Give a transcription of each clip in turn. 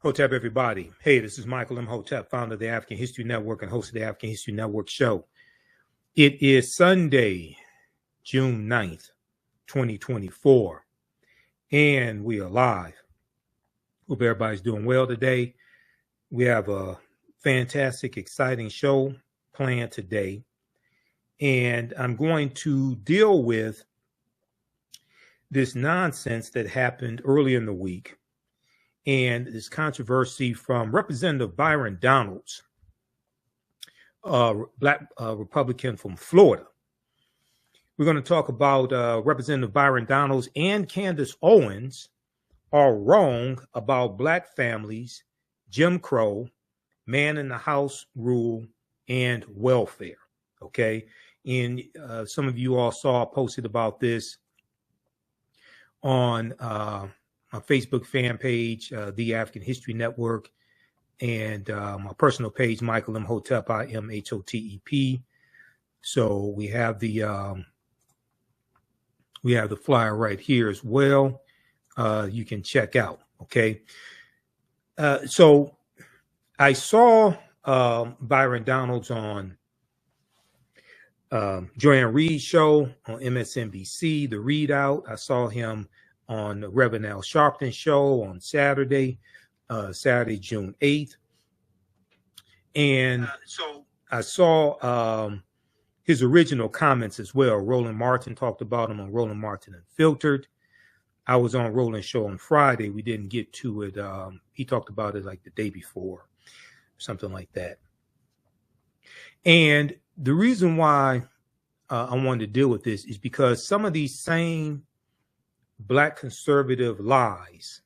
Hotep, everybody. Hey, this is Michael Imhotep, founder of the African History Network and host of the African History Network show. It is Sunday, June 9th, 2024, and we are live. Hope everybody's doing well today. We have a fantastic, exciting show planned today, and I'm going to deal with this nonsense that happened early in the week and this controversy from Representative Byron Donalds, Black Republican from Florida. We're going to talk about Representative Byron Donalds and Candace Owens are wrong about Black families, Jim Crow, man in the house rule, and welfare. Okay. And some of you all saw posted about this on my Facebook fan page, The African History Network, and my personal page, Michael Imhotep, IMHOTEP. So we have the flyer right here as well. You can check out. Okay. So I saw Byron Donalds on Joanne Reed's show on MSNBC, The Readout. I saw him on the Reverend Al Sharpton show on Saturday, June 8th. And so I saw his original comments as well. Roland Martin talked about him on Roland Martin Unfiltered. I was on Roland's show on Friday. We didn't get to it. He talked about it like the day before, something like that. And the reason why I wanted to deal with this is because some of these same Black conservative lies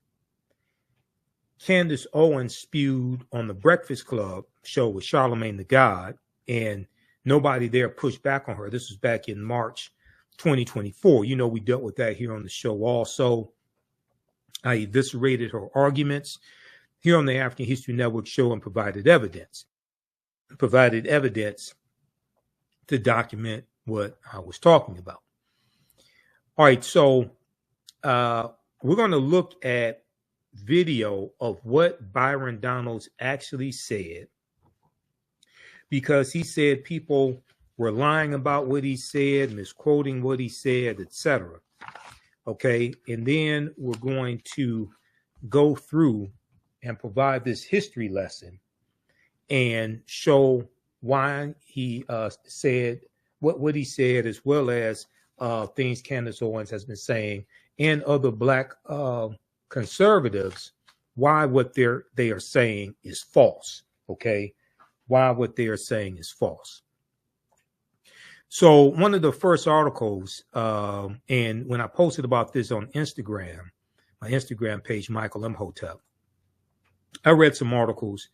Candace Owens spewed on the Breakfast Club show with Charlemagne the God, and nobody there pushed back on her. This was back in March 2024. You know, we dealt with that here on the show also. I eviscerated her arguments here on the African History Network show and provided evidence to document what I was talking about. All right, so we're going to look at video of what Byron Donalds actually said, because he said people were lying about what he said, misquoting what he said, etc. Okay, and then we're going to go through and provide this history lesson and show why he said what he said, as well as things Candace Owens has been saying and other Black conservatives, why what they are saying is false. Okay, why what they are saying is false. So one of the first articles, and when I posted about this on Instagram, my Instagram page, Michael Imhotep, I read some articles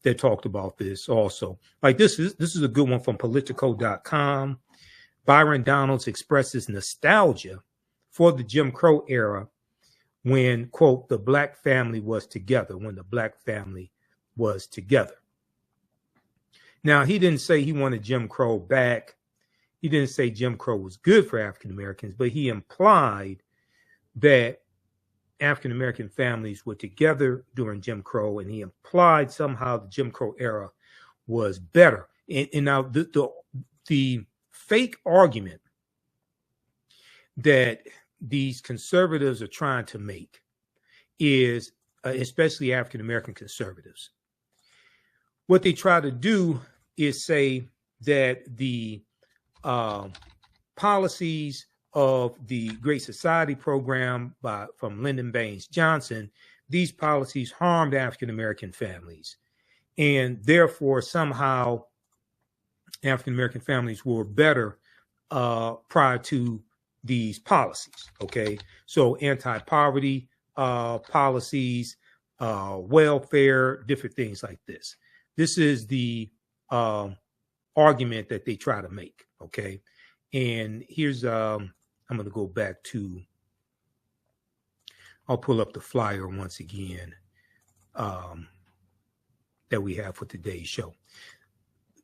that talked about this also. Like this is a good one from Politico.com. Byron Donalds expresses nostalgia for the Jim Crow era when, quote, the Black family was together, when the Black family was together. Now, he didn't say he wanted Jim Crow back. He didn't say Jim Crow was good for African Americans, but he implied that African American families were together during Jim Crow, and he implied somehow the Jim Crow era was better. And now the fake argument that these conservatives are trying to make is, especially African American conservatives, what they try to do is say that the policies of the Great Society program from Lyndon Baines Johnson, these policies harmed African American families, and therefore somehow African American families were better prior to these policies. Okay, so anti-poverty policies, welfare, different things like this. This is the argument that they try to make. Okay, and here's I'm going to go back to, I'll pull up the flyer once again that we have for today's show.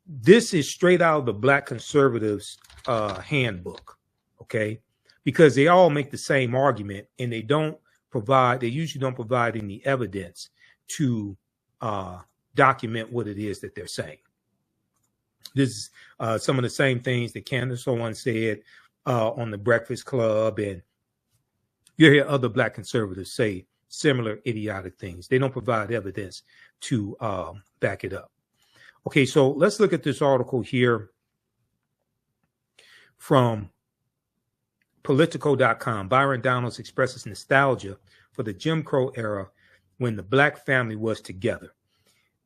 This is straight out of the Black conservatives handbook. Okay, because they all make the same argument, and they usually don't provide any evidence to document what it is that they're saying. This is some of the same things that Candace Owens said on the Breakfast Club, and you hear other Black conservatives say similar idiotic things. They don't provide evidence to back it up. Okay, so let's look at this article here from Politico.com. Byron Donalds expresses nostalgia for the Jim Crow era when the Black family was together.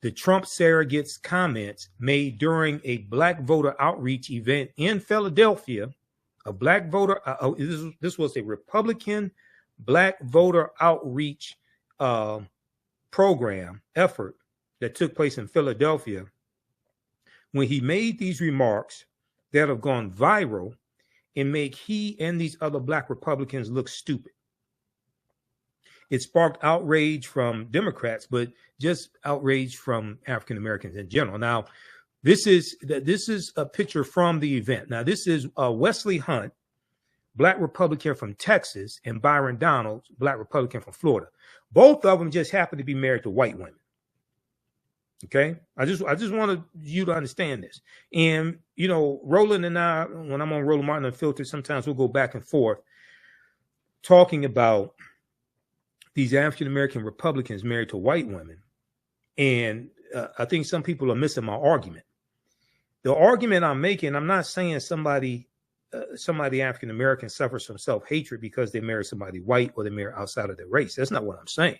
The Trump surrogate's comments made during a Black voter outreach event in Philadelphia, a Black voter, this was a Republican Black voter outreach program effort that took place in Philadelphia, when he made these remarks that have gone viral and make he and these other Black Republicans look stupid. It sparked outrage from Democrats, but just outrage from African Americans in general. Now, this is a picture from the event. Now, this is Wesley Hunt, Black Republican from Texas, and Byron Donald, Black Republican from Florida. Both of them just happen to be married to white women. Okay, I just wanted you to understand this. And you know, Roland and I, when I'm on Roland Martin Unfiltered, sometimes we'll go back and forth talking about these African American Republicans married to white women, and I think some people are missing my argument. The argument I'm making, I'm not saying somebody African American suffers from self-hatred because they marry somebody white or they marry outside of their race. That's not what I'm saying.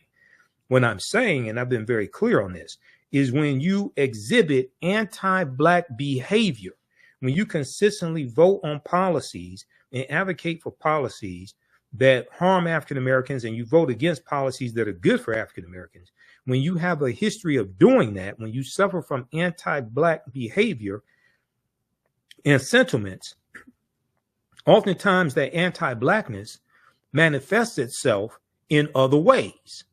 What I'm saying, and I've been very clear on this, is when you exhibit anti-Black behavior, when you consistently vote on policies and advocate for policies that harm African Americans, and you vote against policies that are good for African Americans, when you have a history of doing that, when you suffer from anti-Black behavior and sentiments, oftentimes that anti-Blackness manifests itself in other ways.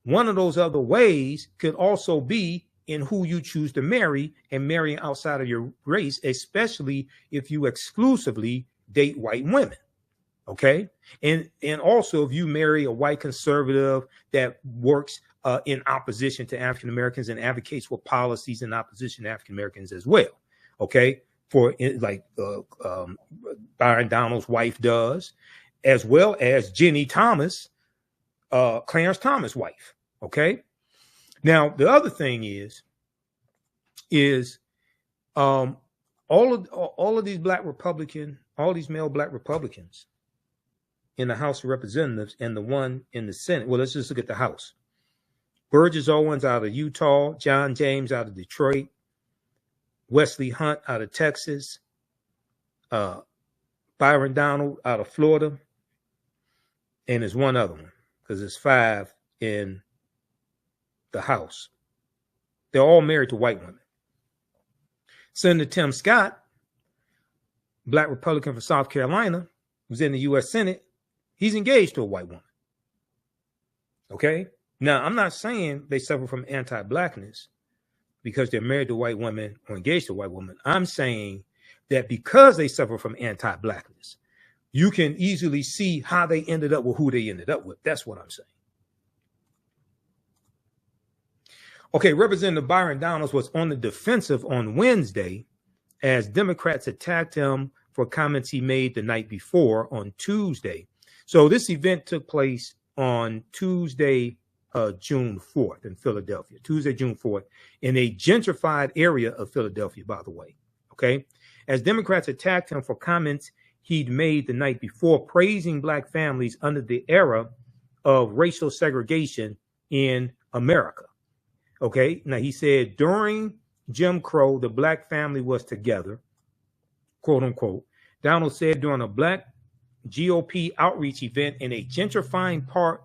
One of those other ways could also be in who you choose to marry, and marrying outside of your race, especially if you exclusively date white women. Okay. And also if you marry a white conservative that works in opposition to African Americans and advocates for policies in opposition to African Americans as well. Okay. For like Byron Donald's wife does, as well as Jenny Thomas, Clarence Thomas' wife. Okay. Now, the other thing is all of these Black Republican, all these male Black Republicans in the House of Representatives and the one in the Senate. Well, let's just look at the House. Burgess Owens out of Utah, John James out of Detroit, Wesley Hunt out of Texas, Byron Donald out of Florida, and there's one other one because there's 5 in the House. They're all married to white women. Senator Tim Scott, Black Republican from South Carolina, who's in the U.S. Senate, he's engaged to a white woman. Okay? Now, I'm not saying they suffer from anti-Blackness because they're married to white women or engaged to white women. I'm saying that because they suffer from anti-Blackness, you can easily see how they ended up with who they ended up with. That's what I'm saying. Okay, Representative Byron Donalds was on the defensive on Wednesday as Democrats attacked him for comments he made the night before on Tuesday. So this event took place on Tuesday, June 4th in Philadelphia, Tuesday, June 4th, in a gentrified area of Philadelphia, by the way. Okay, as Democrats attacked him for comments he'd made the night before praising Black families under the era of racial segregation in America. Okay, now he said during Jim Crow, the Black family was together, quote unquote. Donald said during a Black GOP outreach event in a gentrifying part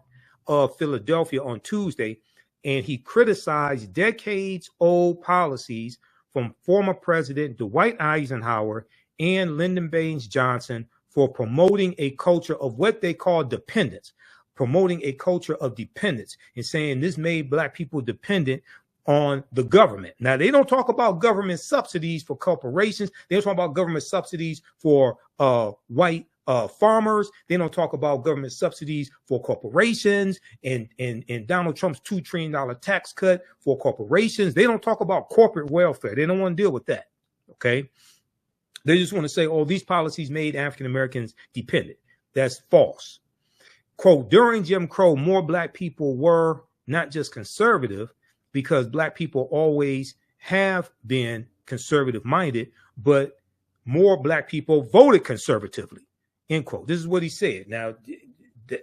of Philadelphia on Tuesday, and he criticized decades-old policies from former President Dwight Eisenhower and Lyndon Baines Johnson for promoting a culture of what they call dependence, promoting a culture of dependence, and saying this made Black people dependent on the government. Now, they don't talk about government subsidies for corporations. They don't talk about government subsidies for white farmers. They don't talk about government subsidies for corporations and Donald Trump's $2 trillion tax cut for corporations. They don't talk about corporate welfare. They don't want to deal with that. Okay. They just want to say, oh, these policies made African Americans dependent. That's false. Quote, during Jim Crow, more black people were not just conservative, because black people always have been conservative minded, but more black people voted conservatively, end quote. This is what he said. Now,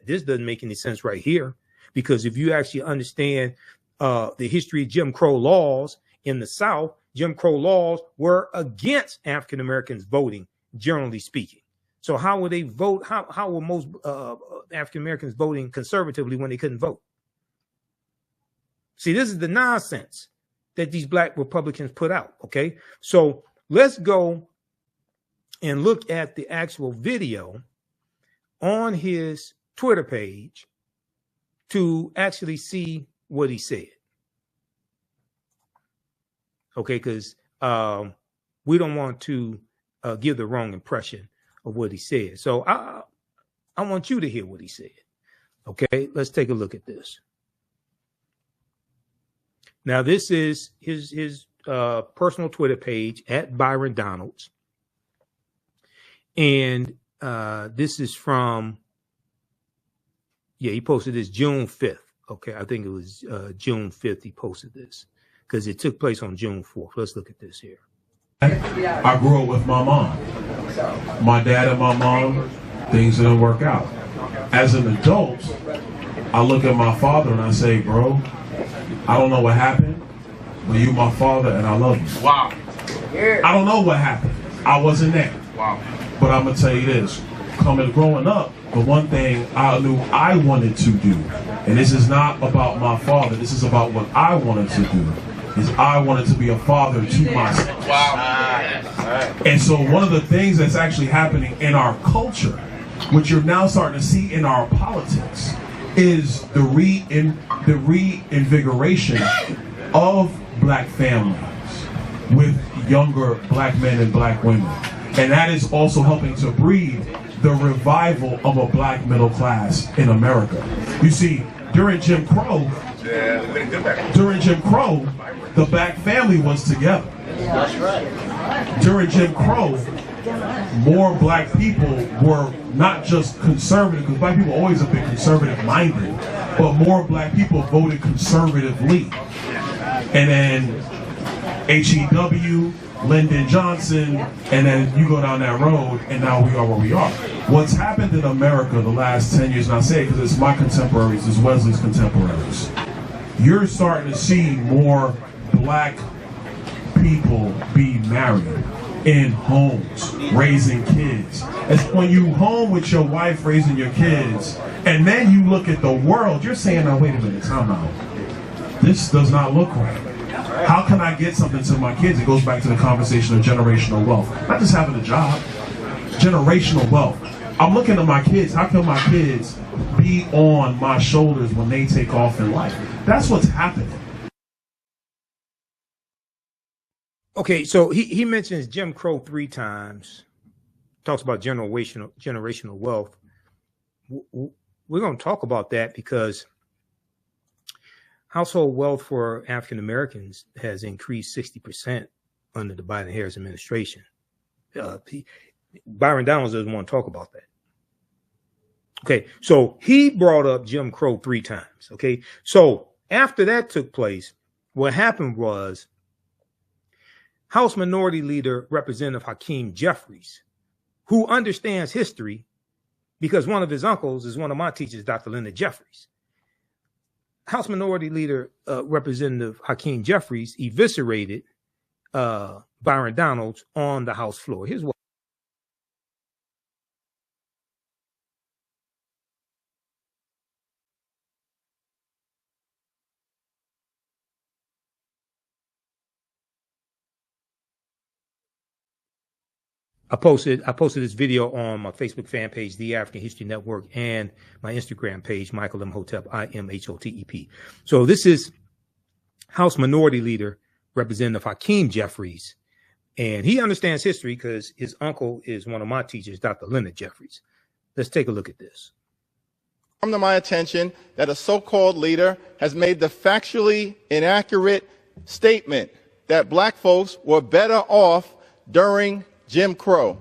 this doesn't make any sense right here, because if you actually understand the history of Jim Crow laws in the South, Jim Crow laws were against African Americans voting, generally speaking. So how would they vote? How were most African Americans voting conservatively when they couldn't vote? See, this is the nonsense that these black Republicans put out. Okay, so let's go and look at the actual video on his Twitter page to actually see what he said. Okay, because we don't want to give the wrong impression of what he said. So I want you to hear what he said. Okay, let's take a look at this. Now, this is his personal Twitter page at Byron Donalds. And this is from, he posted this June 5th. Okay, I think it was June 5th he posted this, because it took place on June 4th. Let's look at this here. I grew up with my mom. My dad and my mom, things didn't work out. As an adult, I look at my father and I say, bro, I don't know what happened, but you my father and I love you. Wow. I don't know what happened. I wasn't there. Wow. But I'm going to tell you this. Growing up, the one thing I knew I wanted to do, and this is not about my father, this is about what I wanted to do, is I wanted to be a father to myself. Wow. And so one of the things that's actually happening in our culture, which you're now starting to see in our politics, is the reinvigoration of black families with younger black men and black women. And that is also helping to breed the revival of a black middle class in America. You see, during Jim Crow, the black family was together. That's right. During Jim Crow, more black people were not just conservative, because black people always have been conservative minded, but more black people voted conservatively. And then HEW, Lyndon Johnson, and then you go down that road, and now we are where we are. What's happened in America the last 10 years, and I say it because it's my contemporaries, it's Wesley's contemporaries, you're starting to see more black people be married in homes, raising kids. It's when you home with your wife raising your kids, and then you look at the world, you're saying, now wait a minute, time out. This does not look right. How can I get something to my kids? It goes back to the conversation of generational wealth. Not just having a job, generational wealth. I'm looking at my kids. How can my kids be on my shoulders when they take off in life? That's what's happening. Okay, so he mentions Jim Crow 3 times, talks about generational wealth. We're going to talk about that because household wealth for African Americans has increased 60% under the Biden-Harris administration. Byron Donalds doesn't want to talk about that. Okay, so he brought up Jim Crow 3 times. Okay, so after that took place, what happened was House Minority Leader Representative Hakeem Jeffries, who understands history because one of his uncles is one of my teachers, Dr. Lyndon Jeffries. House Minority Leader Representative Hakeem Jeffries eviscerated Byron Donalds on the House floor. Here's what. I posted this video on my Facebook fan page, The African History Network, and my Instagram page, Michael Imhotep, IMHOTEP. So this is House Minority Leader Representative Hakeem Jeffries, and he understands history because his uncle is one of my teachers, Dr. Lyndon Jeffries. Let's take a look at this. Come to my attention that a so-called leader has made the factually inaccurate statement that black folks were better off during Jim Crow.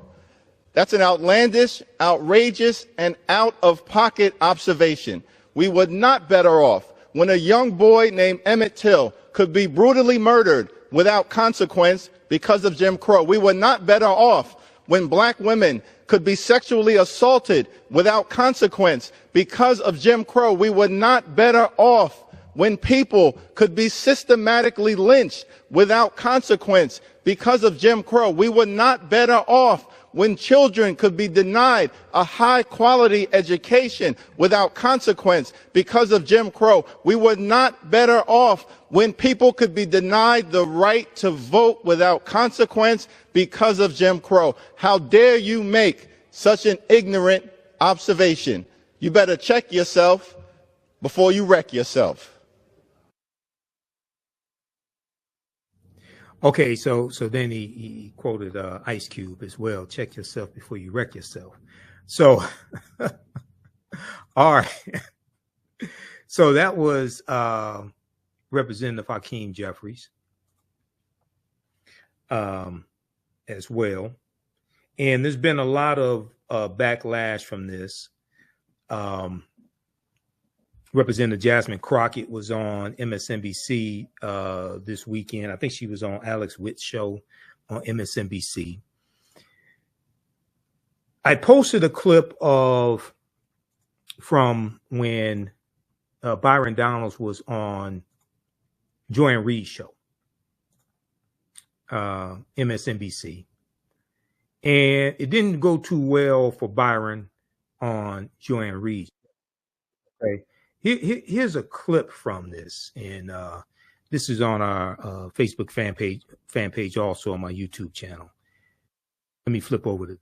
That's an outlandish, outrageous, and out-of-pocket observation. We were not better off when a young boy named Emmett Till could be brutally murdered without consequence because of Jim Crow. We were not better off when black women could be sexually assaulted without consequence because of Jim Crow. We were not better off when people could be systematically lynched without consequence because of Jim Crow. We were not better off when children could be denied a high-quality education without consequence because of Jim Crow. We were not better off when people could be denied the right to vote without consequence because of Jim Crow. How dare you make such an ignorant observation? You better check yourself before you wreck yourself. Okay, so then he quoted Ice Cube as well. Check yourself before you wreck yourself. So, all right. So that was Representative Hakeem Jeffries as well. And there's been a lot of backlash from this. Representative Jasmine Crockett was on MSNBC this weekend. I think she was on Alex Witt's show on MSNBC. I posted a clip from when Byron Donalds was on Joy and Reid's show, MSNBC. And it didn't go too well for Byron on Joy and Reid. Okay. Here's a clip from this, and this is on our Facebook fan page, also on my YouTube channel. Let me flip over to.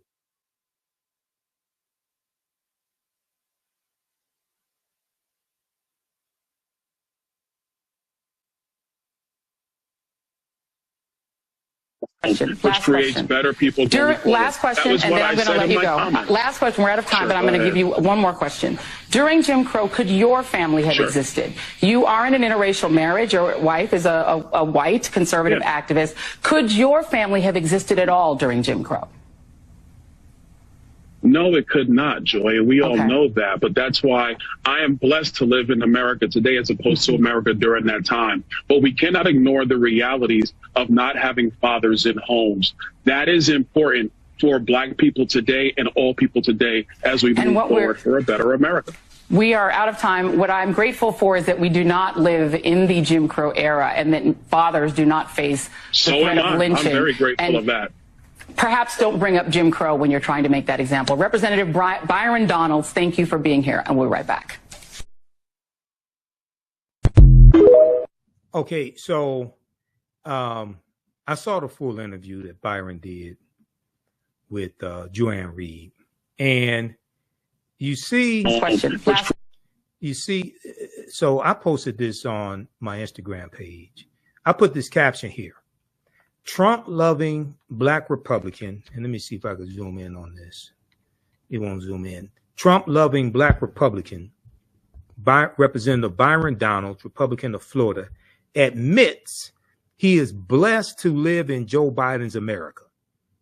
Which creates better people. Last question, and then I'm going to let you go. Last question. We're out of time, Sure, but I'm going to give you one more question. During Jim Crow, could your family have existed? You are in an interracial marriage. Your wife is a white conservative activist. Could your family have existed at all during Jim Crow? No, it could not, Joy, and we all know that. But that's why I am blessed to live in America today as opposed to America during that time. But we cannot ignore the realities of not having fathers in homes. That is important for black people today and all people today as we move forward for a better America. We are out of time. What I'm grateful for is that we do not live in the Jim Crow era and that fathers do not face the threat of lynching. I'm very grateful of that. Perhaps don't bring up Jim Crow when you're trying to make that example. Representative Byron Donalds, thank you for being here, and we'll be right back. Okay, so I saw the full interview that Byron did with Joanne Reid, and you see, so I posted this on my Instagram page. I put this caption here. Trump-loving black Republican, and let me see if I can zoom in on this. It won't zoom in. Trump-loving black Republican, Representative Byron Donald, Republican of Florida, admits he is blessed to live in Joe Biden's America.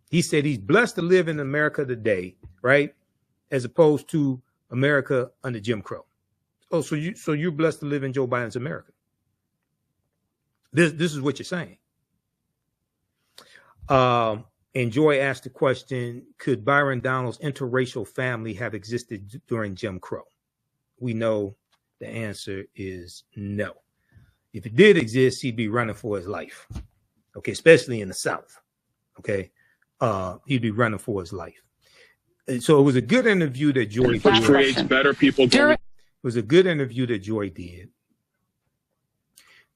He said he's blessed to live in America today, right, as opposed to America under Jim Crow. Oh, so you're blessed to live in Joe Biden's America. This is what you're saying. And Joy asked the question, could Byron Donald's interracial family have existed during Jim Crow? We know the answer is no. If it did exist, he'd be running for his life. Okay, especially in the South. Okay, he'd be running for his life. And so it was a good interview that Joy did. Which creates better people. It was a good interview that Joy did.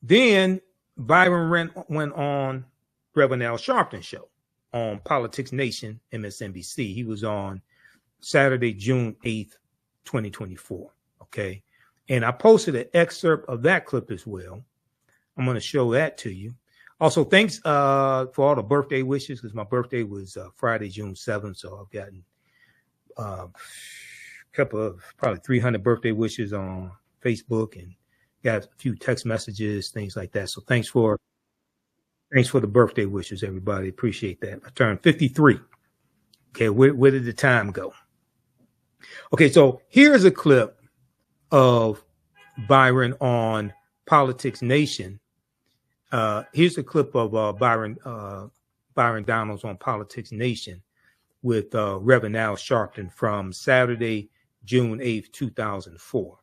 Then Byron went on Reverend Al Sharpton's show on Politics Nation, MSNBC. He was on Saturday, June 8th, 2024. Okay. And I posted an excerpt of that clip as well. I'm going to show that to you. Also, thanks for all the birthday wishes, because my birthday was Friday, June 7th. So I've gotten couple of probably 300 birthday wishes on Facebook, and got a few text messages, things like that. So thanks for the birthday wishes, everybody. Appreciate that. I turned 53. Okay, where did the time go? Okay, so here's a clip of Byron on Politics Nation. Here's a clip of Byron Donalds on Politics Nation with Reverend Al Sharpton from Saturday, June 8th, 2004.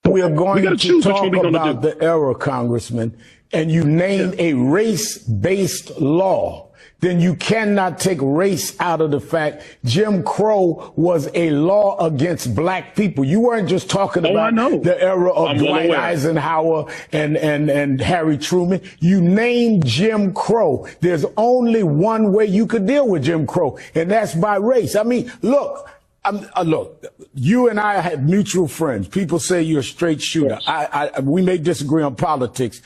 We are going to talk about the era, Congressman, and you name a race-based law, then you cannot take race out of the fact Jim Crow was a law against black people. You weren't just talking about the era of Dwight Eisenhower and Harry Truman. You named Jim Crow. There's only one way you could deal with Jim Crow, and that's by race. I mean, look. Look, you and I have mutual friends. People say you're a straight shooter. We may disagree on politics.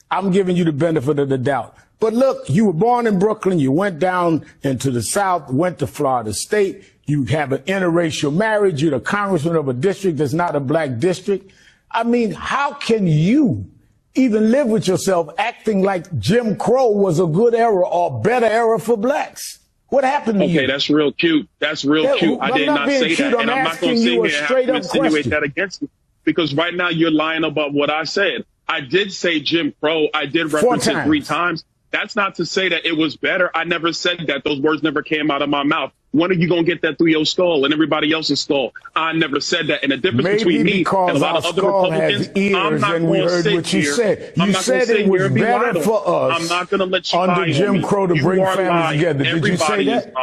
I'm giving you the benefit of the doubt. But look, you were born in Brooklyn. You went down into the South, went to Florida State. You have an interracial marriage. You're the congressman of a district that's not a black district. I mean, how can you even live with yourself acting like Jim Crow was a good era or better era for blacks? What happened to you? Okay, that's real cute. That's real cute. I did not say that. And I'm not going to sit here and have to insinuate that against me, because right now you're lying about what I said. I did say Jim Crow. I did reference it 3 times. That's not to say that it was better. I never said that. Those words never came out of my mouth. When are you going to get that through your skull and everybody else's skull? I never said that. And the difference between me and a lot of other Republicans, I'm not going to sit here. You said it was better for us. I'm not going to let you under Jim Crow to bring families together. Did you say that?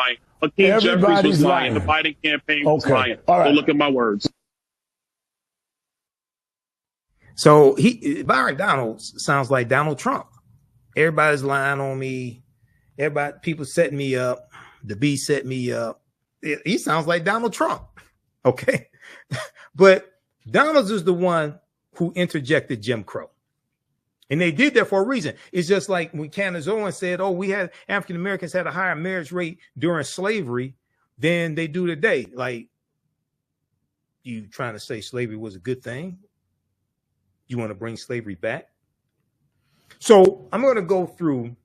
Hakeem Jeffries was lying. The Biden campaign was lying. All right. Go look at my words. So Byron Donald sounds like Donald Trump. Everybody's lying on me. People setting me up. The B set me up. He sounds like Donald Trump. Okay. But Donald is the one who interjected Jim Crow. And they did that for a reason. It's just like when Candace Owens said, oh, we had African Americans had a higher marriage rate during slavery than they do today. Like, you trying to say slavery was a good thing? You want to bring slavery back? So I'm going to go through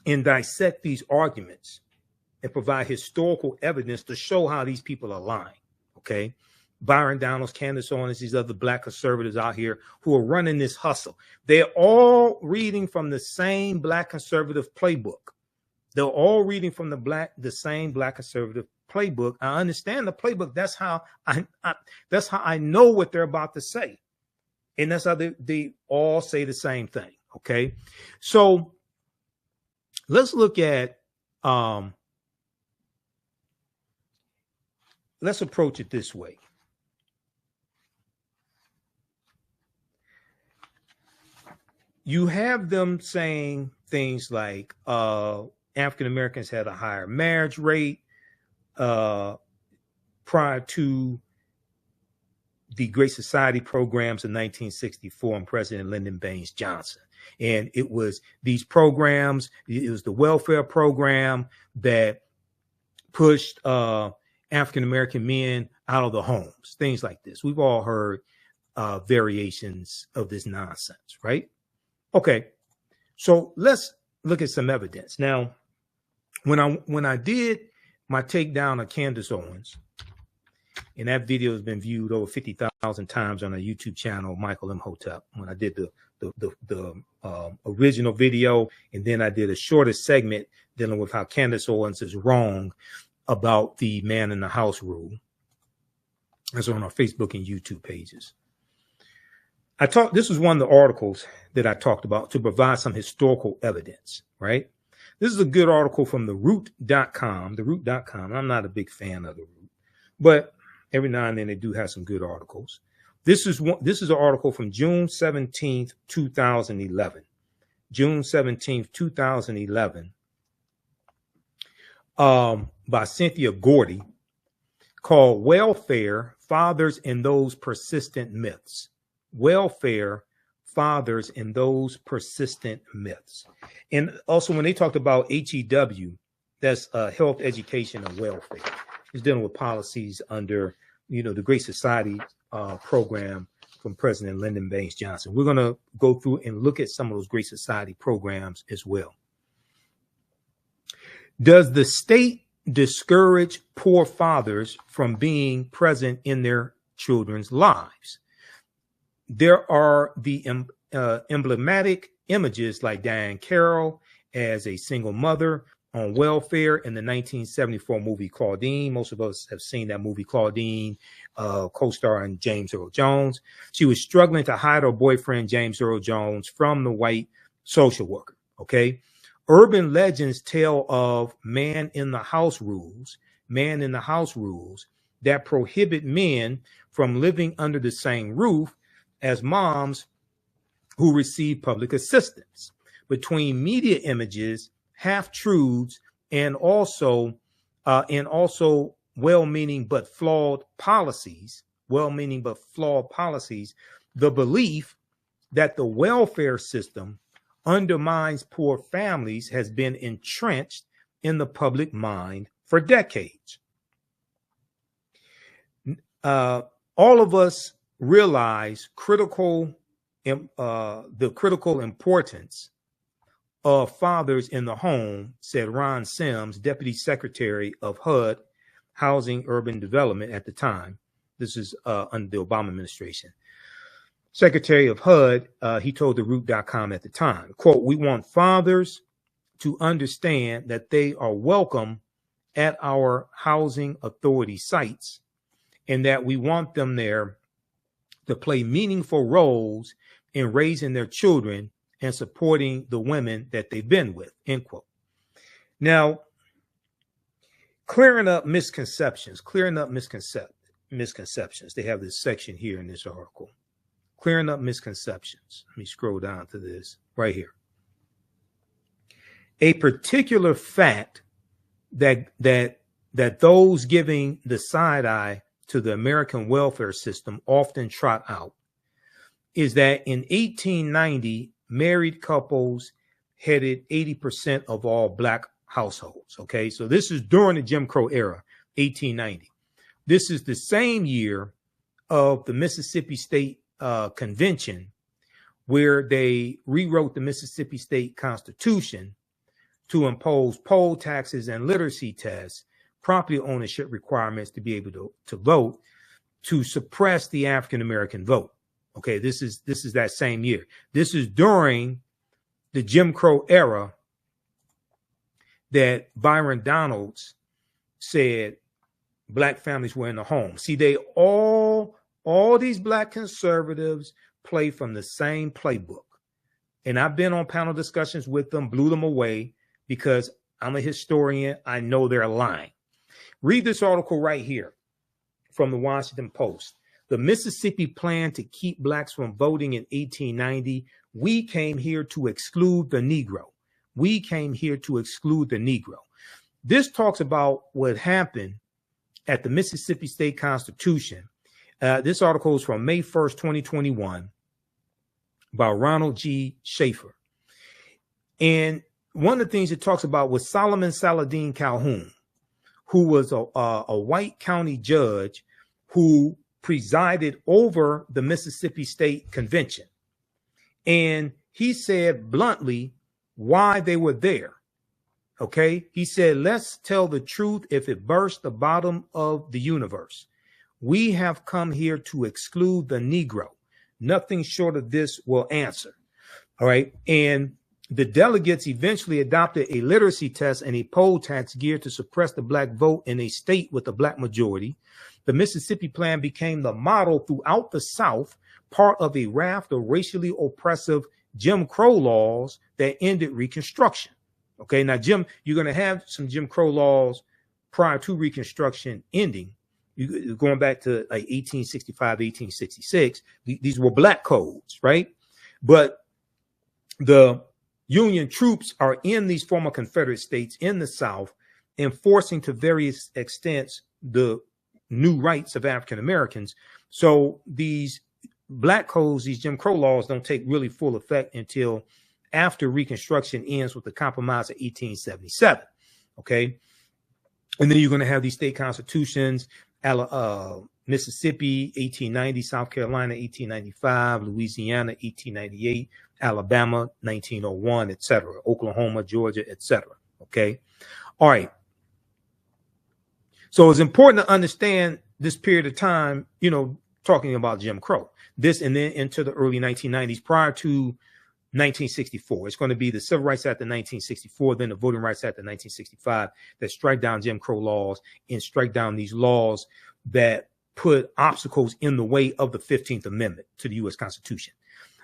and dissect these arguments and provide historical evidence to show how these people are lying. Okay. Byron Donalds, Candace Owens, these other black conservatives out here who are running this hustle. They're all reading from the same black conservative playbook. They're all reading from the same black conservative playbook. I understand the playbook. That's how I know what they're about to say. And that's how they all say the same thing. Okay. So let's look at, let's approach it this way. You have them saying things like African Americans had a higher marriage rate prior to the Great Society programs in 1964 and President Lyndon Baines Johnson. And it was these programs, it was the welfare program that pushed African American men out of the homes, things like this. We've all heard variations of this nonsense, right? Okay, so let's look at some evidence. Now, when I did my takedown of Candace Owens, and that video has been viewed over 50,000 times on our YouTube channel, Michael Imhotep, when I did the original video, and then I did a shorter segment dealing with how Candace Owens is wrong about the man in the house rule. That's on our Facebook and YouTube pages. This was one of the articles that I talked about to provide some historical evidence, right? This is a good article from theroot.com. Theroot.com. I'm not a big fan of The Root, but every now and then they do have some good articles. This is an article from June 17th, 2011. June 17th, 2011, by Cynthia Gordy, called Welfare, Fathers and Those Persistent Myths. Welfare, Fathers and Those Persistent Myths. And also when they talked about HEW, That's health, education, and welfare. It's dealing with policies under, the Great Society program from President Lyndon Baines Johnson. We're going to go through and look at some of those Great Society programs as well. Does the state discourage poor fathers from being present in their children's lives? There are the emblematic images like Diane Carroll as a single mother on welfare in the 1974 movie Claudine. Most of us have seen that movie Claudine, co-starring James Earl Jones. She was struggling to hide her boyfriend, James Earl Jones, from the white social worker, okay? Urban legends tell of man in the house rules that prohibit men from living under the same roof as moms who receive public assistance. Between media images, half-truths, and also well-meaning but flawed policies, the belief that the welfare system undermines poor families has been entrenched in the public mind for decades. All of us realize the critical importance of fathers in the home, said Ron Sims, Deputy Secretary of HUD, Housing Urban Development at the time. This is under the Obama administration. Secretary of HUD, he told theroot.com at the time, quote, "We want fathers to understand that they are welcome at our housing authority sites and that we want them there to play meaningful roles in raising their children and supporting the women that they've been with," end quote. Now, clearing up misconceptions. They have this section here in this article. Clearing up misconceptions. Let me scroll down to this right here. A particular fact that those giving the side eye to the American welfare system often trot out is that in 1890, married couples headed 80% of all Black households. Okay, so this is during the Jim Crow era, 1890. This is the same year of the Mississippi State Convention, where they rewrote the Mississippi State Constitution to impose poll taxes and literacy tests, property ownership requirements to be able to vote, to suppress the African American vote. Okay, this is that same year. This is during the Jim Crow era that Byron Donalds said Black families were in the home. See, they all these Black conservatives play from the same playbook. And I've been on panel discussions with them, blew them away because I'm a historian. I know they're lying. Read this article right here from the Washington Post. The Mississippi plan to keep Blacks from voting in 1890. We came here to exclude the Negro. We came here to exclude the Negro. This talks about what happened at the Mississippi State Constitution. This article is from May 1st, 2021 by Ronald G. Schaefer. And one of the things it talks about was Solomon Saladin Calhoun, who was a white county judge who presided over the Mississippi State Convention. And he said bluntly why they were there. Okay, he said, "Let's tell the truth if it burst the bottom of the universe. We have come here to exclude the Negro. Nothing short of this will answer." All right. And the delegates eventually adopted a literacy test and a poll tax geared to suppress the Black vote in a state with a Black majority. The Mississippi Plan became the model throughout the South, part of a raft of racially oppressive Jim Crow laws that ended Reconstruction. Okay, now, you're going to have some Jim Crow laws prior to Reconstruction ending. Going back to like 1865, 1866, these were Black codes, right? But the Union troops are in these former Confederate states in the South, enforcing to various extents the new rights of African Americans. So these Black codes, these Jim Crow laws, don't take really full effect until after Reconstruction ends with the Compromise of 1877. Okay. And then you're going to have these state constitutions, Mississippi, 1890, South Carolina, 1895, Louisiana, 1898, Alabama, 1901, etc., Oklahoma, Georgia, etc. Okay. All right. So it's important to understand this period of time, you know, talking about Jim Crow, this and then into the early 1990s prior to 1964. It's going to be the Civil Rights Act of 1964, then the Voting Rights Act of 1965 that strike down Jim Crow laws and strike down these laws that put obstacles in the way of the 15th Amendment to the U.S. Constitution.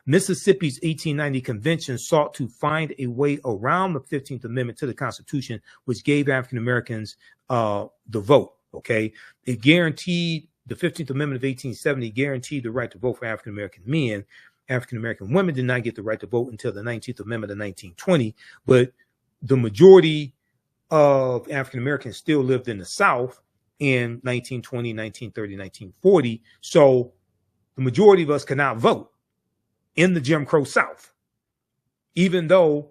Mississippi's 1890 convention sought to find a way around the 15th Amendment to the Constitution, which gave African Americans the vote. Okay. It guaranteed the 15th Amendment of 1870 guaranteed the right to vote for African American men. African American women did not get the right to vote until the 19th Amendment of 1920, but the majority of African Americans still lived in the South in 1920, 1930, 1940. So the majority of us could not vote in the Jim Crow South, even though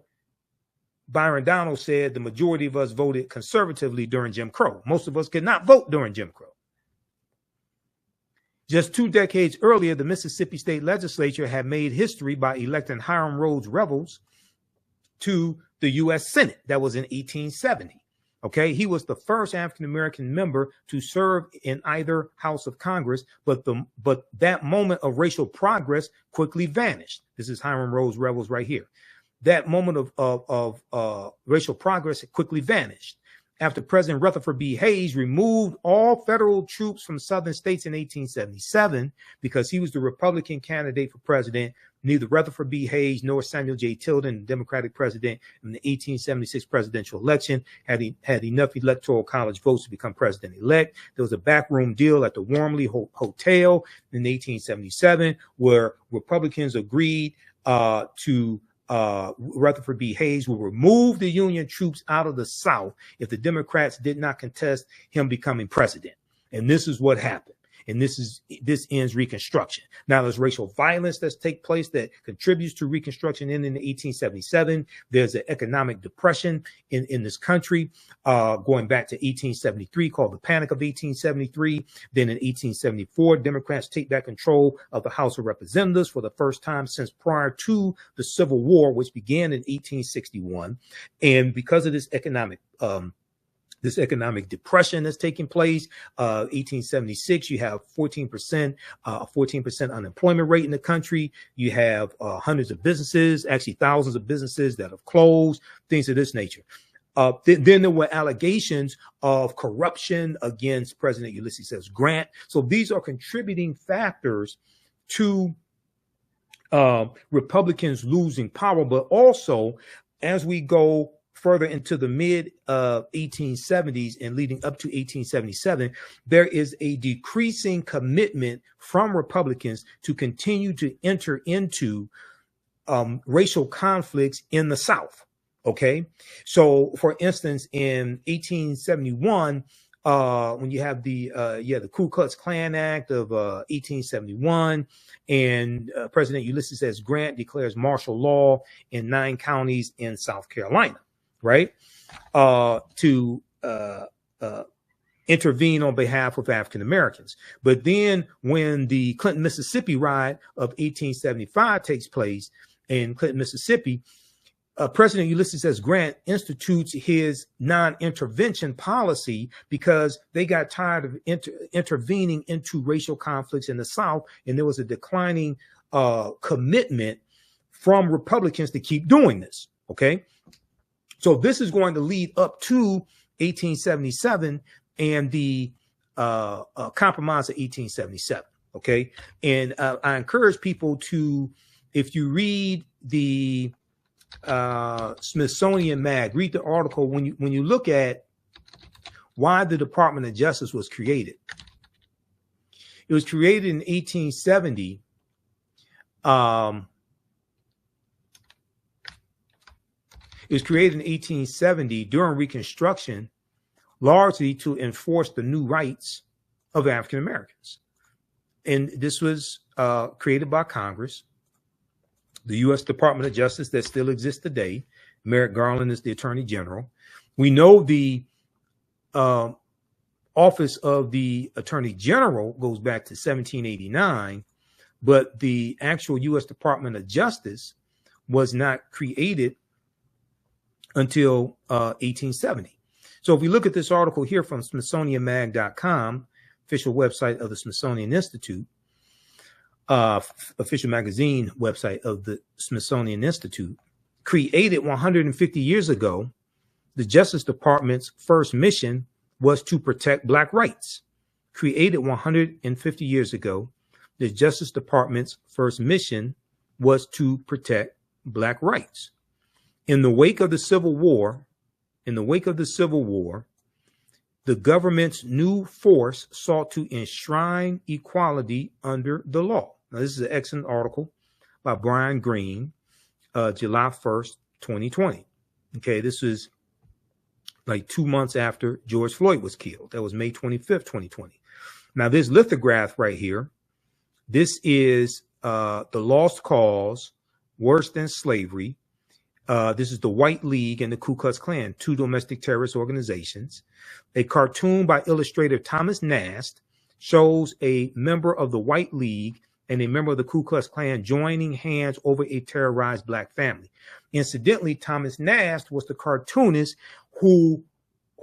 Byron Donald said the majority of us voted conservatively during Jim Crow. Most of us could not vote during Jim Crow. Just 2 decades earlier, the Mississippi State Legislature had made history by electing Hiram Rhodes Revels to the U.S. Senate. That was in 1870. Okay, he was the first African-American member to serve in either house of Congress, but that moment of racial progress quickly vanished. This is Hiram Rhodes Revels right here. That moment of racial progress quickly vanished after President Rutherford B. Hayes removed all federal troops from southern states in 1877 because he was the Republican candidate for president. Neither Rutherford B. Hayes nor Samuel J. Tilden, the Democratic president in the 1876 presidential election, had enough electoral college votes to become president-elect. There was a backroom deal at the Wormley Hotel in 1877 where Republicans agreed to Rutherford B. Hayes will remove the Union troops out of the South if the Democrats did not contest him becoming president. And this is what happened. And this ends Reconstruction. Now there's racial violence that's take place that contributes to Reconstruction in 1877. There's an economic depression in this country going back to 1873 called the Panic of 1873. Then in 1874, Democrats take back control of the House of Representatives for the first time since prior to the Civil War, which began in 1861. And because of this economic depression that's taking place, 1876, you have 14% unemployment rate in the country. You have hundreds of businesses, actually thousands of businesses that have closed, things of this nature. Then there were allegations of corruption against President Ulysses S. Grant. So these are contributing factors to Republicans losing power, but also as we go further into the mid 1870s and leading up to 1877, there is a decreasing commitment from Republicans to continue to enter into racial conflicts in the South. Okay, so for instance, in 1871, when you have the Ku Klux Klan Act of 1871, and President Ulysses S. Grant declares martial law in 9 counties in South Carolina, right, to intervene on behalf of African Americans. But then when the Clinton, Mississippi riot of 1875 takes place in Clinton, Mississippi, President Ulysses S. Grant institutes his non-intervention policy because they got tired of intervening into racial conflicts in the South, and there was a declining commitment from Republicans to keep doing this, okay? So this is going to lead up to 1877 and the Compromise of 1877, okay? And I encourage people to, if you read the Smithsonian Mag, read the article when you look at why the Department of Justice was created. It was created in 1870. It was created in 1870 during Reconstruction, largely to enforce the new rights of African Americans. And this was created by Congress. The U.S. Department of Justice that still exists today. Merrick Garland is the Attorney General. We know the office of the Attorney General goes back to 1789, but the actual U.S. Department of Justice was not created until 1870. So if we look at this article here from SmithsonianMag.com, official website of the Smithsonian Institute, official magazine website of the Smithsonian Institute, created 150 years ago, the Justice Department's first mission was to protect Black rights. Created 150 years ago, the Justice Department's first mission was to protect Black rights. In the wake of the Civil War, the government's new force sought to enshrine equality under the law. Now, this is an excellent article by Brian Greene, July 1st, 2020. Okay, this is like 2 months after George Floyd was killed. That was May 25th, 2020. Now, this lithograph right here, this is the Lost Cause, Worse Than Slavery. This is the White League and the Ku Klux Klan, two domestic terrorist organizations. A cartoon by illustrator Thomas Nast shows a member of the White League and a member of the Ku Klux Klan joining hands over a terrorized Black family. Incidentally, Thomas Nast was the cartoonist who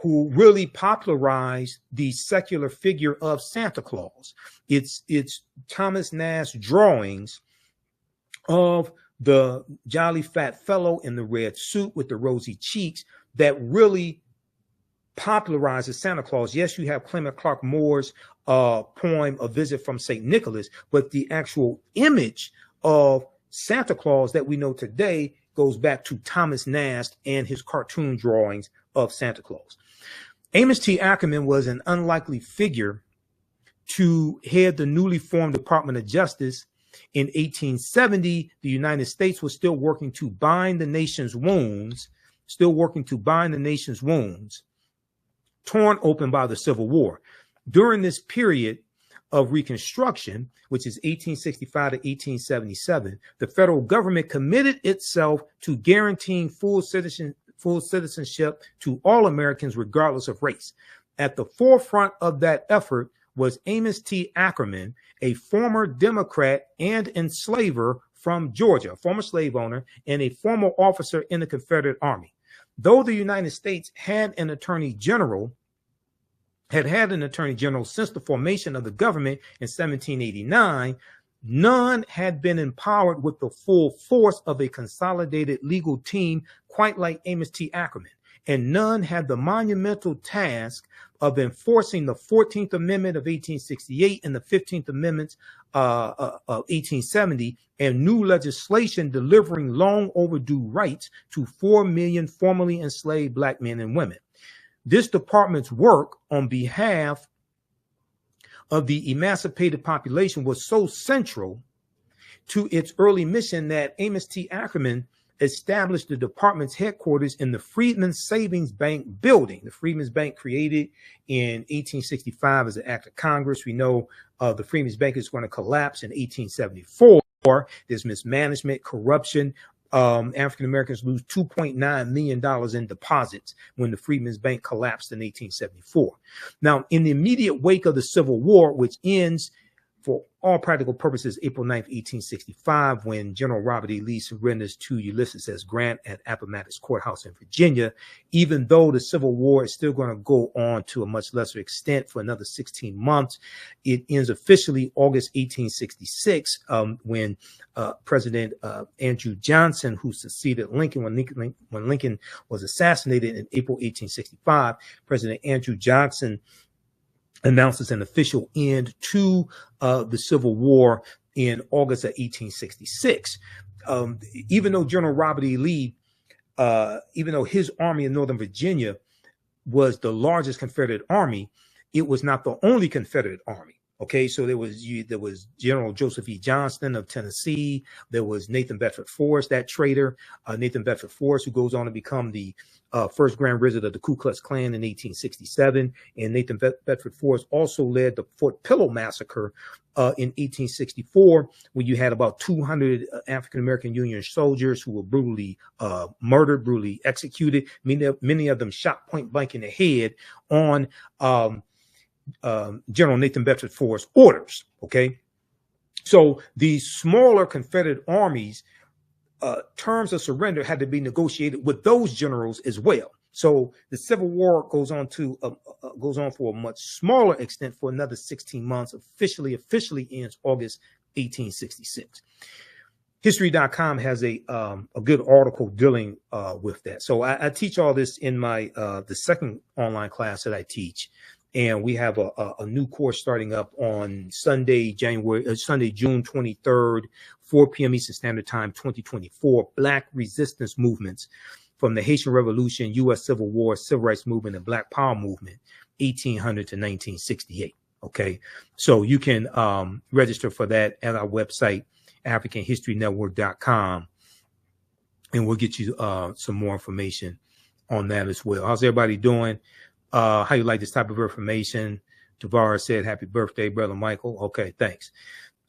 really popularized the secular figure of Santa Claus. It's Thomas Nast's drawings of the jolly fat fellow in the red suit with the rosy cheeks that really popularizes Santa Claus. Yes, you have Clement Clark Moore's poem, A Visit from St. Nicholas, but the actual image of Santa Claus that we know today goes back to Thomas Nast and his cartoon drawings of Santa Claus. Amos T. Ackerman was an unlikely figure to head the newly formed Department of Justice. In 1870, the United States was still working to bind the nation's wounds, torn open by the Civil War. During this period of Reconstruction, which is 1865 to 1877, the federal government committed itself to guaranteeing full citizenship to all Americans, regardless of race. At the forefront of that effort was Amos T. Ackerman, a former Democrat and enslaver from Georgia, a former slave owner and a former officer in the Confederate Army. Though the United States had an attorney general since the formation of the government in 1789, none had been empowered with the full force of a consolidated legal team quite like Amos T. Ackerman, and none had the monumental task of enforcing the 14th Amendment of 1868 and the 15th Amendments of 1870 and new legislation delivering long overdue rights to 4 million formerly enslaved Black men and women. This department's work on behalf of the emancipated population was so central to its early mission that Amos T. Ackerman established the department's headquarters in the Freedmen's Savings Bank building. The Freedmen's Bank, created in 1865 as an act of Congress. We know the Freedmen's Bank is going to collapse in 1874. There's mismanagement, corruption. African Americans lose $2.9 million in deposits when the Freedmen's Bank collapsed in 1874. Now, in the immediate wake of the Civil War, which ends for all practical purposes April 9th, 1865, when General Robert E. Lee surrenders to Ulysses S. Grant at Appomattox Courthouse in Virginia, even though the Civil War is still going to go on to a much lesser extent for another 16 months. It ends officially August 1866, when President Andrew Johnson, who succeeded Lincoln when Lincoln was assassinated in April 1865, President Andrew Johnson announces an official end to the Civil War in August of 1866. Even though General Robert E. Lee, even though his army in Northern Virginia was the largest Confederate army, it was not the only Confederate army. Okay, so there was General Joseph E. Johnston of Tennessee. There was Nathan Bedford Forrest, that traitor, Nathan Bedford Forrest, who goes on to become the first Grand Wizard of the Ku Klux Klan in 1867. And Nathan Bedford Forrest also led the Fort Pillow Massacre in 1864, when you had about 200 African-American Union soldiers who were brutally murdered, brutally executed, many of them shot point blank in the head on General Nathan Bedford Forrest's orders. Okay, so these smaller Confederate armies, terms of surrender had to be negotiated with those generals as well. So the Civil War goes on for a much smaller extent for another 16 months. Officially ends August 1866. History.com has a good article dealing with that. So I teach all this in my the second online class that I teach. And we have a new course starting up on Sunday, June 23rd, 4 p.m. Eastern Standard Time, 2024. Black resistance movements from the Haitian Revolution, U.S. Civil War, Civil Rights Movement, and Black Power Movement, 1800 to 1968. Okay, so you can register for that at our website, AfricanHistoryNetwork.com, and we'll get you some more information on that as well. How's everybody doing? How you like this type of information? Tavara said, happy birthday, Brother Michael. Okay, thanks.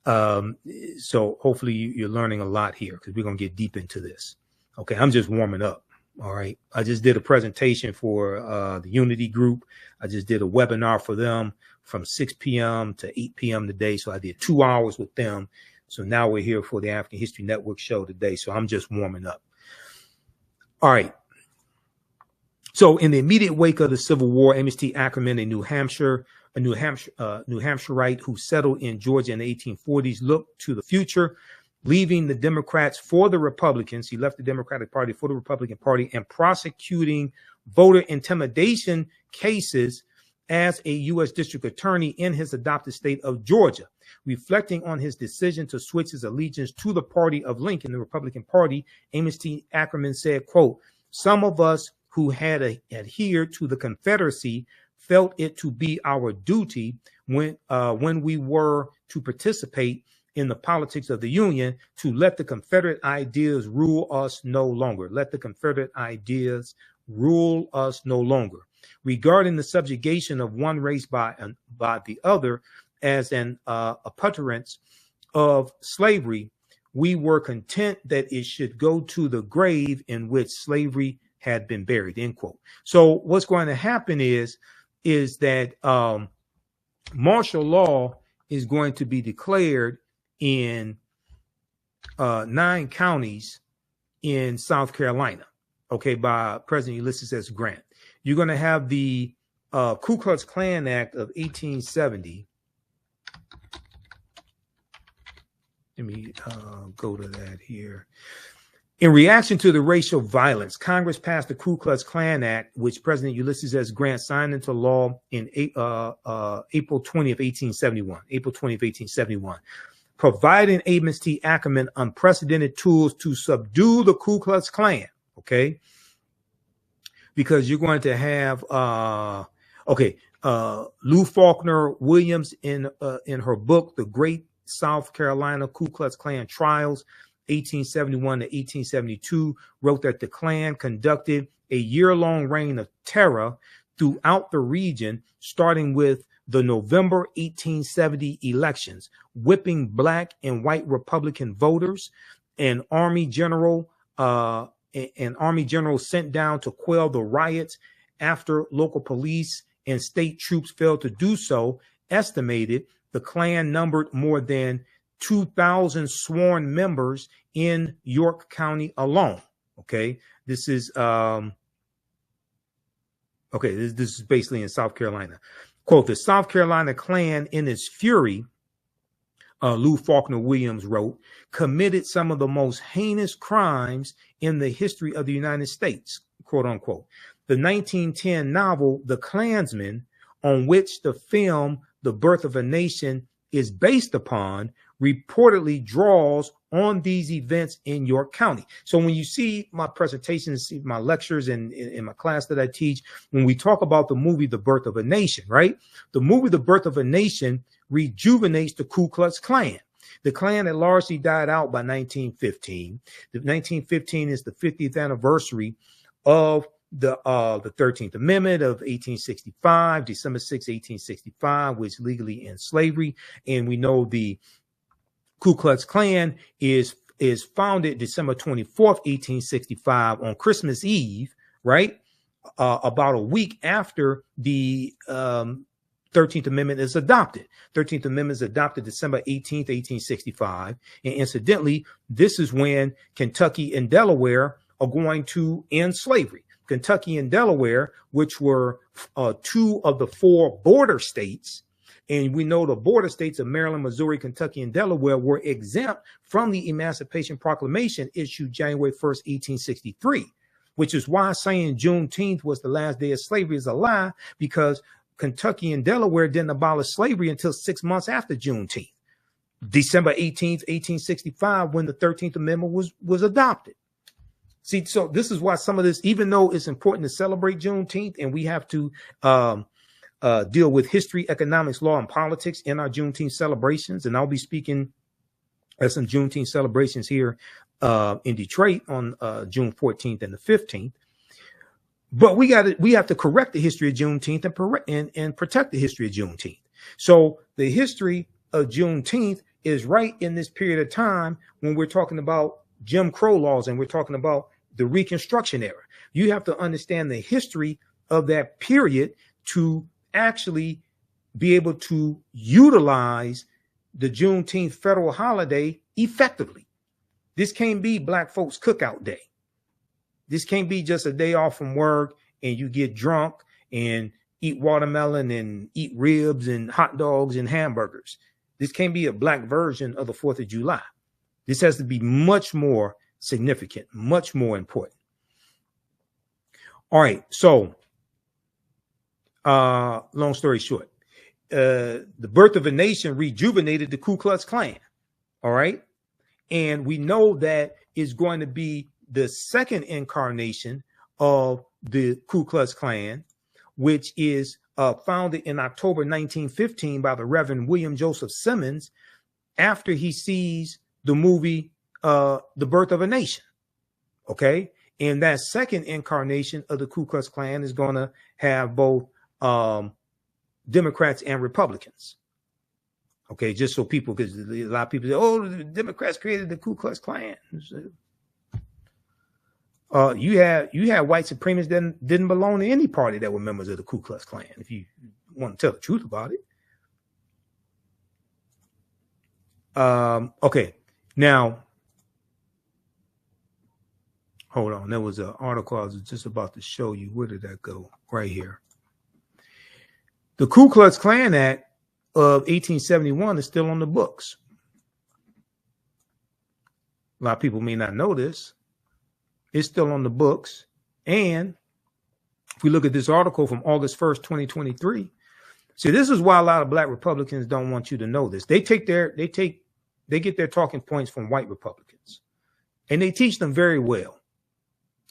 So hopefully you're learning a lot here, because we're going to get deep into this. Okay, I'm just warming up. All right. I just did a presentation for the Unity group. I just did a webinar for them from 6 p.m. to 8 p.m. today. So I did 2 hours with them. So now we're here for the African History Network show today. So I'm just warming up. All right. So in the immediate wake of the Civil War, Amos T. Ackerman, a New Hampshireite who settled in Georgia in the 1840s, looked to the future, leaving the Democrats for the Republicans. He left the Democratic Party for the Republican Party and prosecuting voter intimidation cases as a U.S. district attorney in his adopted state of Georgia. Reflecting on his decision to switch his allegiance to the party of Lincoln, the Republican Party, Amos T. Ackerman said, quote, "Some of us who had adhered to the Confederacy felt it to be our duty when we were to participate in the politics of the Union to let the Confederate ideas rule us no longer. Let the Confederate ideas rule us no longer. Regarding the subjugation of one race by the other as an appurtenance of slavery, we were content that it should go to the grave in which slavery had been buried," end quote. So what's going to happen is that martial law is going to be declared in 9 counties in South Carolina, okay, by President Ulysses S. Grant. You're going to have the Ku Klux Klan Act of 1870. Let me go to that here. In reaction to the racial violence, Congress passed the Ku Klux Klan Act, which President Ulysses S. Grant signed into law in April 20 of 1871, providing Amos T. Ackerman unprecedented tools to subdue the Ku Klux Klan, okay? Because you're going to have, Lou Faulkner Williams in her book, The Great South Carolina Ku Klux Klan Trials, 1871 to 1872, wrote that the Klan conducted a year-long reign of terror throughout the region, starting with the November 1870 elections, whipping black and white Republican voters. An army general sent down to quell the riots after local police and state troops failed to do so, estimated the Klan numbered more than 2,000 sworn members in York County alone. Okay, this is this is basically in South Carolina. Quote, "The South Carolina Klan, in its fury," Lou Faulkner Williams wrote, "committed some of the most heinous crimes in the history of the United States," quote unquote. The 1910 novel The Klansman, on which the film The Birth of a Nation is based upon, reportedly draws on these events in York County. So when you see my presentations, see my lectures and in my class that I teach, when we talk about the movie The Birth of a Nation, right? The movie The Birth of a Nation rejuvenates the Ku Klux Klan. The Klan had largely died out by 1915. The 1915 is the 50th anniversary of the 13th Amendment of 1865, December 6, 1865, which legally ends slavery. And we know the Ku Klux Klan is founded December 24th, 1865 on Christmas Eve, right? About a week after the 13th Amendment is adopted. 13th Amendment is adopted December 18th, 1865. And incidentally, this is when Kentucky and Delaware are going to end slavery. Kentucky and Delaware, which were two of the four border states, and we know the border states of Maryland, Missouri, Kentucky, and Delaware were exempt from the Emancipation Proclamation issued January 1st, 1863, which is why saying Juneteenth was the last day of slavery is a lie, because Kentucky and Delaware didn't abolish slavery until 6 months after Juneteenth, December 18th, 1865, when the 13th Amendment was adopted. See, so this is why some of this, even though it's important to celebrate Juneteenth and we have to deal with history, economics, law, and politics in our Juneteenth celebrations, and I'll be speaking at some Juneteenth celebrations here in Detroit on June 14th and the 15th. But we have to correct the history of Juneteenth and protect the history of Juneteenth. So the history of Juneteenth is right in this period of time when we're talking about Jim Crow laws and we're talking about the Reconstruction era. You have to understand the history of that period to actually be able to utilize the Juneteenth federal holiday effectively. This can't be Black folks cookout day. This can't be just a day off from work and you get drunk and eat watermelon and eat ribs and hot dogs and hamburgers. This can't be a Black version of the 4th of July. This has to be much more significant, much more important. All right. So, long story short, the Birth of a Nation rejuvenated the Ku Klux Klan. All right. And we know that is going to be the second incarnation of the Ku Klux Klan, which is founded in October 1915 by the Reverend William Joseph Simmons after he sees the movie The Birth of a Nation. Okay. And that second incarnation of the Ku Klux Klan is going to have both Democrats and Republicans. Okay, just so people, because a lot of people say, oh, the Democrats created the Ku Klux Klan. You had white supremacists that didn't belong to any party that were members of the Ku Klux Klan, if you want to tell the truth about it. Okay, now, hold on. There was an article I was just about to show you. Where did that go? Right here. The Ku Klux Klan Act of 1871 is still on the books. A lot of people may not know this. It's still on the books. And if we look at this article from August 1st, 2023, see, this is why a lot of Black Republicans don't want you to know this. They get their talking points from white Republicans, and they teach them very well.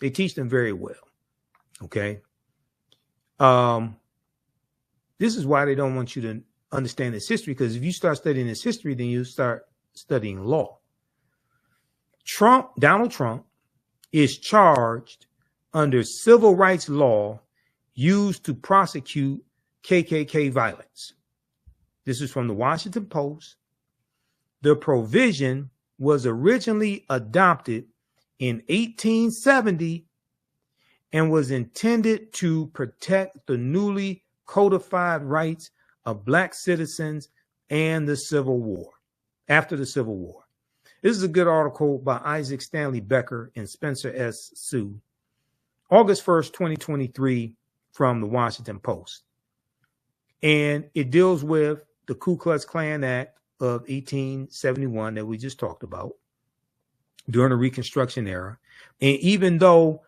They teach them very well. Okay. This is why they don't want you to understand this history, because if you start studying this history, then you start studying law. Donald Trump is charged under civil rights law used to prosecute KKK violence. This is from the Washington Post. The provision was originally adopted in 1870 and was intended to protect the newly codified rights of Black citizens and the Civil War, after the Civil War. This is a good article by Isaac Stanley Becker and Spencer S. Sue, August 1st, 2023, from the Washington Post. And it deals with the Ku Klux Klan Act of 1871 that we just talked about during the Reconstruction era. And even though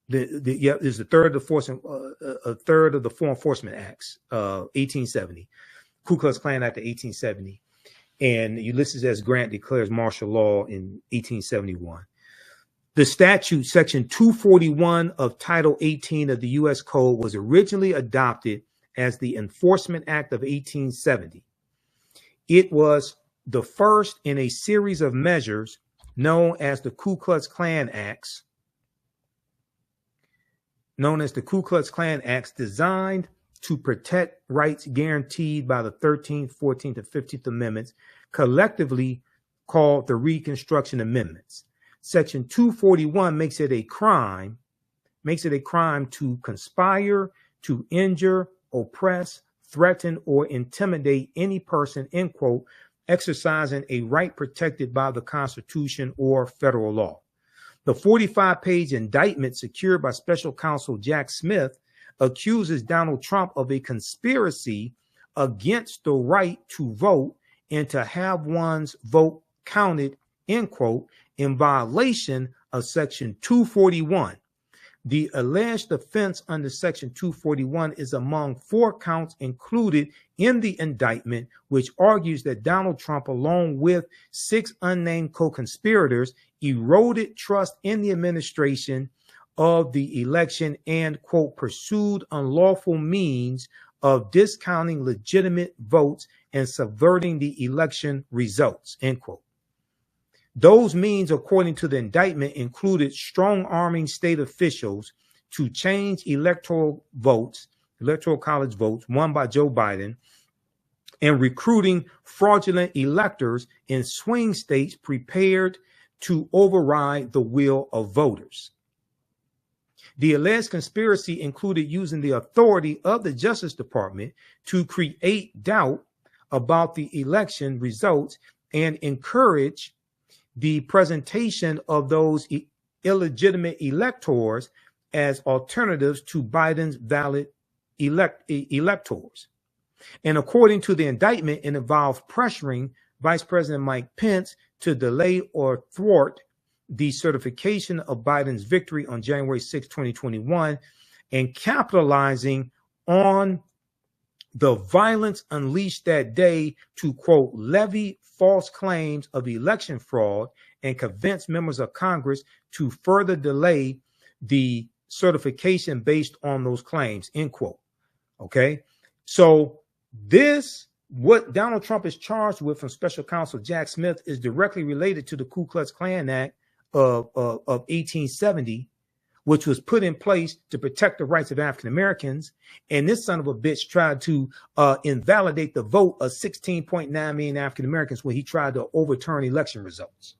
there's a third of the Four Enforcement Acts, 1870, Ku Klux Klan Act of 1870. and Ulysses S. Grant declares martial law in 1871. The statute, Section 241 of Title 18 of the U.S. Code, was originally adopted as the Enforcement Act of 1870. It was the first in a series of measures known as the Ku Klux Klan Acts, designed to protect rights guaranteed by the 13th, 14th, and 15th Amendments, collectively called the Reconstruction Amendments. Section 241 makes it a crime to conspire, to injure, oppress, threaten, or intimidate any person, end quote, exercising a right protected by the Constitution or federal law. The 45-page indictment secured by Special Counsel Jack Smith accuses Donald Trump of a conspiracy against the right to vote and to have one's vote counted, end quote, in violation of Section 241. The alleged offense under Section 241 is among 4 counts included in the indictment, which argues that Donald Trump, along with 6 unnamed co-conspirators, eroded trust in the administration of the election and, quote, pursued unlawful means of discounting legitimate votes and subverting the election results, end quote. Those means, according to the indictment, included strong-arming state officials to change electoral college votes won by Joe Biden, and recruiting fraudulent electors in swing states prepared to override the will of voters. The alleged conspiracy included using the authority of the Justice Department to create doubt about the election results and encourage the presentation of those illegitimate electors as alternatives to Biden's valid electors. And according to the indictment, it involved pressuring Vice President Mike Pence to delay or thwart the certification of Biden's victory on January 6, 2021, and capitalizing on the violence unleashed that day to, quote, levy false claims of election fraud and convince members of Congress to further delay the certification based on those claims, end quote. Okay. So what Donald Trump is charged with from Special Counsel Jack Smith is directly related to the Ku Klux Klan Act of 1870, which was put in place to protect the rights of African Americans. And this son of a bitch tried to invalidate the vote of 16.9 million African Americans when he tried to overturn election results.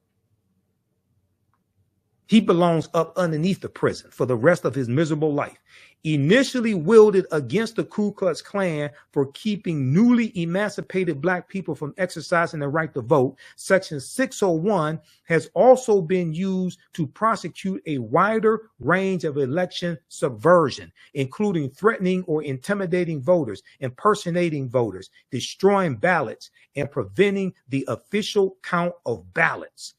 He belongs up underneath the prison for the rest of his miserable life. Initially wielded against the Ku Klux Klan for keeping newly emancipated Black people from exercising their right to vote, Section 601 has also been used to prosecute a wider range of election subversion, including threatening or intimidating voters, impersonating voters, destroying ballots, and preventing the official count of ballots.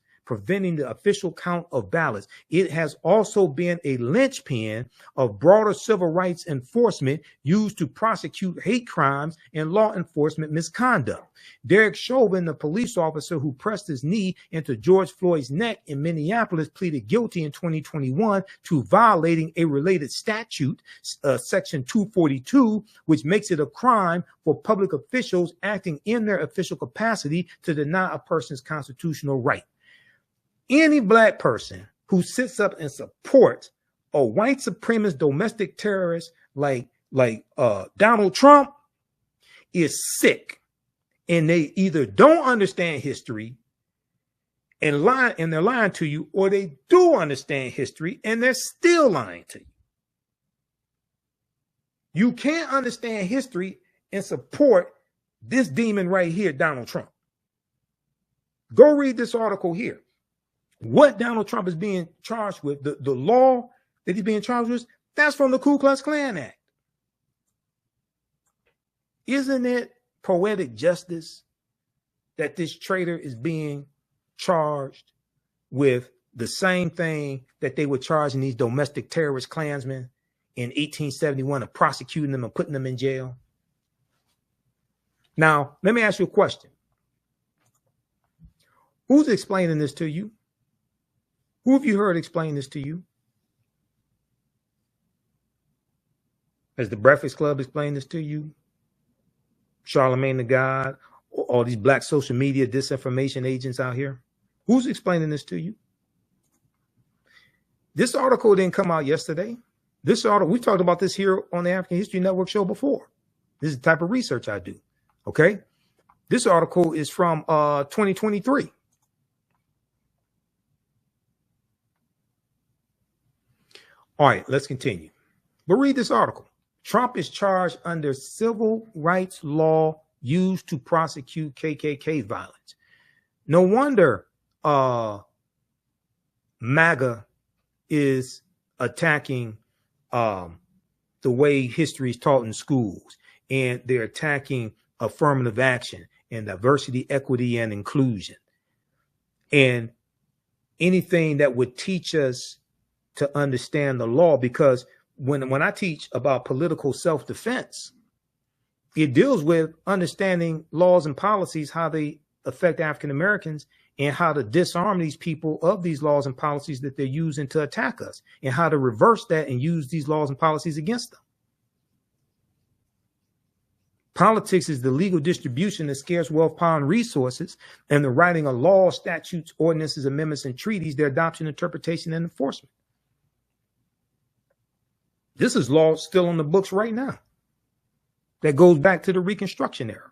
It has also been a linchpin of broader civil rights enforcement used to prosecute hate crimes and law enforcement misconduct. Derek Chauvin, the police officer who pressed his knee into George Floyd's neck in Minneapolis, pleaded guilty in 2021 to violating a related statute, Section 242, which makes it a crime for public officials acting in their official capacity to deny a person's constitutional right. Any Black person who sits up and supports a white supremacist domestic terrorist like Donald Trump is sick, and they either don't understand history and they're lying to you, or they do understand history and they're still lying to you. You can't understand history and support this demon right here, Donald Trump. Go read this article here. What Donald Trump is being charged with, the law that he's being charged with, that's from the Ku Klux Klan Act. Isn't it poetic justice that this traitor is being charged with the same thing that they were charging these domestic terrorist Klansmen in 1871 of prosecuting them and putting them in jail? Now, let me ask you a question. Who's explaining this to you? Who have you heard explain this to you? Has the Breakfast Club explained this to you? Charlemagne the God, all these black social media disinformation agents out here? Who's explaining this to you? This article didn't come out yesterday. This article, we talked about this here on the African History Network show before. This is the type of research I do. Okay. This article is from 2023. All right, let's continue. But read this article. Trump is charged under civil rights law used to prosecute KKK violence. No wonder MAGA is attacking the way history is taught in schools, and they're attacking affirmative action and diversity, equity, and inclusion, and anything that would teach us to understand the law. Because when I teach about political self-defense, it deals with understanding laws and policies, how they affect African Americans, and how to disarm these people of these laws and policies that they're using to attack us, and how to reverse that and use these laws and policies against them. Politics is the legal distribution of scarce wealth, power, and resources, and the writing of laws, statutes, ordinances, amendments, and treaties, their adoption, interpretation, and enforcement. This is law still on the books right now that goes back to the Reconstruction era.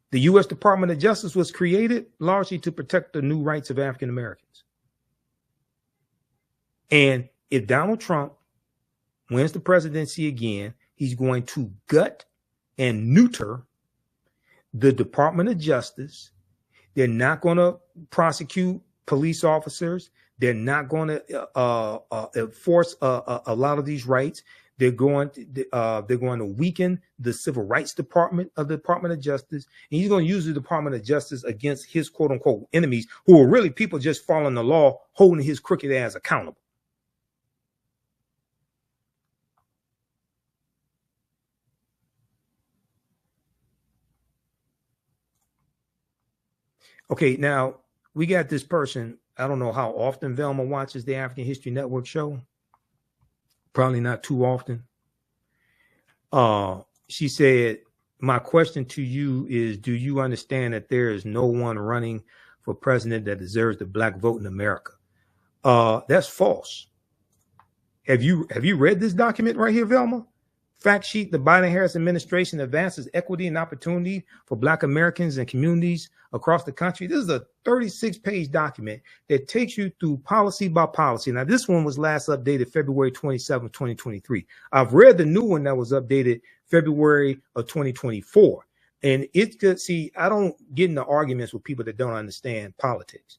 The U.S. Department of Justice was created largely to protect the new rights of African Americans. And if Donald Trump wins the presidency again, he's going to gut and neuter the Department of Justice. They're not going to prosecute police officers. They're not going to enforce a lot of these rights. They're going to weaken the civil rights department of the Department of Justice. And he's going to use the Department of Justice against his quote unquote enemies, who are really people just following the law, holding his crooked ass accountable. Okay, now we got this person. I don't know how often Velma watches the African History Network show. Probably not too often. She said, my question to you is, do you understand that there is no one running for president that deserves the black vote in America? That's false. Have you read this document right here, Velma? Fact sheet: the Biden-Harris administration advances equity and opportunity for black Americans and communities across the country. This is a 36-page document that takes you through policy by policy. Now, this one was last updated February 27, 2023. I've read the new one that was updated February of 2024. And it's good. See, I don't get into arguments with people that don't understand politics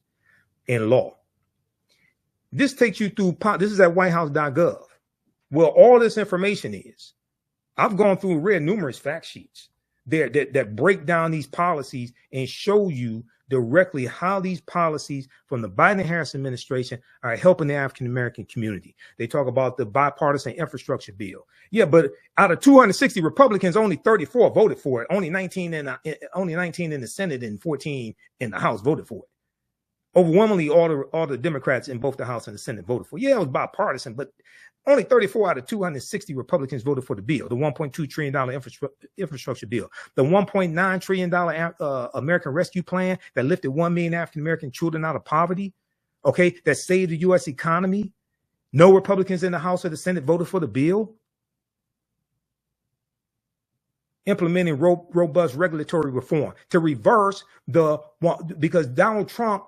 and law. This takes you through, this is at whitehouse.gov, where all this information is. I've gone through and read numerous fact sheets there that break down these policies and show you directly how these policies from the Biden-Harris administration are helping the African-American community. They talk about the bipartisan infrastructure bill. Yeah, but out of 260 Republicans, only 34 voted for it. Only 19 in the Senate and 14 in the House voted for it. Overwhelmingly, all the Democrats in both the House and the Senate voted for it. Yeah, it was bipartisan, but only 34 out of 260 Republicans voted for the bill, the $1.2 trillion infrastructure bill, the $1.9 trillion American Rescue Plan that lifted 1 million African-American children out of poverty, okay, that saved the U.S. economy. No Republicans in the House or the Senate voted for the bill. Implementing robust regulatory reform to reverse because Donald Trump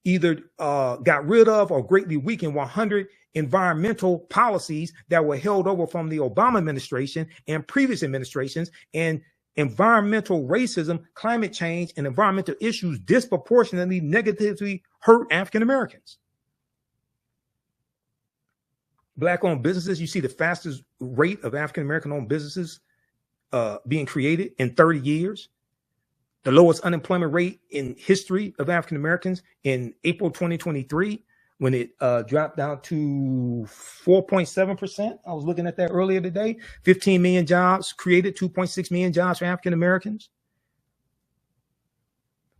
either got rid of or greatly weakened 100 environmental policies that were held over from the Obama administration and previous administrations, and environmental racism, climate change, and environmental issues disproportionately negatively hurt African Americans. Black-owned businesses, you see the fastest rate of African American-owned businesses being created in 30 years. The lowest unemployment rate in history of African Americans in April 2023, when it dropped down to 4.7%. I was looking at that earlier today. 15 million jobs created, 2.6 million jobs for African Americans.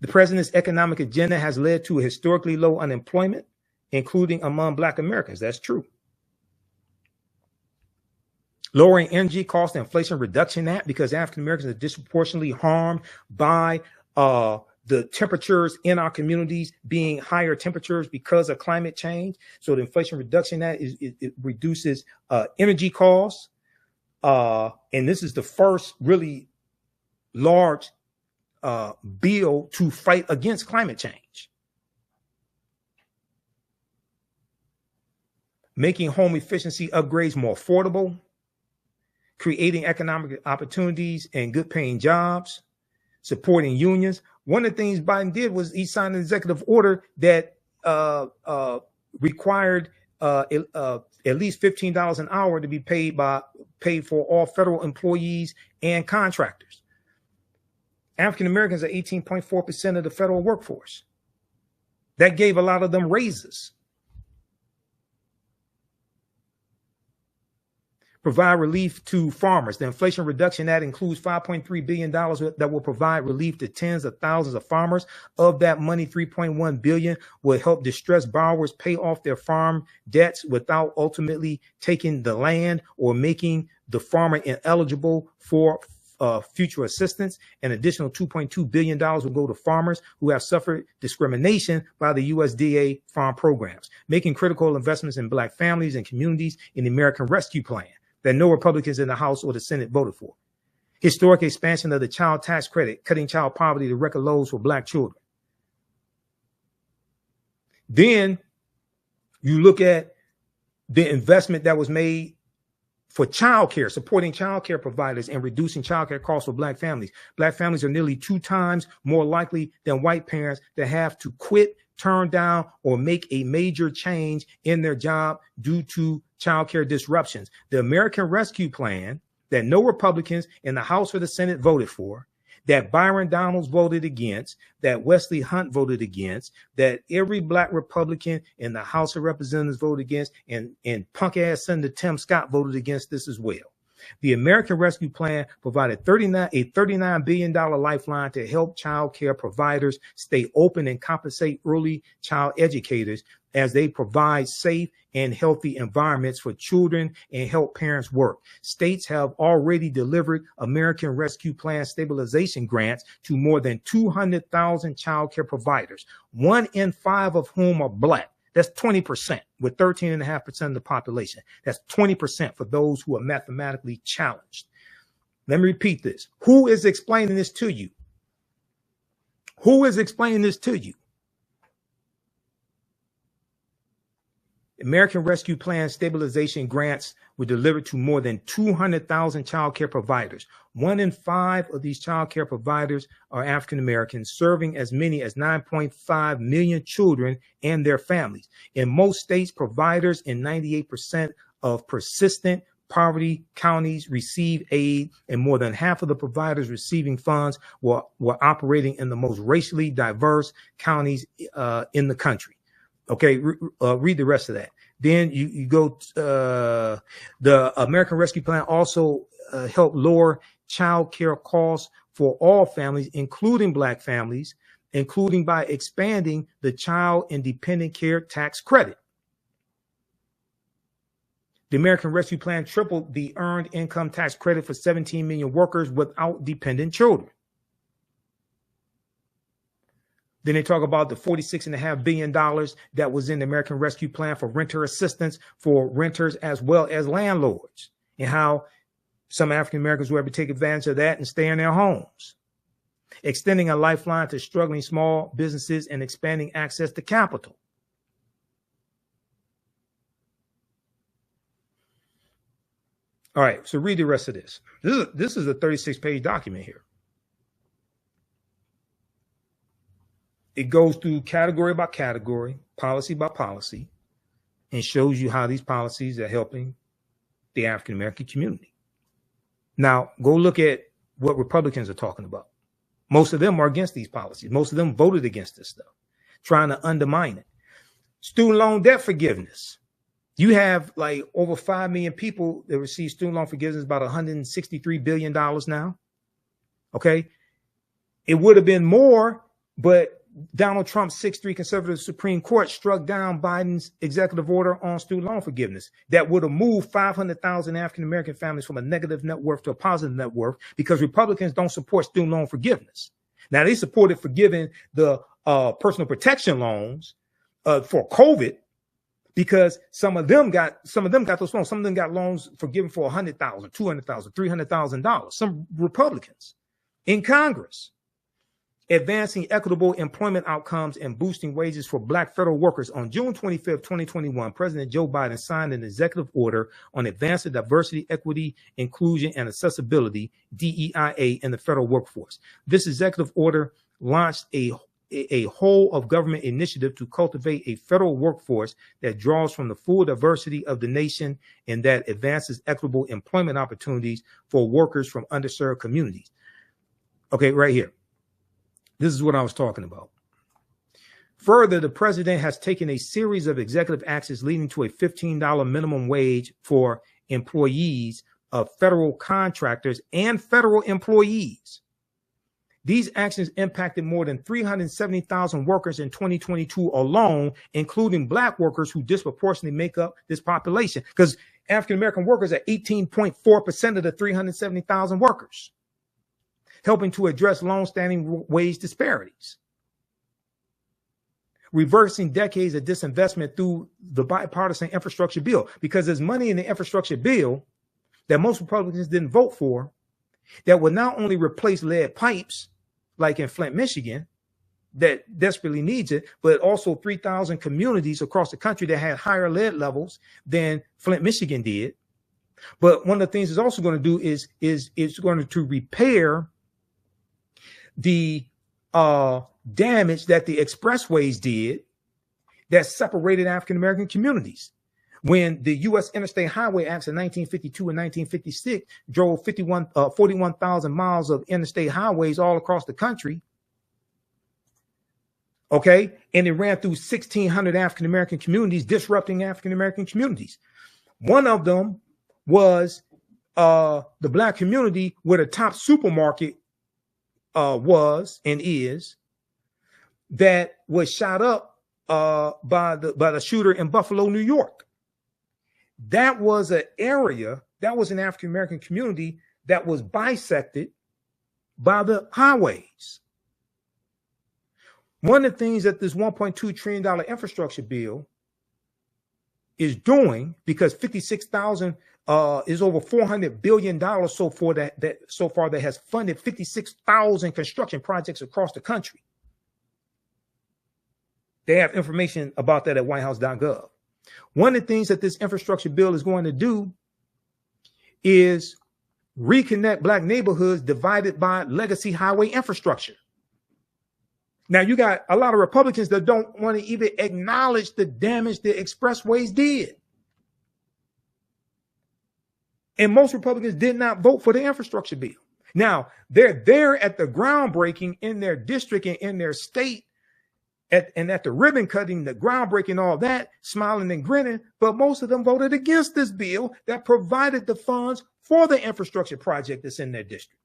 The president's economic agenda has led to historically low unemployment, including among Black Americans. That's true. Lowering energy cost, the Inflation Reduction Act, because African Americans are disproportionately harmed by the temperatures in our communities being higher temperatures because of climate change. So the Inflation Reduction Act it reduces energy costs. And this is the first really large bill to fight against climate change. Making home efficiency upgrades more affordable, creating economic opportunities and good paying jobs, supporting unions. One of the things Biden did was he signed an executive order that required at least $15 an hour to be paid for all federal employees and contractors. African Americans are 18.4% of the federal workforce. That gave a lot of them raises. Provide relief to farmers. The Inflation Reduction Act includes $5.3 billion that will provide relief to tens of thousands of farmers. Of that money, $3.1 billion will help distressed borrowers pay off their farm debts without ultimately taking the land or making the farmer ineligible for future assistance. An additional $2.2 billion will go to farmers who have suffered discrimination by the USDA farm programs, making critical investments in Black families and communities in the American Rescue Plan that no Republicans in the House or the Senate voted for. Historic expansion of the child tax credit, cutting child poverty to record lows for Black children. Then you look at the investment that was made for childcare, supporting childcare providers and reducing childcare costs for Black families. Black families are nearly 2 times more likely than white parents to have to quit, turn down, or make a major change in their job due to childcare disruptions. The American Rescue Plan that no Republicans in the House or the Senate voted for, that Byron Donalds voted against, that Wesley Hunt voted against, that every Black Republican in the House of Representatives voted against, and punk ass Senator Tim Scott voted against this as well. The American Rescue Plan provided a $39 billion lifeline to help child care providers stay open and compensate early child educators as they provide safe and healthy environments for children and help parents work. States have already delivered American Rescue Plan stabilization grants to more than 200,000 child care providers, 1 in 5 of whom are Black. That's 20%, with 13.5% of the population. That's 20% for those who are mathematically challenged. Let me repeat this. Who is explaining this to you? Who is explaining this to you? American Rescue Plan stabilization grants were delivered to more than 200,000 child care providers. 1 in 5 of these child care providers are African Americans, serving as many as 9.5 million children and their families. In most states, providers in 98% of persistent poverty counties receive aid, and more than half of the providers receiving funds were operating in the most racially diverse counties in the country. Okay, read the rest of that. Then you go to the American Rescue Plan also helped lower child care costs for all families, including Black families, including by expanding the child and dependent care tax credit. The American Rescue Plan tripled the earned income tax credit for 17 million workers without dependent children. Then they talk about the $46.5 billion that was in the American Rescue Plan for renter assistance for renters as well as landlords, and how some African Americans were able to take advantage of that and stay in their homes. Extending a lifeline to struggling small businesses and expanding access to capital. All right, so read the rest of this. This is a 36-page document here. It goes through category by category, policy by policy, and shows you how these policies are helping the African American community. Now, go look at what Republicans are talking about. Most of them are against these policies. Most of them voted against this stuff, trying to undermine it. Student loan debt forgiveness. You have like over 5 million people that receive student loan forgiveness, about $163 billion now. Okay. It would have been more But Donald Trump's 6-3 conservative Supreme Court struck down Biden's executive order on student loan forgiveness that would have moved 500,000 African-American families from a negative net worth to a positive net worth, because Republicans don't support student loan forgiveness. Now, they supported forgiving the personal protection loans for COVID, because some of them got those loans. Some of them got loans forgiven for $100,000, $200,000, $300,000. Some Republicans in Congress. Advancing equitable employment outcomes and boosting wages for Black federal workers. On June 25th, 2021, President Joe Biden signed an executive order on advancing diversity, equity, inclusion, and accessibility, DEIA, in the federal workforce. This executive order launched a whole of government initiative to cultivate a federal workforce that draws from the full diversity of the nation and that advances equitable employment opportunities for workers from underserved communities. Okay, right here. This is what I was talking about. Further, the president has taken a series of executive actions leading to a $15 minimum wage for employees of federal contractors and federal employees. These actions impacted more than 370,000 workers in 2022 alone, including Black workers who disproportionately make up this population, because African-American workers are 18.4% of the 370,000 workers, helping to address long-standing wage disparities, reversing decades of disinvestment through the bipartisan infrastructure bill, because there's money in the infrastructure bill that most Republicans didn't vote for that would not only replace lead pipes like in Flint, Michigan, that desperately needs it, but also 3,000 communities across the country that had higher lead levels than Flint, Michigan did. But one of the things it's also going to do is it's going to repair the damage that the expressways did that separated African-American communities. When the U.S. Interstate Highway Acts of 1952 and 1956 drove 41,000 miles of interstate highways all across the country, okay, and it ran through 1,600 African-American communities, disrupting African-American communities. One of them was the Black community where the top supermarket was and is, that was shot up by the shooter in Buffalo, New York. That was an area, that was an African-American community that was bisected by the highways. One of the things that this $1.2 trillion infrastructure bill is doing, because 56,000 is over $400 billion so far that has funded 56,000 construction projects across the country. They have information about that at whitehouse.gov. One of the things that this infrastructure bill is going to do is reconnect Black neighborhoods divided by legacy highway infrastructure. Now, you got a lot of Republicans that don't want to even acknowledge the damage the expressways did. And most Republicans did not vote for the infrastructure bill. Now, they're there at the groundbreaking in their district and in their state, and at the ribbon cutting, the groundbreaking, all that, smiling and grinning. But most of them voted against this bill that provided the funds for the infrastructure project that's in their district.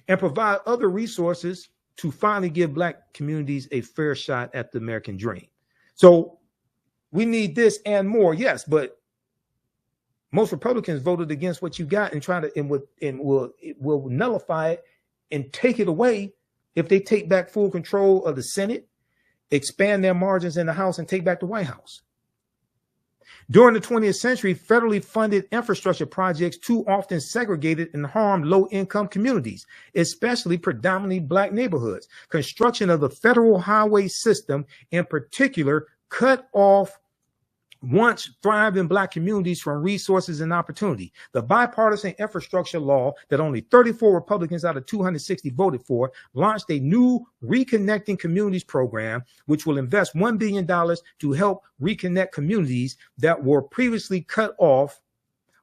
And provide other resources to finally give Black communities a fair shot at the American dream. So we need this and more, yes, but most Republicans voted against what you got and will nullify it and take it away if they take back full control of the Senate, expand their margins in the House, and take back the White House. During the 20th century, federally funded infrastructure projects too often segregated and harmed low-income communities, especially predominantly Black neighborhoods. Construction of the federal highway system, in particular, cut off once thriving Black communities from resources and opportunity. The bipartisan infrastructure law that only 34 Republicans out of 260 voted for launched a new Reconnecting Communities program, which will invest $1 billion to help reconnect communities that were previously cut off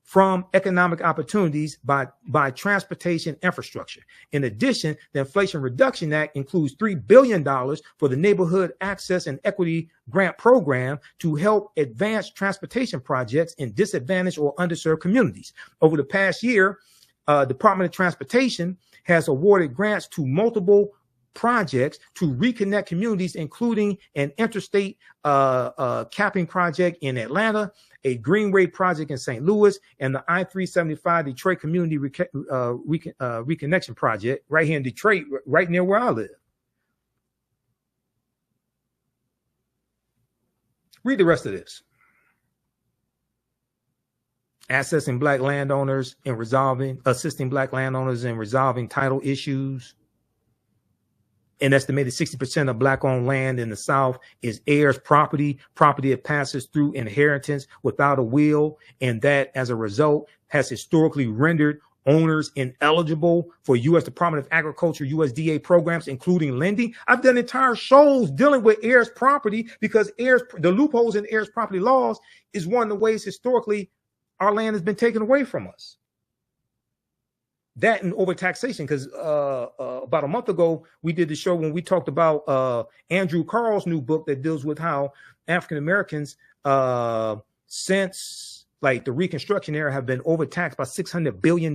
from economic opportunities by transportation infrastructure. In addition, the Inflation Reduction Act includes $3 billion for the Neighborhood Access and Equity Grant Program to help advance transportation projects in disadvantaged or underserved communities. Over the past year, Department of Transportation has awarded grants to multiple projects to reconnect communities, including an interstate capping project in Atlanta, a Greenway project in St. Louis, and the I-375 Detroit Community Reconnection Project right here in Detroit, right near where I live. Read the rest of this. Assisting black landowners in resolving title issues. An estimated 60% of black-owned land in the South is heirs' property that passes through inheritance without a will, and that, as a result, has historically rendered owners ineligible for U.S. Department of Agriculture, USDA programs, including lending. I've done entire shows dealing with heirs' property because the loopholes in heirs' property laws is one of the ways historically our land has been taken away from us. That and overtaxation, because about a month ago, we did the show when we talked about Andrew Carl's new book that deals with how African Americans, since like the Reconstruction era, have been overtaxed by $600 billion.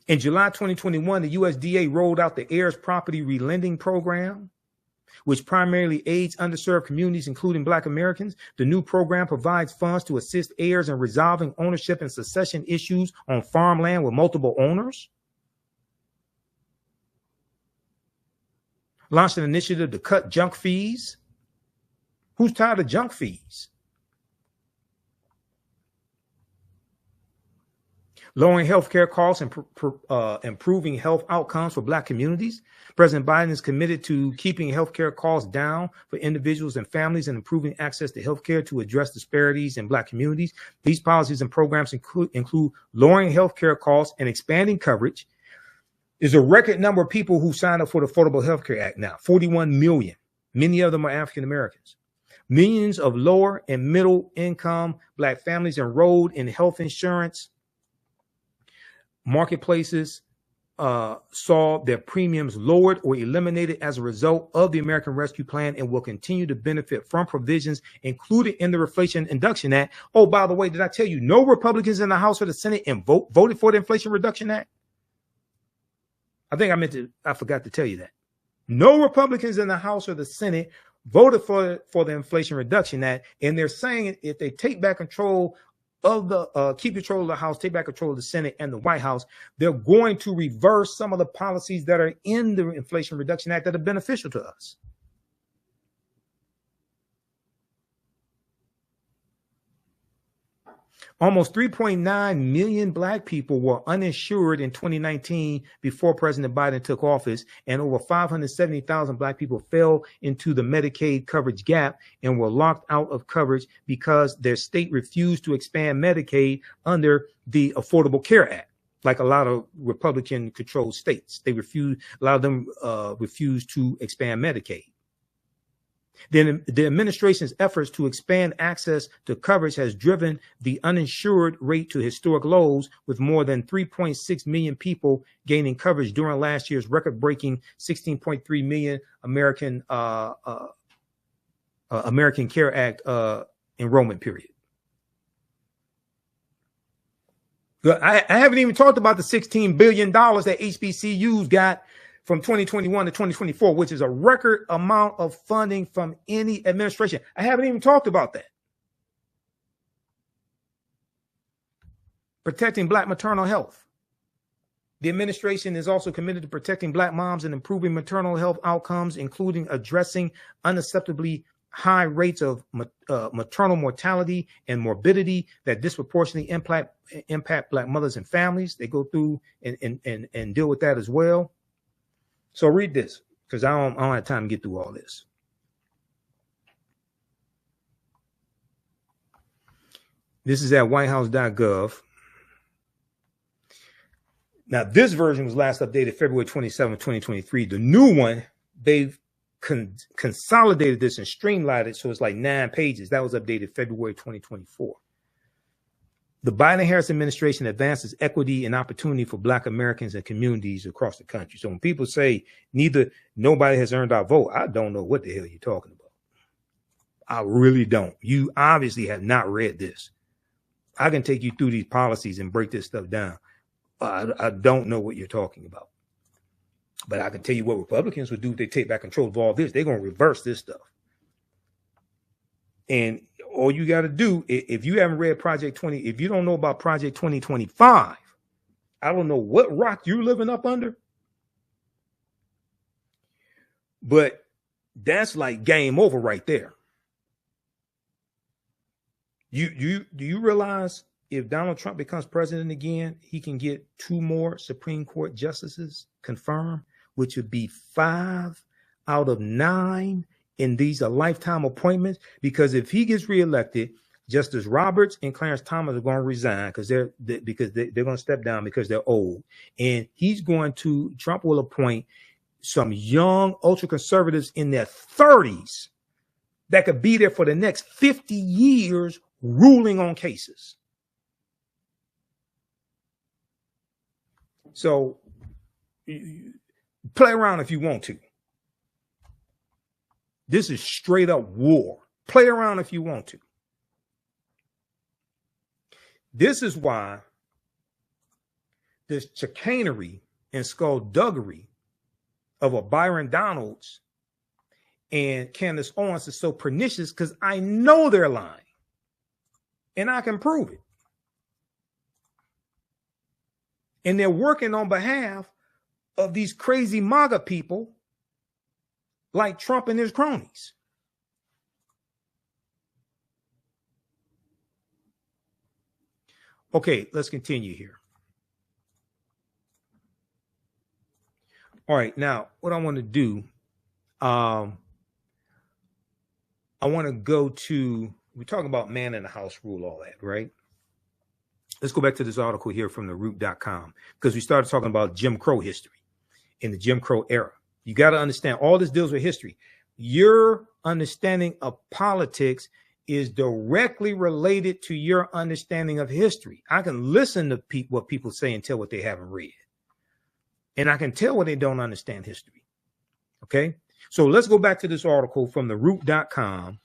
In July 2021, the USDA rolled out the heirs property relending program, which primarily aids underserved communities, including Black Americans. The new program provides funds to assist heirs in resolving ownership and succession issues on farmland with multiple owners. Launched an initiative to cut junk fees. Who's tired of junk fees? Lowering healthcare costs and improving health outcomes for Black communities. President Biden is committed to keeping healthcare costs down for individuals and families and improving access to healthcare to address disparities in Black communities. These policies and programs include lowering healthcare costs and expanding coverage. There's a record number of people who signed up for the Affordable Health Care Act now, 41 million. Many of them are African Americans. Millions of lower and middle income Black families enrolled in health insurance marketplaces saw their premiums lowered or eliminated as a result of the American Rescue Plan and will continue to benefit from provisions included in the Inflation Reduction Act. Oh, by the way, did I tell you no Republicans in the House or the Senate voted for the Inflation Reduction Act? I forgot to tell you that. No Republicans in the House or the Senate voted for the Inflation Reduction Act, and they're saying if they take back control of the keep control of the House, take back control of the Senate and the White House, they're going to reverse some of the policies that are in the Inflation Reduction Act that are beneficial to us. Almost 3.9 million Black people were uninsured in 2019 before President Biden took office, and over 570,000 Black people fell into the Medicaid coverage gap and were locked out of coverage because their state refused to expand Medicaid under the Affordable Care Act. Like a lot of Republican-controlled states, a lot of them refused to expand Medicaid. Then the administration's efforts to expand access to coverage has driven the uninsured rate to historic lows, with more than 3.6 million people gaining coverage during last year's record-breaking 16.3 million American Care Act enrollment period. I haven't even talked about the $16 billion that HBCUs got from 2021 to 2024, which is a record amount of funding from any administration. I haven't even talked about that. Protecting Black maternal health. The administration is also committed to protecting Black moms and improving maternal health outcomes, including addressing unacceptably high rates of maternal mortality and morbidity that disproportionately impact Black mothers and families. They go through and deal with that as well. So read this, because I don't have time to get through all this. This is at whitehouse.gov. Now, this version was last updated February 27, 2023. The new one, they've consolidated this and streamlined it so it's like 9 pages. That was updated February 2024. The Biden-Harris administration advances equity and opportunity for Black Americans and communities across the country. So when people say nobody has earned our vote, I don't know what the hell you're talking about. I really don't. You obviously have not read this. I can take you through these policies and break this stuff down. I don't know what you're talking about. But I can tell you what Republicans would do if they take back control of all this. They're going to reverse this stuff. And all you got to do, if you haven't read Project 20, if you don't know about Project 2025, I don't know what rock you're living up under. But that's like game over right there. Do you realize if Donald Trump becomes president again, he can get 2 more Supreme Court justices confirmed, which would be 5 out of 9. And these are lifetime appointments, because if he gets reelected, Justice Roberts and Clarence Thomas are going to resign because they're going to step down because they're old. And Trump will appoint some young ultra conservatives in their 30s that could be there for the next 50 years ruling on cases. So play around if you want to. This is straight up war. Play around if you want to. This is why this chicanery and skullduggery of a Byron Donalds and Candace Owens is so pernicious, because I know they're lying. And I can prove it. And they're working on behalf of these crazy MAGA people like Trump and his cronies. Okay, let's continue here. All right, now what I want to do, I want to go to, we're talking about man in the house rule, all that, right? Let's go back to this article here from theroot.com, because we started talking about Jim Crow history in the Jim Crow era. You got to understand, all this deals with history. Your understanding of politics is directly related to your understanding of history. I can listen to what people say and tell what they haven't read. And I can tell what they don't understand history. Okay? So let's go back to this article from theroot.com,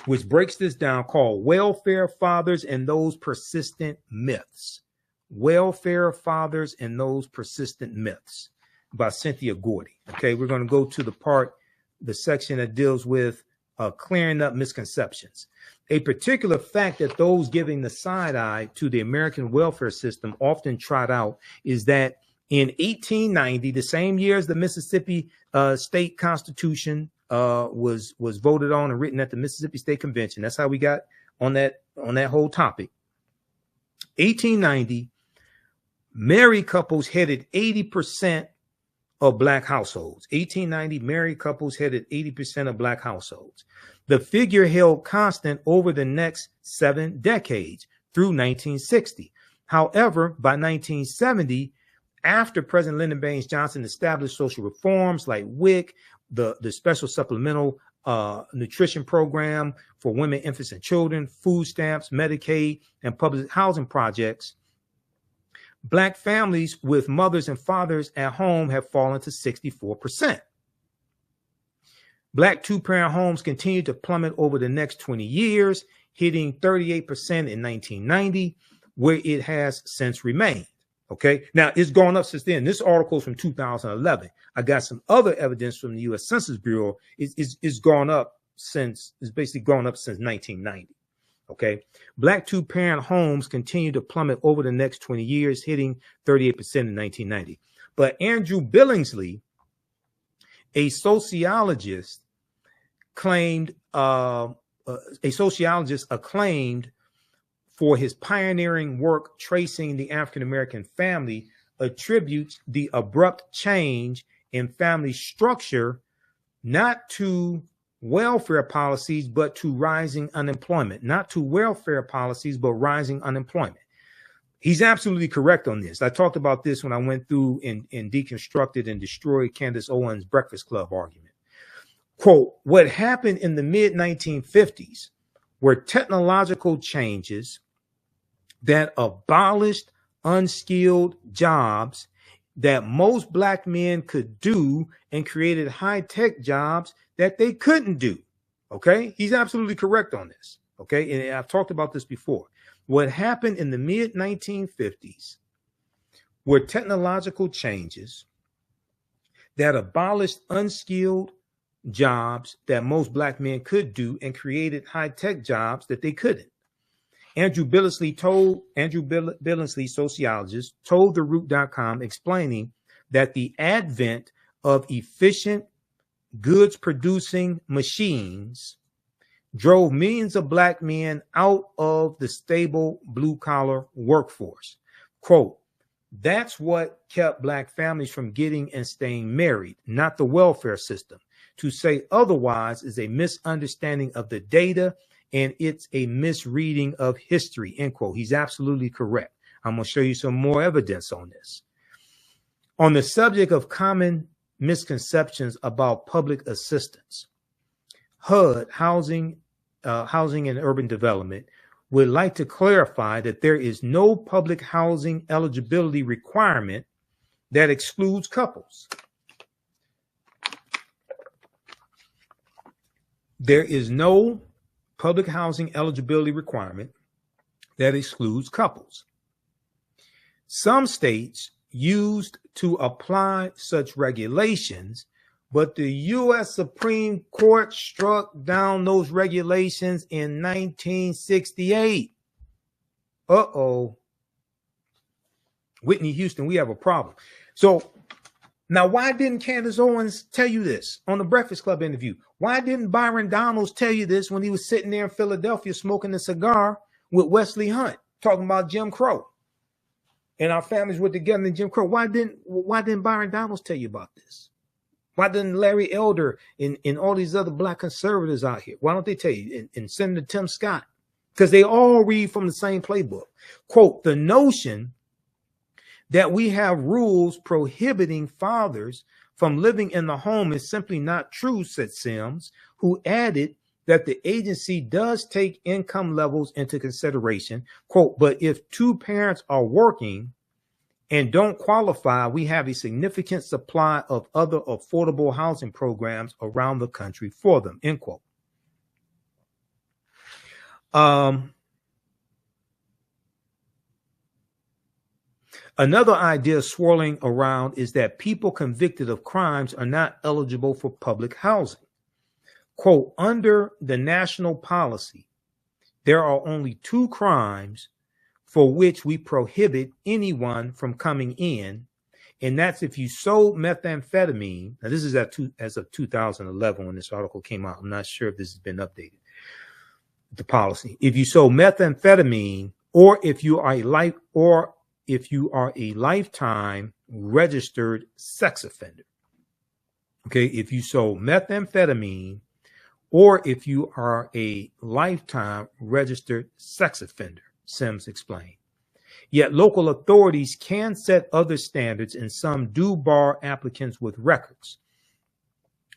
which breaks this down, called Welfare Fathers and Those Persistent Myths. Welfare Fathers and Those Persistent Myths, by Cynthia Gordy. Okay, we're going to go to the section that deals with clearing up misconceptions. A particular fact that those giving the side eye to the American welfare system often trot out is that in 1890, the same year as the Mississippi state constitution was voted on and written at the Mississippi State Convention. That's how we got on that whole topic. 1890, married couples headed 80% of Black households. 1890, married couples headed 80% of Black households. The figure held constant over the next 7 decades through 1960. However, by 1970, after President Lyndon Baines Johnson established social reforms like WIC, the special supplemental nutrition program for women, infants, and children, food stamps, Medicaid, and public housing projects, Black families with mothers and fathers at home have fallen to 64%. Black 2-parent homes continue to plummet over the next 20 years, hitting 38% in 1990, where it has since remained. Okay, now it's gone up since then. This article is from 2011. I got some other evidence from the U.S. Census Bureau. It's gone up since, it's basically gone up since 1990. Okay, Black 2-parent homes continue to plummet over the next 20 years, hitting 38% in 1990. But Andrew Billingsley, a sociologist, acclaimed for his pioneering work tracing the African-American family, attributes the abrupt change in family structure not to welfare policies, but to rising unemployment. Not to welfare policies, but rising unemployment. He's absolutely correct on this. I talked about this when I went through and deconstructed and destroyed Candace Owens' Breakfast Club argument. Quote, what happened in the mid-1950s were technological changes that abolished unskilled jobs that most black men could do and created high-tech jobs that they couldn't do. Okay, he's absolutely correct on this. Okay, and I've talked about this before. What happened in the mid-1950s were technological changes that abolished unskilled jobs that most black men could do and created high-tech jobs that they couldn't. Andrew Billingsley, sociologist, told TheRoot.com, explaining that the advent of efficient goods-producing machines drove millions of black men out of the stable blue-collar workforce. Quote, that's what kept black families from getting and staying married, not the welfare system. To say otherwise is a misunderstanding of the data, and it's a misreading of history, end quote. He's absolutely correct. I'm going to show you some more evidence on this. On the subject of common misconceptions about public assistance, HUD, Housing and Urban Development, would like to clarify that there is no public housing eligibility requirement that excludes couples. There is no public housing eligibility requirement that excludes couples. Some states used to apply such regulations, but the U.S. Supreme Court struck down those regulations in 1968. Uh-oh. Whitney Houston, we have a problem. So now, why didn't Candace Owens tell you this on the Breakfast Club interview? Why didn't Byron Donalds tell you this when he was sitting there in Philadelphia smoking a cigar with Wesley Hunt, talking about Jim Crow? And our families were together in Jim Crow. Why didn't Byron Donalds tell you about this? Why didn't Larry Elder and all these other black conservatives out here? Why don't they tell you? And Senator Tim Scott? Because they all read from the same playbook. Quote, the notion that we have rules prohibiting fathers from living in the home is simply not true, said Sims, who added that the agency does take income levels into consideration. Quote, but if two parents are working and don't qualify, we have a significant supply of other affordable housing programs around the country for them, end quote. Another idea swirling around is that people convicted of crimes are not eligible for public housing. Quote, under the national policy, there are only 2 crimes for which we prohibit anyone from coming in, and that's if you sold methamphetamine. Now, this is as of 2011 when this article came out. I'm not sure if this has been updated. The policy: if you sold methamphetamine, or if you are a lifetime registered sex offender. Okay, if you sold methamphetamine, or if you are a lifetime registered sex offender, Sims explained. Yet local authorities can set other standards, and some do bar applicants with records.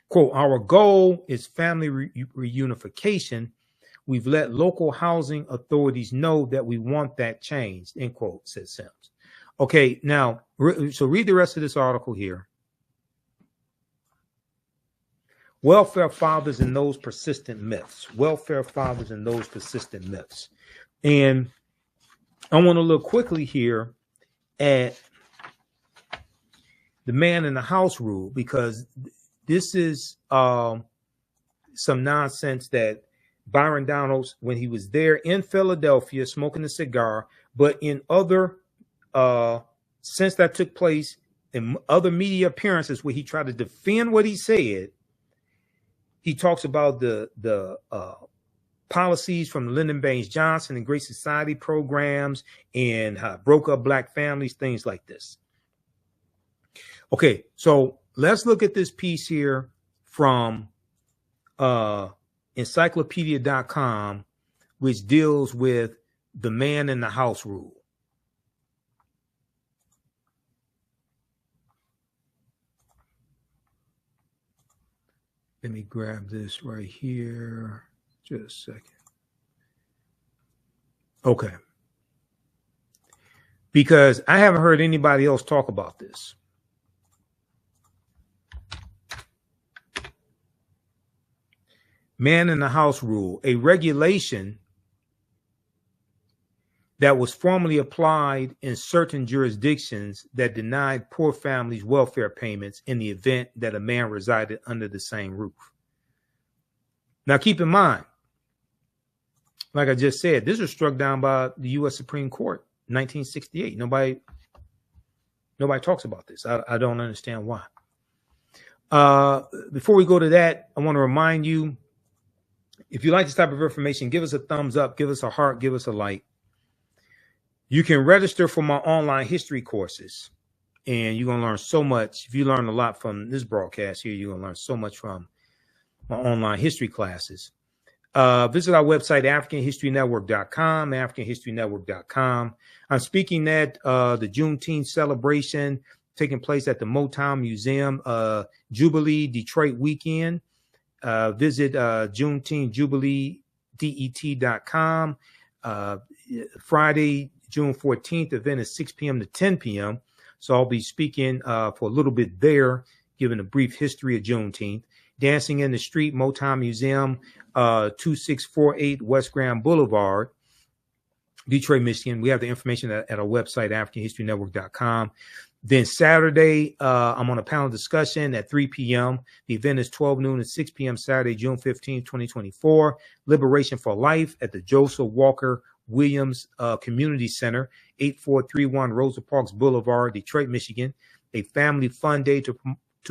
Quote, our goal is family reunification. We've let local housing authorities know that we want that changed, end quote, said Sims. Okay, now, so read the rest of this article here. Welfare fathers and those persistent myths. Welfare fathers and those persistent myths. And I want to look quickly here at the man in the house rule, because this is some nonsense that Byron Donalds, when he was there in Philadelphia smoking a cigar, but in other, since that took place in other media appearances where he tried to defend what he said, he talks about the policies from the Lyndon Baines Johnson and Great Society programs and how it broke up black families, things like this. Okay, so let's look at this piece here from encyclopedia.com, which deals with the man in the house rule. Let me grab this right here. Just a second. Okay. Because I haven't heard anybody else talk about this. Man in the house rule, a regulation that was formally applied in certain jurisdictions that denied poor families welfare payments in the event that a man resided under the same roof. Now, keep in mind, like I just said, this was struck down by the U.S. Supreme Court, 1968. Nobody talks about this. I don't understand why. Before we go to that, I want to remind you, if you like this type of information, give us a thumbs up, give us a heart, give us a like. You can register for my online history courses, and you're going to learn so much. If you learn a lot from this broadcast here, you're going to learn so much from my online history classes. Visit our website, AfricanHistoryNetwork.com, AfricanHistoryNetwork.com. I'm speaking at the Juneteenth celebration taking place at the Motown Museum, Jubilee Detroit weekend. Visit JuneteenthJubileeDET.com. Friday, June 14th, event is 6 p.m. to 10 p.m. So I'll be speaking for a little bit there, giving a brief history of Juneteenth. Dancing in the Street, Motown Museum, 2648 West Grand Boulevard, Detroit, Michigan. We have the information at our website, AfricanHistoryNetwork.com. Then Saturday, I'm on a panel discussion at 3 p.m. The event is 12 noon to 6 p.m. Saturday, June 15, 2024. Liberation for Life at the Joseph Walker Williams Community Center, 8431 Rosa Parks Boulevard, Detroit, Michigan. A family fun day to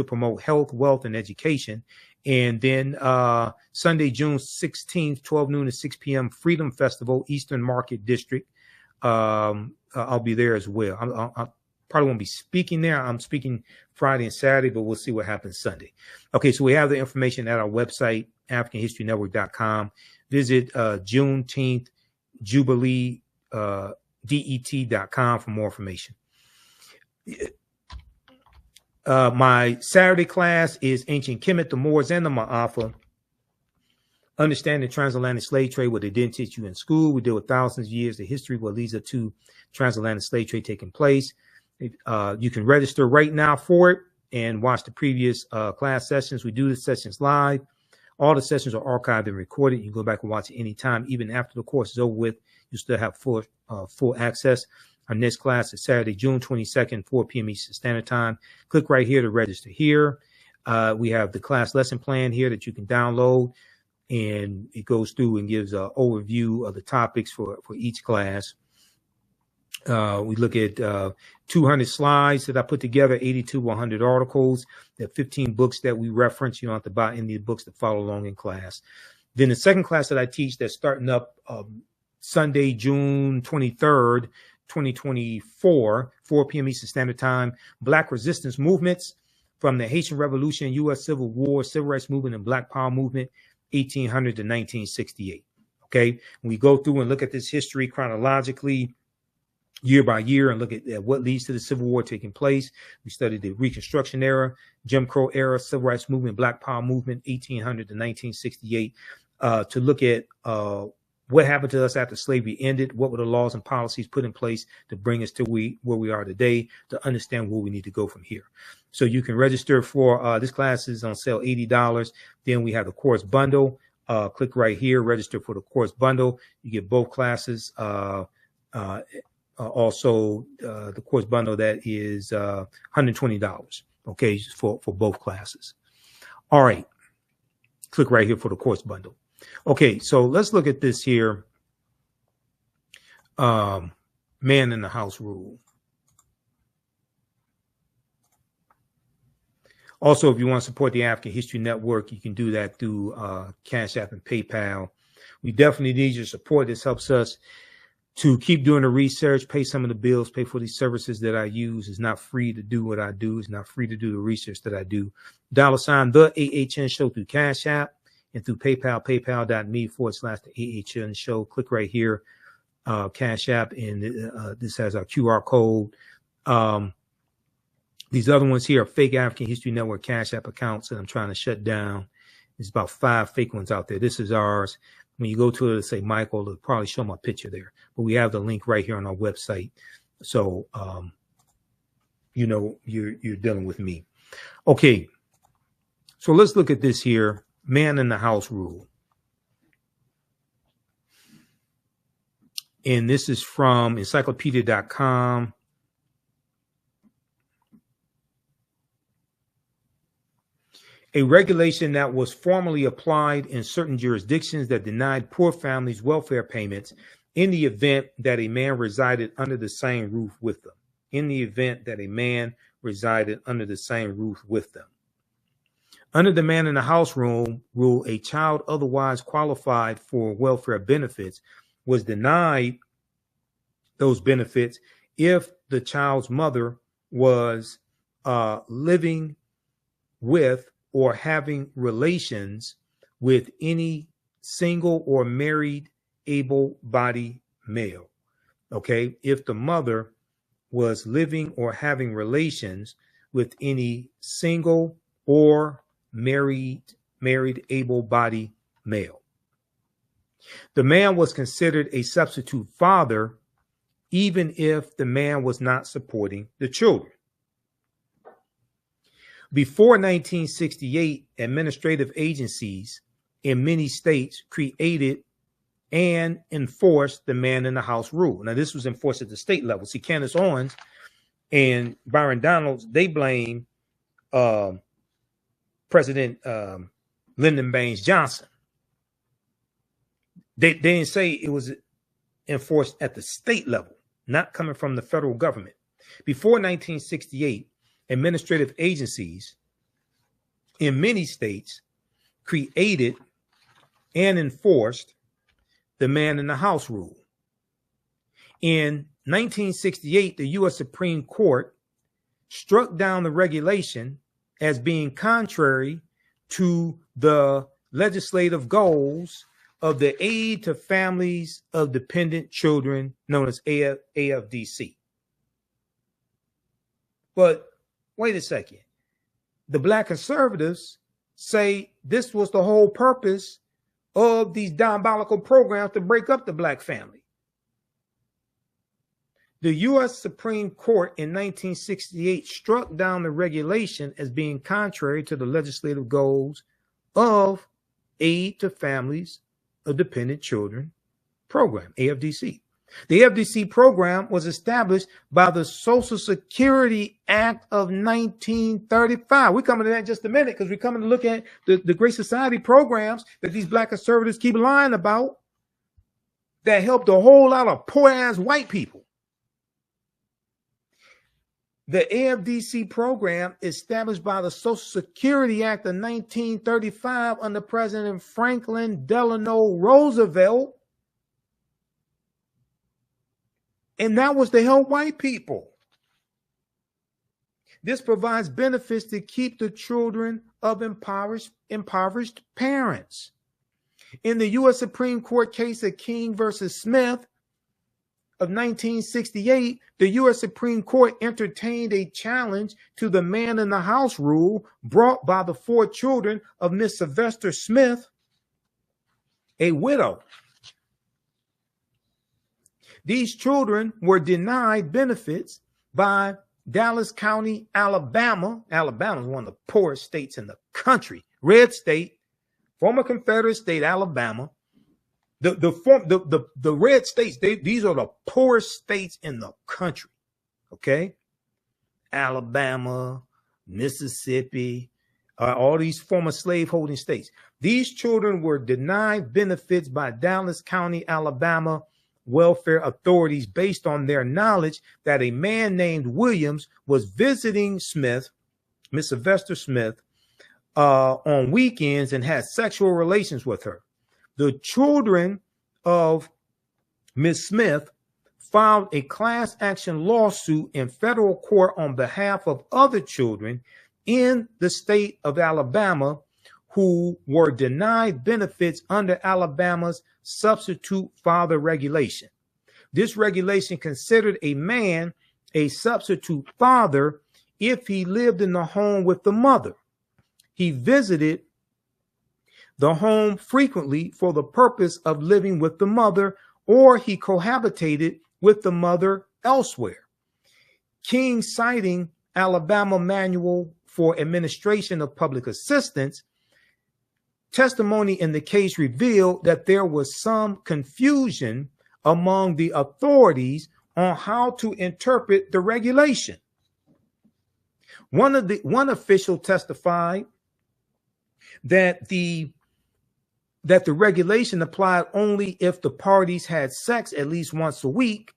promote health, wealth, and education. And then Sunday, June 16th, 12 noon to 6 p.m. Freedom Festival, Eastern Market District. I'll be there as well. I probably won't be speaking there. I'm speaking Friday and Saturday, but we'll see what happens Sunday. Okay, so we have the information at our website, AfricanHistoryNetwork.com. Visit Juneteenth Jubilee DET.com for more information. My Saturday class is Ancient Kemet, the Moors, and the Ma'afa. Understanding transatlantic slave trade, what they didn't teach you in school. We deal with thousands of years, the history, what leads up to transatlantic slave trade taking place. You can register right now for it and watch the previous class sessions. We do the sessions live. All the sessions are archived and recorded. You can go back and watch it anytime. Even after the course is over with, you still have full access. Our next class is Saturday, June 22nd, 4 p.m. Eastern Standard Time. Click right here to register here. We have the class lesson plan here that you can download, and it goes through and gives an overview of the topics for each class. We look at 200 slides that I put together, 80 to 100 articles. There are 15 books that we reference. You don't have to buy any of the books to follow along in class. Then the second class that I teach that's starting up Sunday, June 23rd, 2024, 4 p.m. Eastern Standard Time, Black Resistance Movements from the Haitian Revolution, U.S. Civil War, Civil Rights Movement, and Black Power Movement, 1800 to 1968. Okay, we go through and look at this history chronologically, year by year, and look at what leads to the Civil War taking place. We studied the Reconstruction era, Jim Crow era, Civil Rights Movement, Black Power Movement, 1800 to 1968, to look at what happened to us after slavery ended, what were the laws and policies put in place to bring us to where we are today, to understand where we need to go from here. So you can register for this class is on sale, $80. Then we have the course bundle. Click right here, register for the course bundle. You get both classes. Also, the course bundle that is $120, okay, for both classes. All right, click right here for the course bundle. Okay, so let's look at this here. Man in the house rule. Also, if you want to support the African History Network, you can do that through Cash App and PayPal. We definitely need your support. This helps us to keep doing the research, pay some of the bills, pay for these services that I use. It's not free to do what I do. It's not free to do the research that I do. $sign TheAHNShow through Cash App and through PayPal, paypal.me/TheAHNShow. Click right here, Cash App, and this has our QR code. These other ones here are fake African History Network Cash App accounts that I'm trying to shut down There's about 5 fake ones out there. This is ours. When you go to it, say Michael, it'll probably show my picture there. But we have the link right here on our website. So, you know, you're dealing with me. Okay. So let's look at this here. Man in the house rule. And this is from encyclopedia.com. A regulation that was formally applied in certain jurisdictions that denied poor families welfare payments in the event that a man resided under the same roof with them. In the event that a man resided under the same roof with them. Under the man in the house rule, a child otherwise qualified for welfare benefits was denied those benefits if the child's mother was living with or having relations with any single or married able-bodied male. Okay, if the mother was living or having relations with any single or married able-bodied male. The man was considered a substitute father even if the man was not supporting the children. Before 1968, administrative agencies in many states created and enforced the man in the house rule. Now, this was enforced at the state level. See, Candace Owens and Byron Donalds, they blame President Lyndon Baines Johnson. They didn't say it was enforced at the state level, not coming from the federal government. Before 1968, administrative agencies in many states created and enforced the man in the house rule. In 1968, the U.S. Supreme Court struck down the regulation as being contrary to the legislative goals of the Aid to Families of Dependent Children, known as AFDC. But wait a second. The Black conservatives say this was the whole purpose of these diabolical programs to break up the Black family. The U.S. Supreme Court in 1968 struck down the regulation as being contrary to the legislative goals of Aid to Families of Dependent Children program, AFDC. The AFDC program was established by the Social Security Act of 1935. We're coming to that in just a minute because we're coming to look at the Great Society programs that these Black conservatives keep lying about that helped a whole lot of poor-ass white people. The AFDC program, established by the Social Security Act of 1935 under President Franklin Delano Roosevelt, and that was to help white people. This provides benefits to keep the children of impoverished parents. In the U.S. Supreme Court case of King versus Smith of 1968, the U.S. Supreme Court entertained a challenge to the man in the house rule brought by the 4 children of Miss Sylvester Smith, a widow. These children were denied benefits by Dallas County, Alabama. Alabama is one of the poorest states in the country. Red state, former Confederate state, Alabama. The red states, these are the poorest states in the country. Okay? Alabama, Mississippi, all these former slaveholding states. These children were denied benefits by Dallas County, Alabama welfare authorities based on their knowledge that a man named Williams was visiting Smith, Miss Sylvester Smith, on weekends and had sexual relations with her. The children of Miss Smith filed a class action lawsuit in federal court on behalf of other children in the state of Alabama who were denied benefits under Alabama's substitute father regulation. This regulation considered a man a substitute father if he lived in the home with the mother he visited the home frequently for the purpose of living with the mother, or he cohabitated with the mother elsewhere. King, citing Alabama Manual for Administration of Public Assistance, testimony in the case revealed that there was some confusion among the authorities on how to interpret the regulation. One official testified that the regulation applied only if the parties had sex at least once a week.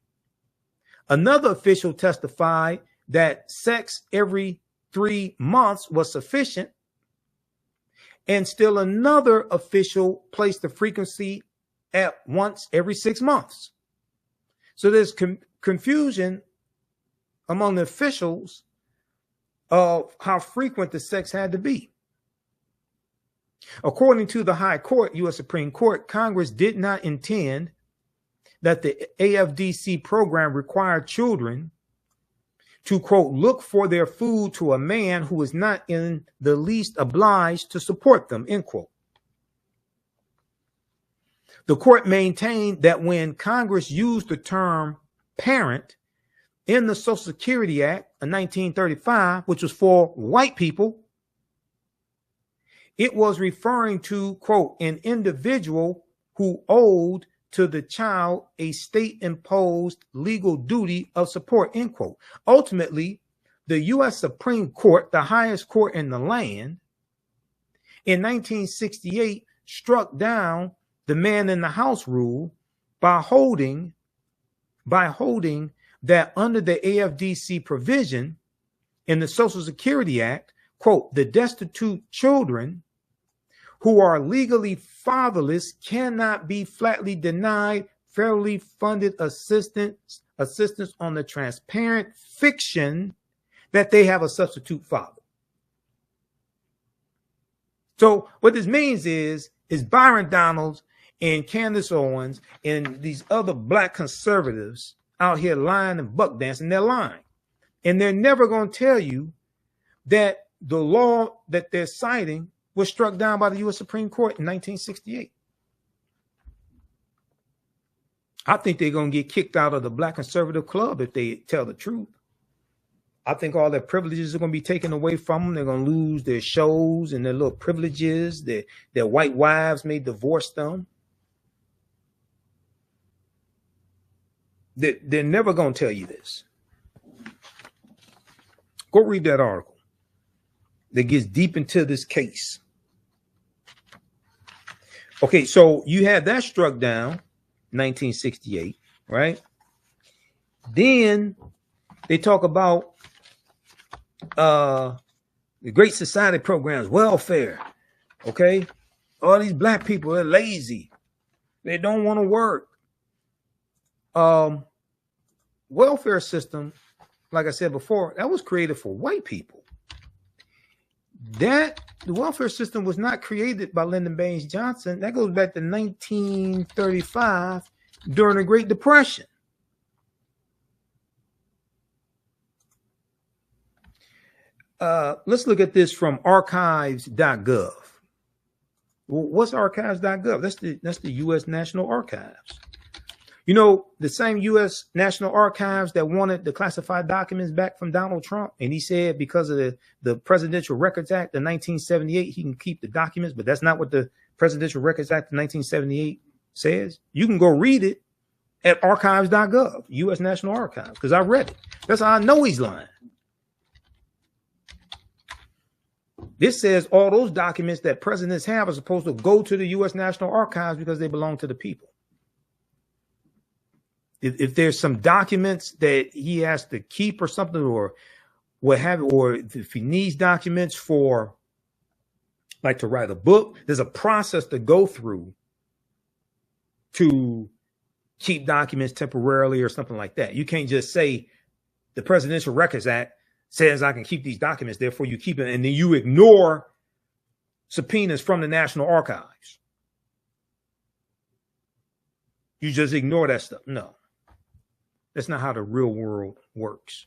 Another official testified that sex every 3 months was sufficient. And still another official placed the frequency at once every 6 months. So there's confusion among the officials of how frequent the sex had to be. According to the High Court, U.S. Supreme Court, Congress did not intend that the AFDC program required children to, quote, look for their food to a man who is not in the least obliged to support them, end quote. The court maintained that when Congress used the term parent in the Social Security Act of 1935, which was for white people, it was referring to, quote, an individual who owed to the child a state-imposed legal duty of support, end quote. Ultimately, the U.S. Supreme Court, the highest court in the land, in 1968 struck down the man in the house rule by holding that under the AFDC provision in the Social Security Act, quote, the destitute children who are legally fatherless cannot be flatly denied federally funded assistance on the transparent fiction that they have a substitute father. So what this means is Byron Donalds and Candace Owens and these other black conservatives out here lying and buck dancing, they're lying. And they're never going to tell you that the law that they're citing was struck down by the U.S. Supreme Court in 1968. I think they're going to get kicked out of the Black Conservative Club if they tell the truth. I think all their privileges are going to be taken away from them. They're going to lose their shows and their little privileges. Their white wives may divorce them. They're never going to tell you this. Go read that article that gets deep into this case. Okay, so you had that struck down 1968, right? Then they talk about the Great Society programs, welfare. Okay, all these black people are lazy. They don't want to work. Welfare system, like I said before, that was created for white people. The welfare system was not created by Lyndon Baines Johnson. That goes back to 1935 during the Great Depression. Let's look at this from archives.gov. What's archives.gov? That's the U.S. National Archives. You know, the same U.S. National Archives that wanted the classified documents back from Donald Trump. And he said because of the Presidential Records Act of 1978, he can keep the documents. But that's not what the Presidential Records Act of 1978 says. You can go read it at archives.gov, U.S. National Archives, because I read it. That's how I know he's lying. This says all those documents that presidents have are supposed to go to the U.S. National Archives because they belong to the people. If there's some documents that he has to keep or something, or what have you, or if he needs documents for, like, to write a book, there's a process to go through to keep documents temporarily or something like that. You can't just say the Presidential Records Act says I can keep these documents, therefore you keep it, and then you ignore subpoenas from the National Archives. You just ignore that stuff. No. That's not how the real world works.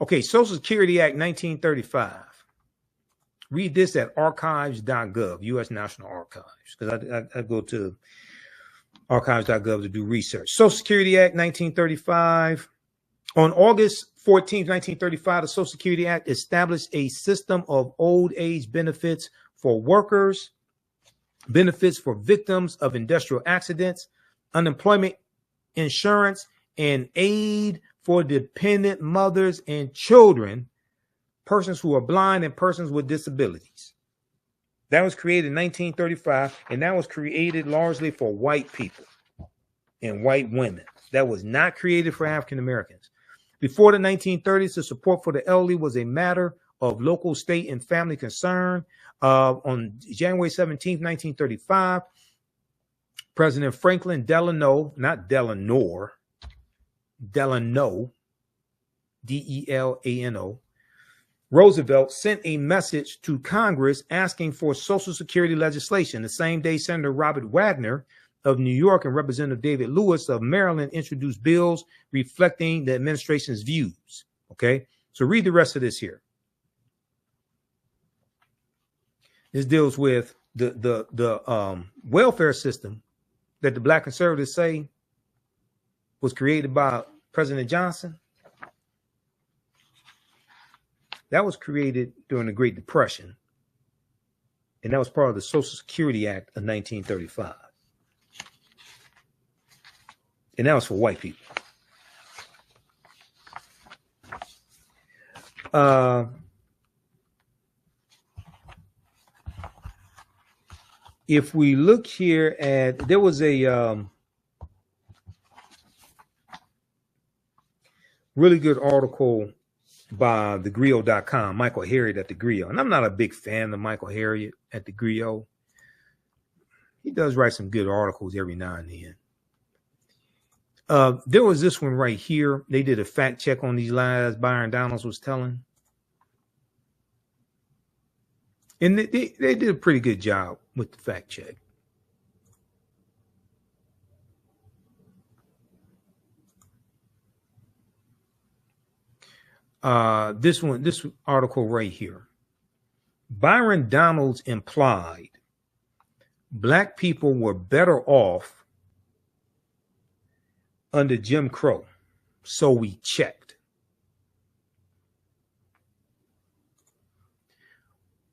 Okay, Social Security Act 1935. Read this at archives.gov, U.S. National Archives, because I go to archives.gov to do research. Social Security Act 1935. On August 14, 1935, the Social Security Act established a system of old age benefits for workers, benefits for victims of industrial accidents, unemployment insurance, and aid for dependent mothers and children, persons who are blind, and persons with disabilities. That was created in 1935, and that was created largely for white people and white women. That was not created for African Americans. Before the 1930s, the support for the elderly was a matter of local, state, and family concern. On January 17, 1935, President Franklin Delano, not Delano, Delano, D-E-L-A-N-O, Roosevelt sent a message to Congress asking for Social Security legislation. The same day, Senator Robert Wagner of New York and Representative David Lewis of Maryland introduced bills reflecting the administration's views. Okay, so read the rest of this here. This deals with the welfare system that the Black conservatives say was created by President Johnson. That was created during the Great Depression, and that was part of the Social Security Act of 1935. And that was for white people. If we look here at, there was a really good article by thegrio.com, Michael Harriot at the Grio. And I'm not a big fan of Michael Harriot at the Grio. He does write some good articles every now and then. There was this one right here. They did a fact check on these lies Byron Donalds was telling. And they did a pretty good job with the fact check. This article right here. Byron Donalds implied Black people were better off under Jim Crow, so we checked.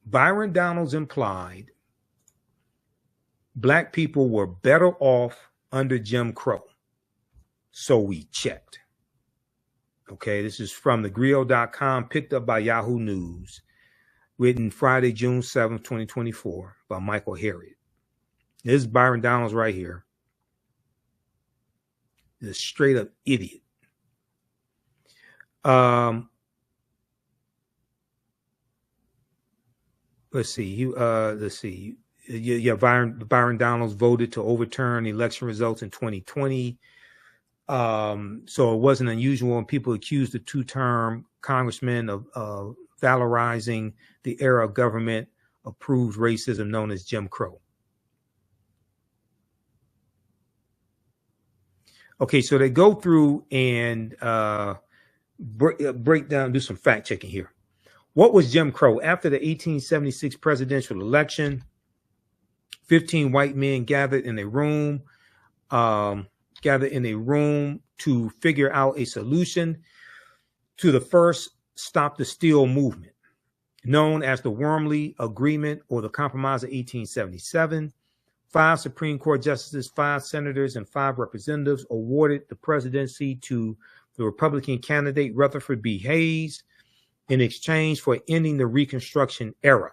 Byron Donalds implied Black people were better off under Jim Crow, so we checked. Okay, this is from thegrio.com, picked up by Yahoo News, written Friday, June 7th, 2024, by Michael Harriot. This is Byron Donalds right here. This straight up idiot. Let's see. Byron Donalds voted to overturn election results in 2020. So it wasn't unusual when people accused the two-term congressman of valorizing the era of government-approved racism known as Jim Crow. Okay, so they go through and break down, do some fact checking here. What was Jim Crow? After the 1876 presidential election, 15 white men gathered in a room to figure out a solution to the first Stop the Steal movement, known as the Wormley Agreement or the Compromise of 1877. 5 Supreme Court justices, 5 senators, and 5 representatives awarded the presidency to the Republican candidate Rutherford B. Hayes in exchange for ending the Reconstruction era.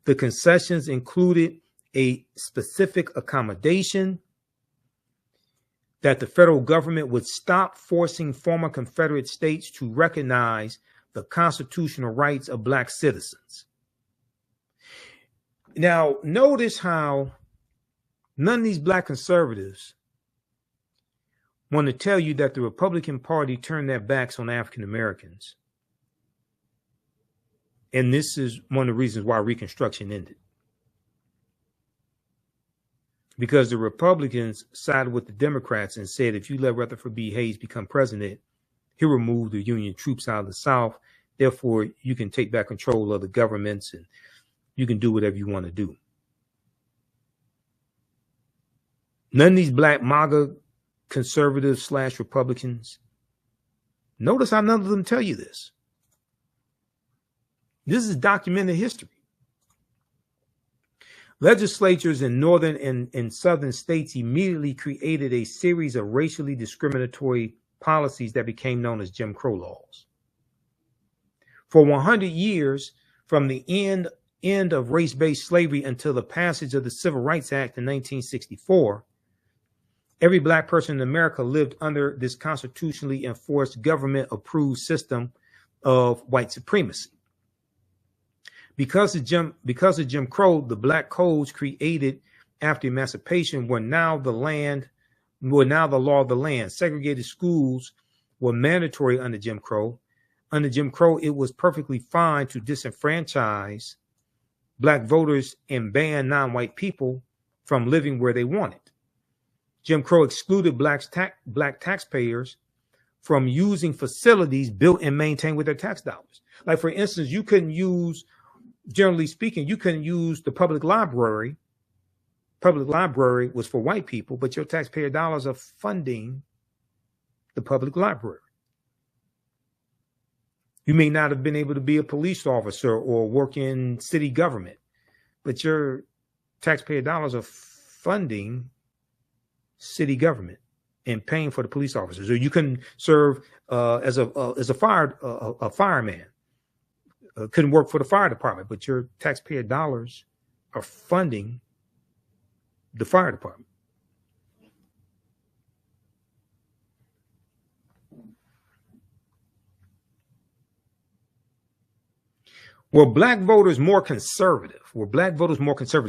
The concessions included a specific accommodation that the federal government would stop forcing former Confederate states to recognize the constitutional rights of Black citizens. Now, notice how none of these Black conservatives want to tell you that the Republican Party turned their backs on African Americans. And this is one of the reasons why Reconstruction ended. Because the Republicans sided with the Democrats and said, if you let Rutherford B. Hayes become president, He removed the Union troops out of the South. Therefore, you can take back control of the governments and you can do whatever you want to do. None of these black MAGA conservatives / Republicans, notice how none of them tell you this. This is documented history. Legislatures in northern and southern states immediately created a series of racially discriminatory policies that became known as Jim Crow laws. For 100 years, from the end of race-based slavery until the passage of the Civil Rights Act in 1964, every black person in America lived under this constitutionally enforced government-approved system of white supremacy. Because of Jim Crow, the black codes created after emancipation were now the law of the land. Segregated schools were mandatory under Jim Crow. Under Jim Crow, it was perfectly fine to disenfranchise black voters and ban non-white people from living where they wanted. Jim Crow excluded black taxpayers from using facilities built and maintained with their tax dollars. Like, for instance, you couldn't use, generally speaking, you couldn't use the public library. Public library was for white people, but your taxpayer dollars are funding the public library. You may not have been able to be a police officer or work in city government, but your taxpayer dollars are funding city government and paying for the police officers. Or you can serve as a fireman. Couldn't work for the fire department, but your taxpayer dollars are funding the fire department. Were black voters more conservative?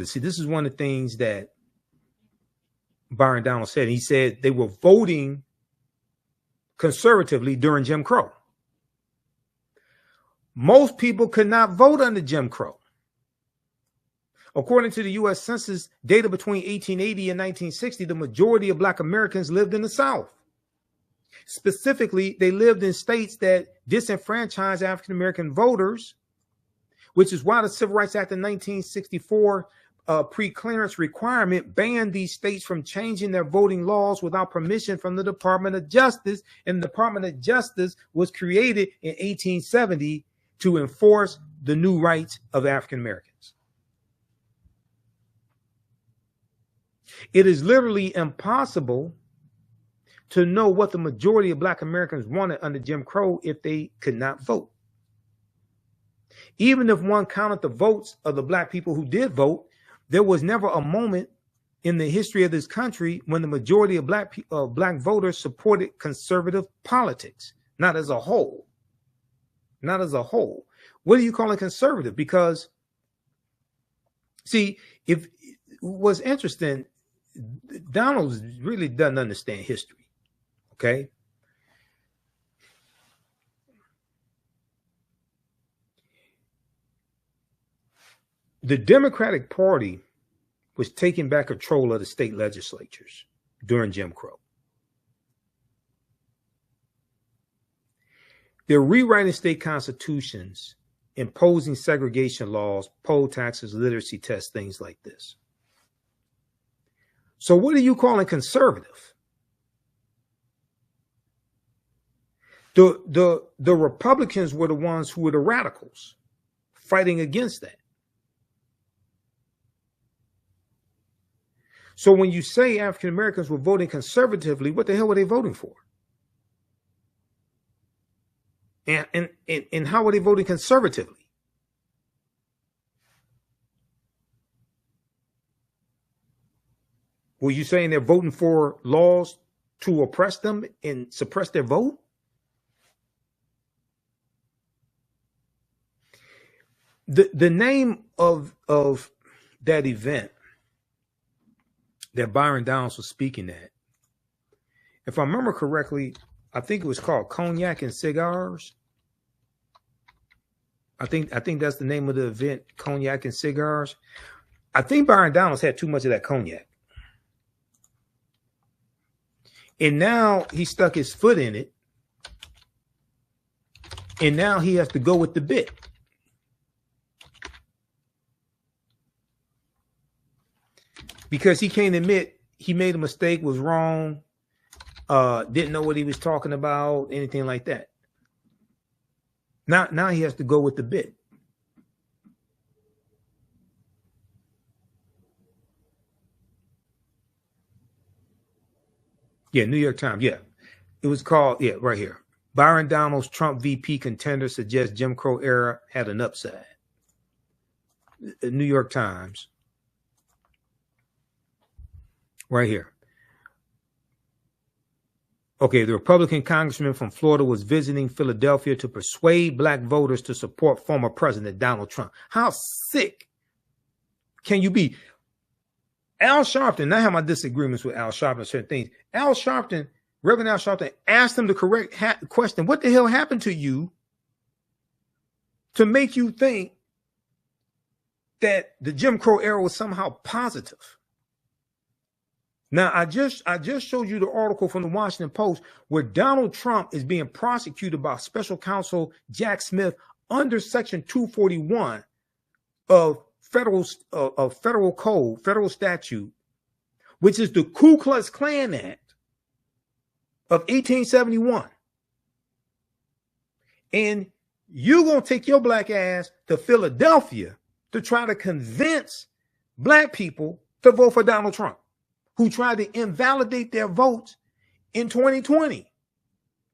See, this is one of the things that Byron Donald said. He said they were voting conservatively during Jim Crow. Most people could not vote under Jim Crow. According to the U.S. Census data between 1880 and 1960, the majority of black Americans lived in the South. Specifically, they lived in states that disenfranchised African-American voters, which is why the Civil Rights Act of 1964 pre-clearance requirement banned these states from changing their voting laws without permission from the Department of Justice. And the Department of Justice was created in 1870 to enforce the new rights of African Americans. It is literally impossible to know what the majority of black Americans wanted under Jim Crow if they could not vote. Even if one counted the votes of the black people who did vote, there was never a moment in the history of this country when the majority of black voters supported conservative politics. Not as a whole. Not as a whole. What are you calling conservative? Because, see, if what's interesting, Donald really doesn't understand history. Okay. The Democratic Party was taking back control of the state legislatures during Jim Crow. They're rewriting state constitutions, imposing segregation laws, poll taxes, literacy tests, things like this. So what are you calling conservative? The Republicans were the ones who were the radicals fighting against that. So when you say African Americans were voting conservatively, what the hell were they voting for? And how were they voting conservatively? Were you saying they're voting for laws to oppress them and suppress their vote? The name of that event that Byron Donalds was speaking at, if I remember correctly, I think it was called Cognac and Cigars. I think that's the name of the event, Cognac and Cigars. I think Byron Donalds had too much of that cognac. And now he stuck his foot in it And now he has to go with the bit. Because he can't admit he made a mistake, was wrong, didn't know what he was talking about, anything like that. Now he has to go with the bit. Yeah, New York Times. Yeah, it was called. Yeah, right here. Byron Donalds, Trump VP contender, suggests Jim Crow era had an upside. The New York Times. Right here. Okay, the Republican congressman from Florida was visiting Philadelphia to persuade black voters to support former President Donald Trump. How sick can you be? Al Sharpton, I have my disagreements with Al Sharpton on certain things. Al Sharpton, Reverend Al Sharpton, asked him the correct question. What the hell happened to you to make you think that the Jim Crow era was somehow positive? Now, I just showed you the article from the Washington Post where Donald Trump is being prosecuted by Special Counsel Jack Smith under Section 241 of federal code, federal statute, which is the Ku Klux Klan Act of 1871. And you're going to take your black ass to Philadelphia to try to convince black people to vote for Donald Trump, who tried to invalidate their votes in 2020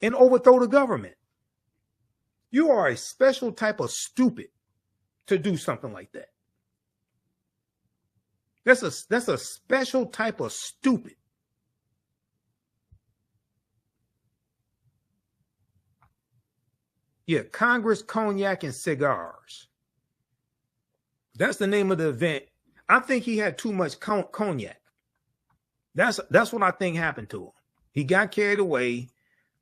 and overthrow the government. You are a special type of stupid to do something like that. That's a special type of stupid. Yeah, Congress, Cognac, and Cigars. That's the name of the event. I think he had too much cognac. That's what I think happened to him. He got carried away.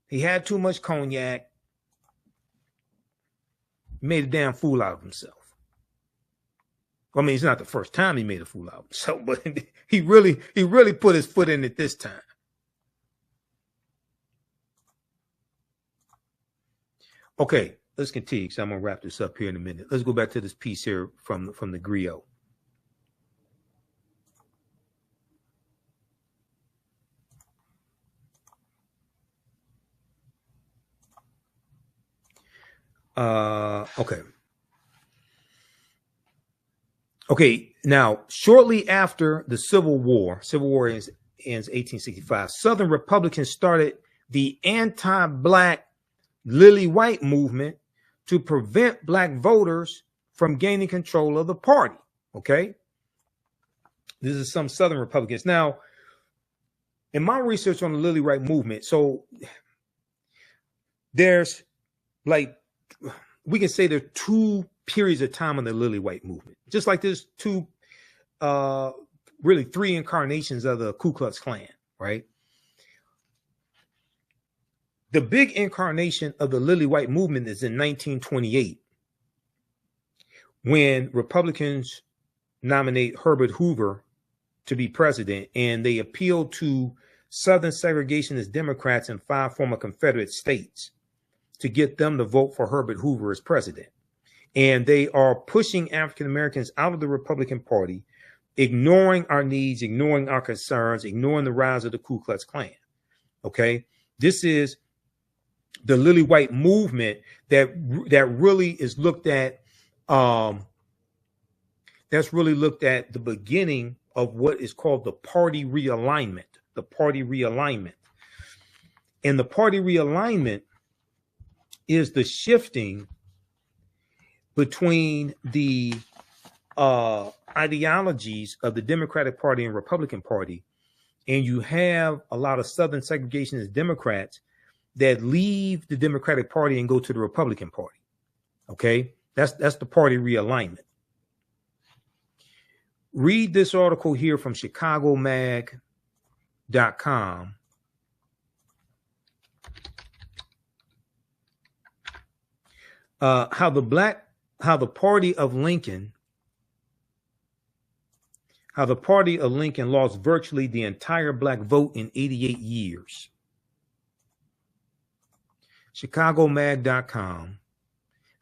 He had too much cognac. Made a damn fool out of himself. I mean, it's not the first time he made a fool out of himself, but he really put his foot in it this time. Okay, let's continue because I'm gonna wrap this up here in a minute. Let's go back to this piece here from the griot. Okay. Now, shortly after the Civil War ends 1865, Southern Republicans started the anti-black Lily White movement to prevent black voters from gaining control of the party. Okay. This is some Southern Republicans. Now, in my research on the Lily White movement, so there's like, we can say there are two periods of time in the Lily White movement, just like there's really three incarnations of the Ku Klux Klan, right? The big incarnation of the Lily White movement is in 1928, when Republicans nominate Herbert Hoover to be president, and they appeal to Southern segregationist Democrats in 5 former Confederate states to get them to vote for Herbert Hoover as president. And they are pushing African Americans out of the Republican Party, ignoring our needs, ignoring our concerns, ignoring the rise of the Ku Klux Klan. Okay, this is the Lily White movement that really is looked at. That's really looked at the beginning of what is called the party realignment. The party realignment, and the party realignment is the shifting between the ideologies of the Democratic Party and Republican Party. And you have a lot of Southern segregationist Democrats that leave the Democratic Party and go to the Republican Party. Okay, that's the party realignment. Read this article here from ChicagoMag.com. How the party of Lincoln lost virtually the entire black vote in 88 years. ChicagoMag.com.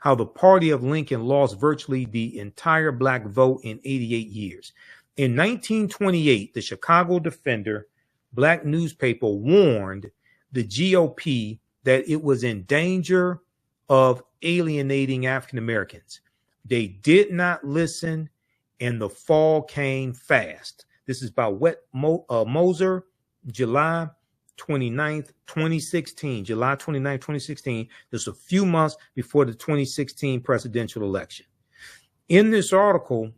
how the party of Lincoln lost virtually the entire black vote in 88 years. In 1928, the Chicago Defender, black newspaper, warned the GOP that it was in danger of alienating African Americans. They did not listen, and the fall came fast. This is by Wet Moser, July 29th, 2016. July 29th, 2016. Just a few months before the 2016 presidential election. In this article,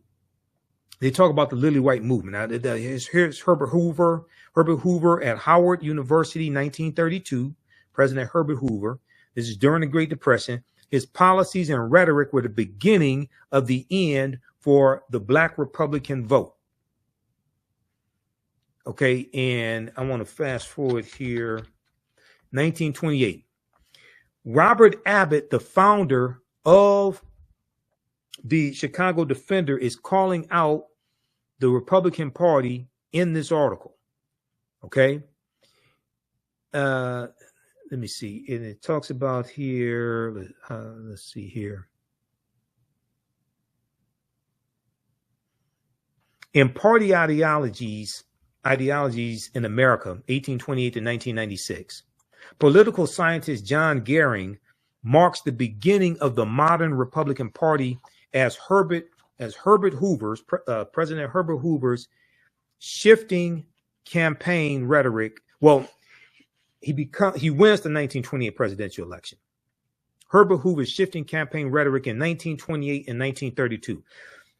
they talk about the Lily White movement. Now, here's Herbert Hoover. Herbert Hoover at Howard University, 1932. President Herbert Hoover. This is during the Great Depression. His policies and rhetoric were the beginning of the end for the black Republican vote. Okay, and I want to fast forward here. 1928. Robert Abbott, the founder of the Chicago Defender, is calling out the Republican Party in this article. Okay. Let me see. And it talks about here. Let's see here. In party ideologies in America, 1828 to 1996, political scientist John Gehring marks the beginning of the modern Republican Party as President Herbert Hoover's shifting campaign rhetoric. Well, he wins the 1928 presidential election. Herbert Hoover's shifting campaign rhetoric in 1928 and 1932.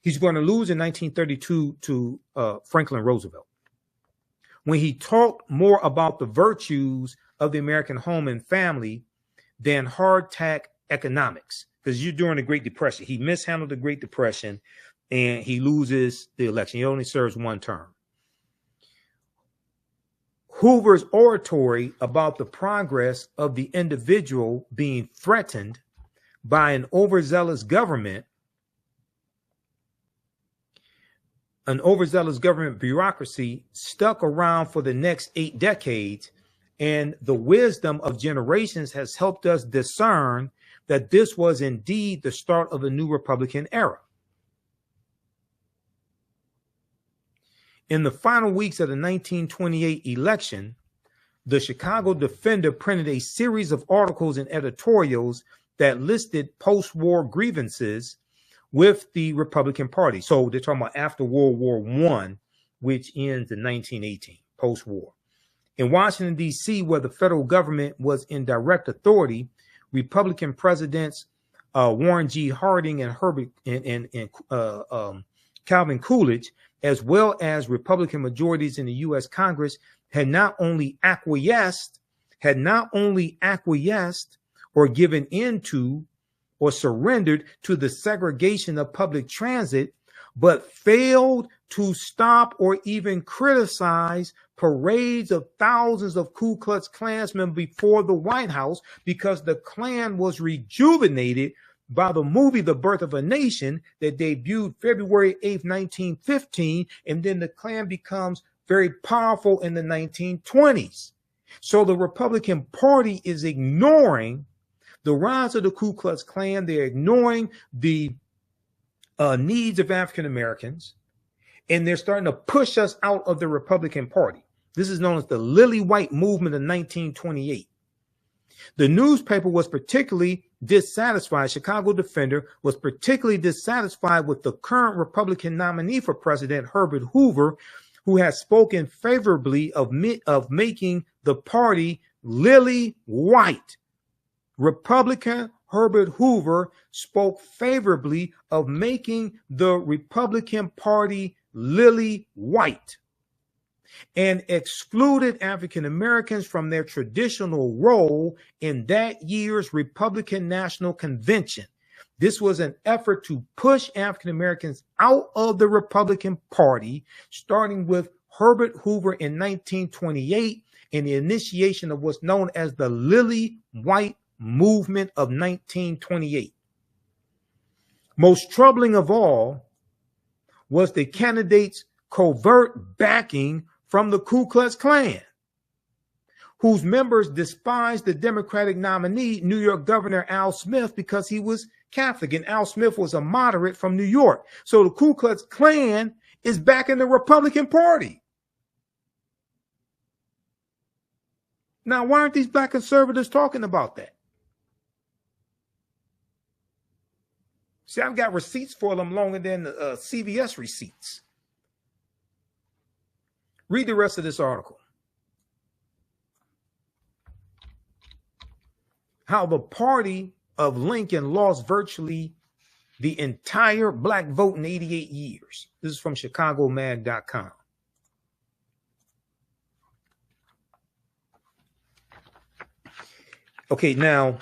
He's going to lose in 1932 to Franklin Roosevelt. When he talked more about the virtues of the American home and family than hard tack economics, because you're during the Great Depression. He mishandled the Great Depression and he loses the election. He only serves one term. Hoover's oratory about the progress of the individual being threatened by an overzealous government bureaucracy stuck around for the next 8 decades, and the wisdom of generations has helped us discern that this was indeed the start of a new Republican era. In the final weeks of the 1928 election, the Chicago Defender printed a series of articles and editorials that listed post-war grievances with the Republican Party. So they're talking about after World War I, which ends in 1918, post-war. In Washington, D.C., where the federal government was in direct authority, Republican presidents Warren G. Harding and Calvin Coolidge, as well as Republican majorities in the U.S. Congress, had not only acquiesced or given into or surrendered to the segregation of public transit, but failed to stop or even criticize parades of thousands of Ku Klux Klansmen before the White House, because the Klan was rejuvenated by the movie The Birth of a Nation that debuted February 8th, 1915, and then the Klan becomes very powerful in the 1920s. So the Republican Party is ignoring the rise of the Ku Klux Klan. They're ignoring the needs of African Americans, and they're starting to push us out of the Republican Party. This is known as the Lily White movement of 1928. The newspaper was particularly dissatisfied. Chicago Defender was particularly dissatisfied with the current Republican nominee for president, Herbert Hoover, who has spoken favorably of making the party lily white. Republican Herbert Hoover spoke favorably of making the Republican Party lily white and excluded African Americans from their traditional role in that year's Republican National Convention. This was an effort to push African Americans out of the Republican Party, starting with Herbert Hoover in 1928 and the initiation of what's known as the Lily White movement of 1928. Most troubling of all was the candidate's covert backing from the Ku Klux Klan. whose members despised the Democratic nominee, New York Governor Al Smith, because he was Catholic, and Al Smith was a moderate from New York. So the Ku Klux Klan is back in the Republican Party. Now, why aren't these black conservatives talking about that? See, I've got receipts for them longer than CVS receipts. Read the rest of this article. How the party of Lincoln lost virtually the entire black vote in 88 years. This is from ChicagoMag.com. Okay, now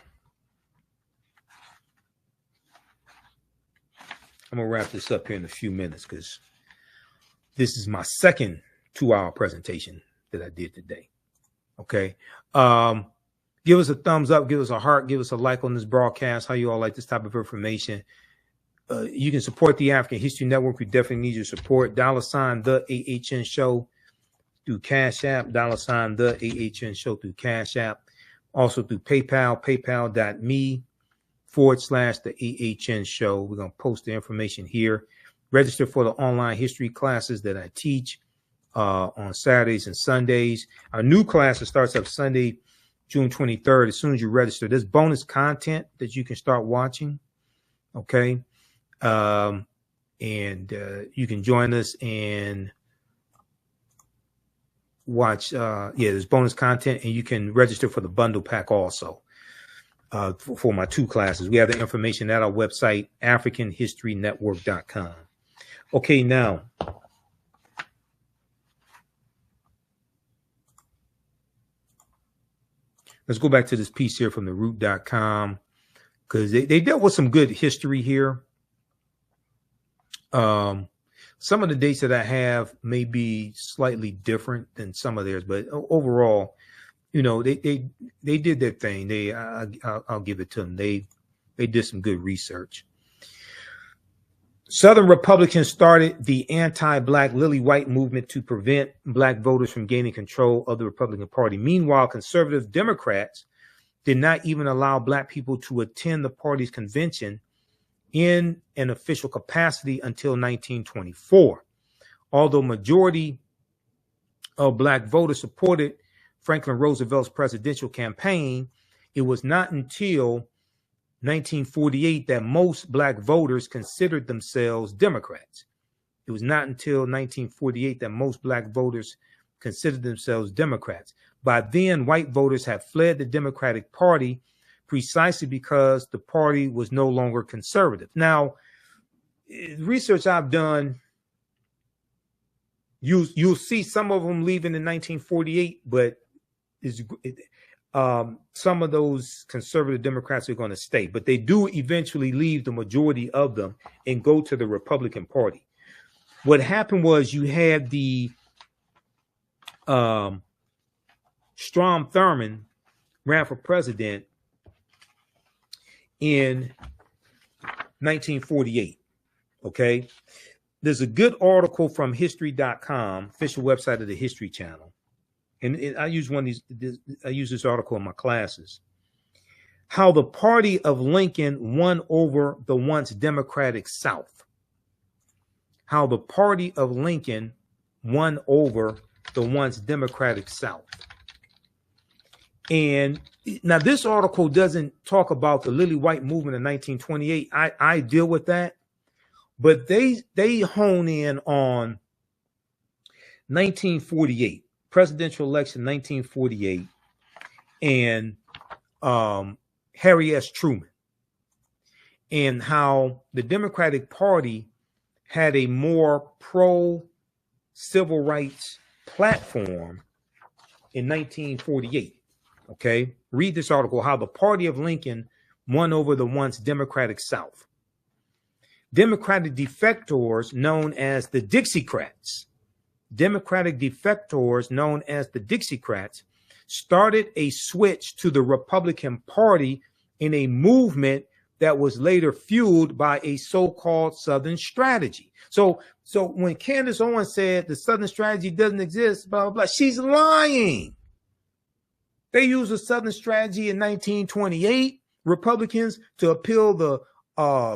I'm going to wrap this up here in a few minutes because this is my second 2-hour presentation that I did today. Okay. Give us a thumbs up, give us a heart, give us a like on this broadcast. How you all like this type of information? You can support the African History Network. We definitely need your support. $, the AHN Show through Cash App. $, the AHN Show through Cash App. Also through PayPal, paypal.me/the AHN Show. We're going to post the information here. Register for the online history classes that I teach on Saturdays and Sundays. Our new class starts up Sunday, June 23rd. As soon as you register, there's bonus content that you can start watching. Okay. And you can join us and watch. There's bonus content, and you can register for the bundle pack also for my 2 classes. We have the information at our website, AfricanHistoryNetwork.com. Okay, now let's go back to this piece here from theroot.com because they dealt with some good history here. Some of the dates that I have may be slightly different than some of theirs, but overall, you know, they did their thing. I'll give it to them. They did some good research. Southern Republicans started the anti-black Lily White movement to prevent black voters from gaining control of the Republican Party. Meanwhile, conservative Democrats did not even allow black people to attend the party's convention in an official capacity until 1924. Although majority of black voters supported Franklin Roosevelt's presidential campaign, it was not until 1948 that most black voters considered themselves Democrats. It was not until 1948 that most black voters considered themselves Democrats. By then, white voters had fled the Democratic Party precisely because the party was no longer conservative. Now, research I've done, you'll see some of them leaving in 1948, but some of those conservative Democrats are going to stay, but they do eventually leave, the majority of them, and go to the Republican Party. What happened was you had the Strom Thurmond ran for president in 1948. Okay. There's a good article from history.com, official website of the History Channel. And I use I use this article in my classes. How the party of Lincoln won over the once Democratic South. How the party of Lincoln won over the once Democratic South. And now this article doesn't talk about the Lily White movement in 1928. I deal with that, but they hone in on 1948, presidential election 1948, and Harry S. Truman, and how the Democratic Party had a more pro-civil rights platform in 1948. Okay, read this article, how the party of Lincoln won over the once Democratic South. Democratic defectors known as the Dixiecrats, started a switch to the Republican Party in a movement that was later fueled by a so-called Southern strategy. So when Candace Owens said the Southern strategy doesn't exist, blah, blah, blah, she's lying. They used a Southern strategy in 1928, Republicans, to appeal the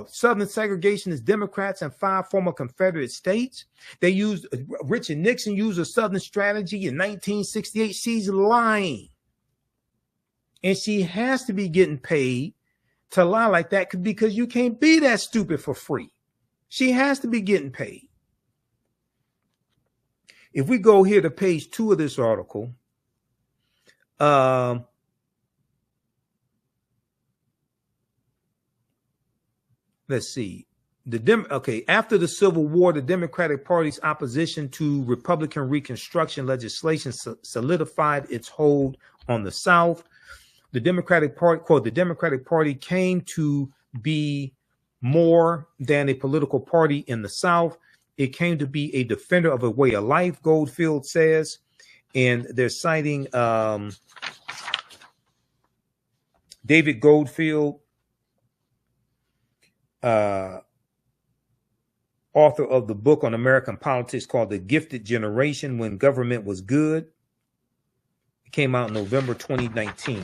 Southern segregationist Democrats in 5 former Confederate states. Richard Nixon used a Southern strategy in 1968. She's lying. And she has to be getting paid to lie like that because you can't be that stupid for free. She has to be getting paid. If we go here to page 2 of this article, let's see. After the Civil War, the Democratic Party's opposition to Republican Reconstruction legislation solidified its hold on the South. The Democratic Party, quote, the Democratic Party came to be more than a political party in the South. It came to be a defender of a way of life, Goldfield says. And they're citing David Goldfield, author of the book on American politics called The Gifted Generation When Government Was Good. It came out in November 2019.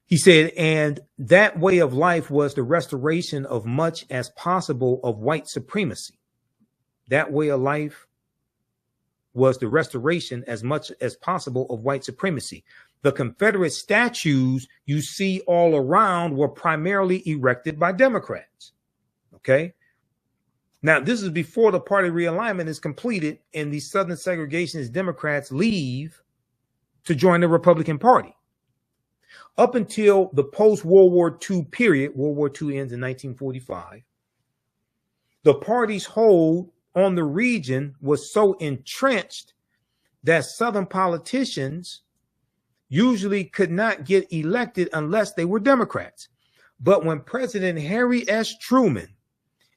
He said, and that way of life was the restoration of much as possible of white supremacy. That way of life was the restoration as much as possible of white supremacy. The Confederate statues you see all around were primarily erected by Democrats. Okay. Now, this is before the party realignment is completed and the Southern segregationist Democrats leave to join the Republican Party. Up until the post-World War II period, World War II ends in 1945, the party's hold on the region was so entrenched that Southern politicians usually could not get elected unless they were Democrats. But when President Harry S. Truman,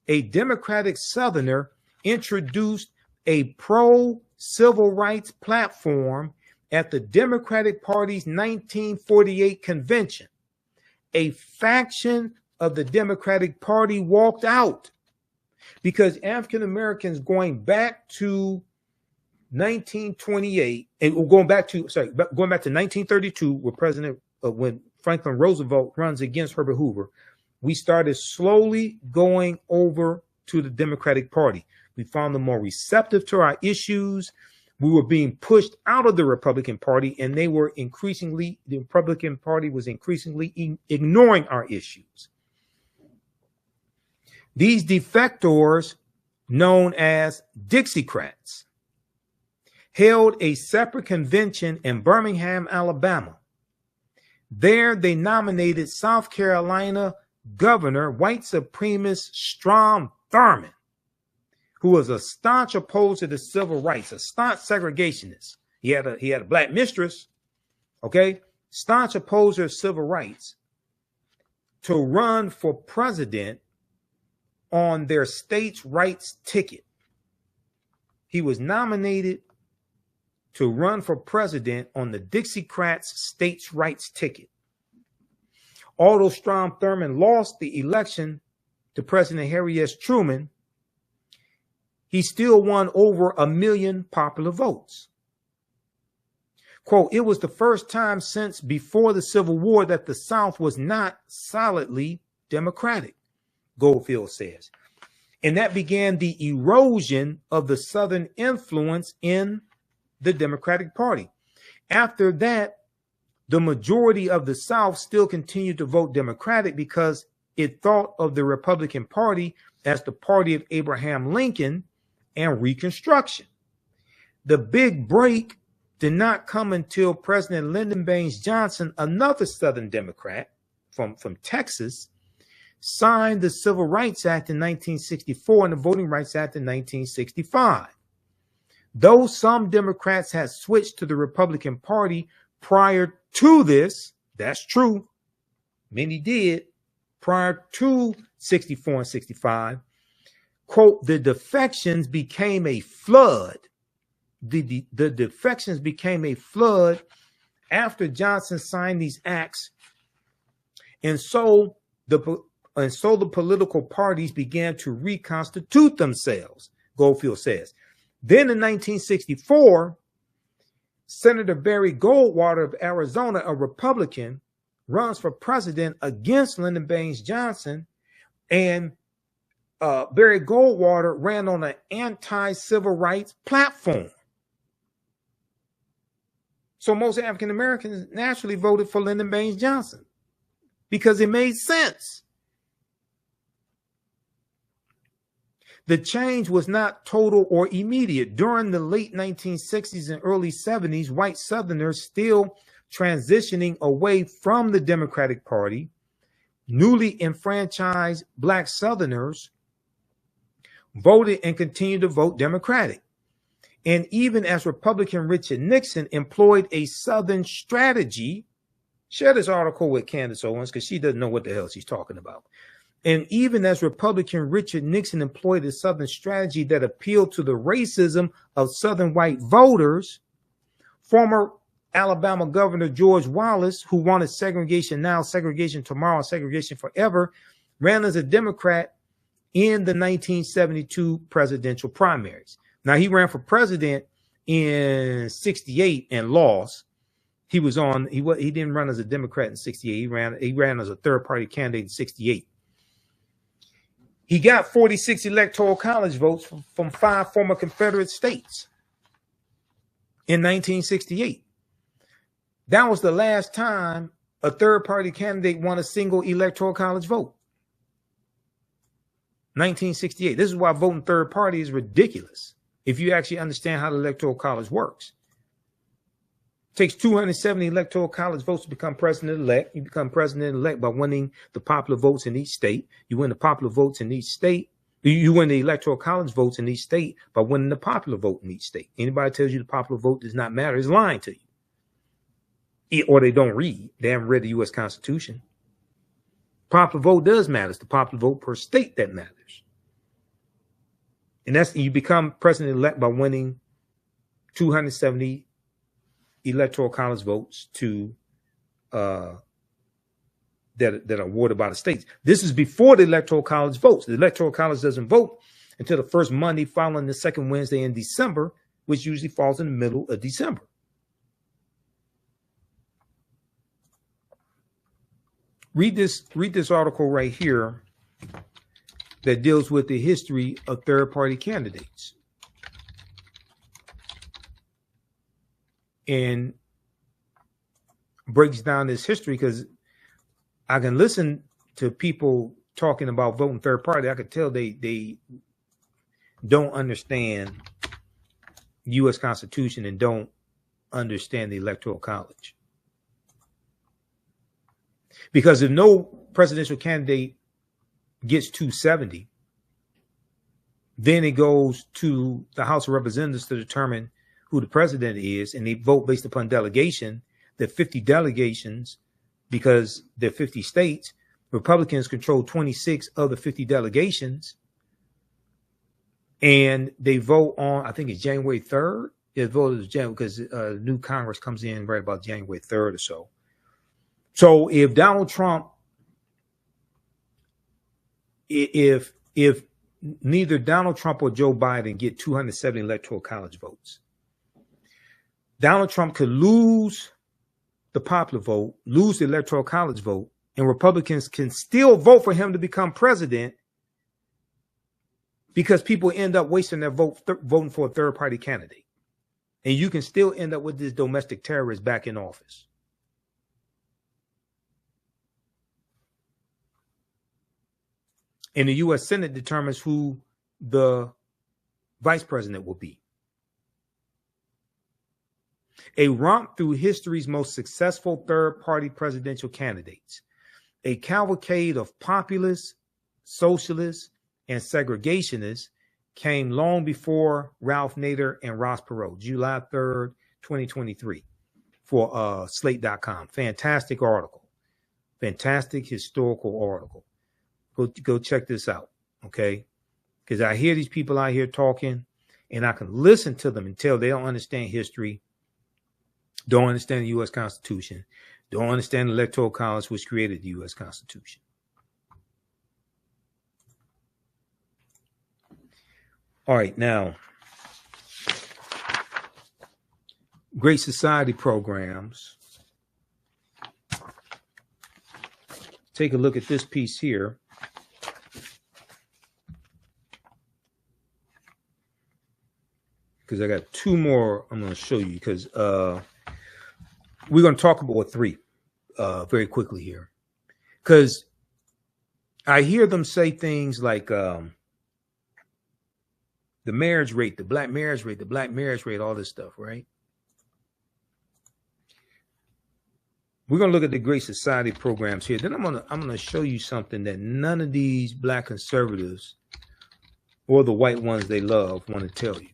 a Democratic Southerner, introduced a pro-civil rights platform at the Democratic Party's 1948 convention, a faction of the Democratic Party walked out because African Americans going back to 1928 and going back to 1932, when Franklin Roosevelt runs against Herbert Hoover, we started slowly going over to the Democratic Party. We found them more receptive to our issues. We were being pushed out of the Republican Party, and the Republican Party was increasingly ignoring our issues. These defectors, known as Dixiecrats, held a separate convention in Birmingham, Alabama. There, they nominated South Carolina Governor, white supremacist Strom Thurmond, who was a staunch opposer to civil rights, a staunch segregationist. He had a black mistress, okay, staunch opposer of civil rights, to run for president on their states' rights ticket. He was nominated to run for president on the Dixiecrats' states' rights ticket. Although Strom Thurmond lost the election to President Harry S. Truman, he still won over 1 million popular votes. Quote, it was the first time since before the Civil War that the South was not solidly Democratic, Goldfield says. And that began the erosion of the Southern influence in the Democratic Party. After that, the majority of the South still continued to vote Democratic because it thought of the Republican Party as the party of Abraham Lincoln and Reconstruction. The big break did not come until President Lyndon Baines Johnson, another Southern Democrat from Texas, signed the Civil Rights Act in 1964 and the Voting Rights Act in 1965. Though some Democrats had switched to the Republican Party prior to this, that's true, many did, prior to 64 and 65, quote, the defections became a flood. The defections became a flood after Johnson signed these acts. And so the political parties began to reconstitute themselves, Goldfield says. Then in 1964, Senator Barry Goldwater of Arizona, a Republican, runs for president against Lyndon Baines Johnson, and Barry Goldwater ran on an anti-civil rights platform. So most African Americans naturally voted for Lyndon Baines Johnson because it made sense. The change was not total or immediate. During the late 1960s and early 70s, white Southerners still transitioning away from the Democratic Party, newly enfranchised Black Southerners voted and continued to vote Democratic. And even as Republican Richard Nixon employed a Southern strategy, share this article with Candace Owens because she doesn't know what the hell she's talking about. And even as Republican Richard Nixon employed a Southern strategy that appealed to the racism of Southern white voters, former Alabama Governor George Wallace, who wanted segregation now, segregation tomorrow, segregation forever, ran as a Democrat in the 1972 presidential primaries. Now, he ran for president in 68 and lost. He didn't run as a Democrat in 68. He ran as a third-party candidate in 68. He got 46 electoral college votes from 5 former Confederate states in 1968. That was the last time a third-party candidate won a single electoral college vote. 1968. This is why voting third party is ridiculous if you actually understand how the electoral college works. It takes 270 electoral college votes to become president-elect. You become president-elect by winning the popular votes in each state. You win the popular votes in each state. You win the electoral college votes in each state by winning the popular vote in each state. Anybody tells you the popular vote does not matter is lying to you. Or they don't read. They haven't read the U.S. Constitution. Popular vote does matter. It's the popular vote per state that matters. And that's, you become president-elect by winning 270 electoral college votes to that are awarded by the states. This is before the electoral college votes. The electoral college doesn't vote until the first Monday following the second Wednesday in December, which usually falls in the middle of December. Read this article right here that deals with the history of third-party candidates. And breaks down this history, because I can listen to people talking about voting third party. I could tell they don't understand the U.S. Constitution and don't understand the Electoral College. Because if no presidential candidate gets 270, then it goes to the House of Representatives to determine who the president is, and they vote based upon delegation. There are 50 delegations because there are 50 states. Republicans control 26 of the 50 delegations, and they vote on, I think it's January 3rd. They voted because new Congress comes in right about January 3rd or so. So if Donald Trump, if neither Donald Trump or Joe Biden get 270 electoral college votes, Donald Trump could lose the popular vote, lose the electoral college vote, and Republicans can still vote for him to become president because people end up wasting their vote voting for a third-party candidate. And you can still end up with this domestic terrorist back in office. And the U.S. Senate determines who the vice president will be. A romp through history's most successful third-party presidential candidates. A cavalcade of populists, socialists, and segregationists came long before Ralph Nader and Ross Perot, July 3rd, 2023, for Slate.com. Fantastic article. Fantastic historical article. Go check this out, okay? Because I hear these people out here talking, and I can listen to them and tell they don't understand history, don't understand the U.S. Constitution, don't understand the Electoral College, which created the U.S. Constitution. All right, now, Great Society programs. Take a look at this piece here. Because I got two more I'm going to show you, because we're going to talk about three very quickly here. Because I hear them say things like the marriage rate, the black marriage rate, all this stuff, right? We're going to look at the Great Society programs here. Then I'm going to show you something that none of these black conservatives or the white ones they love want to tell you.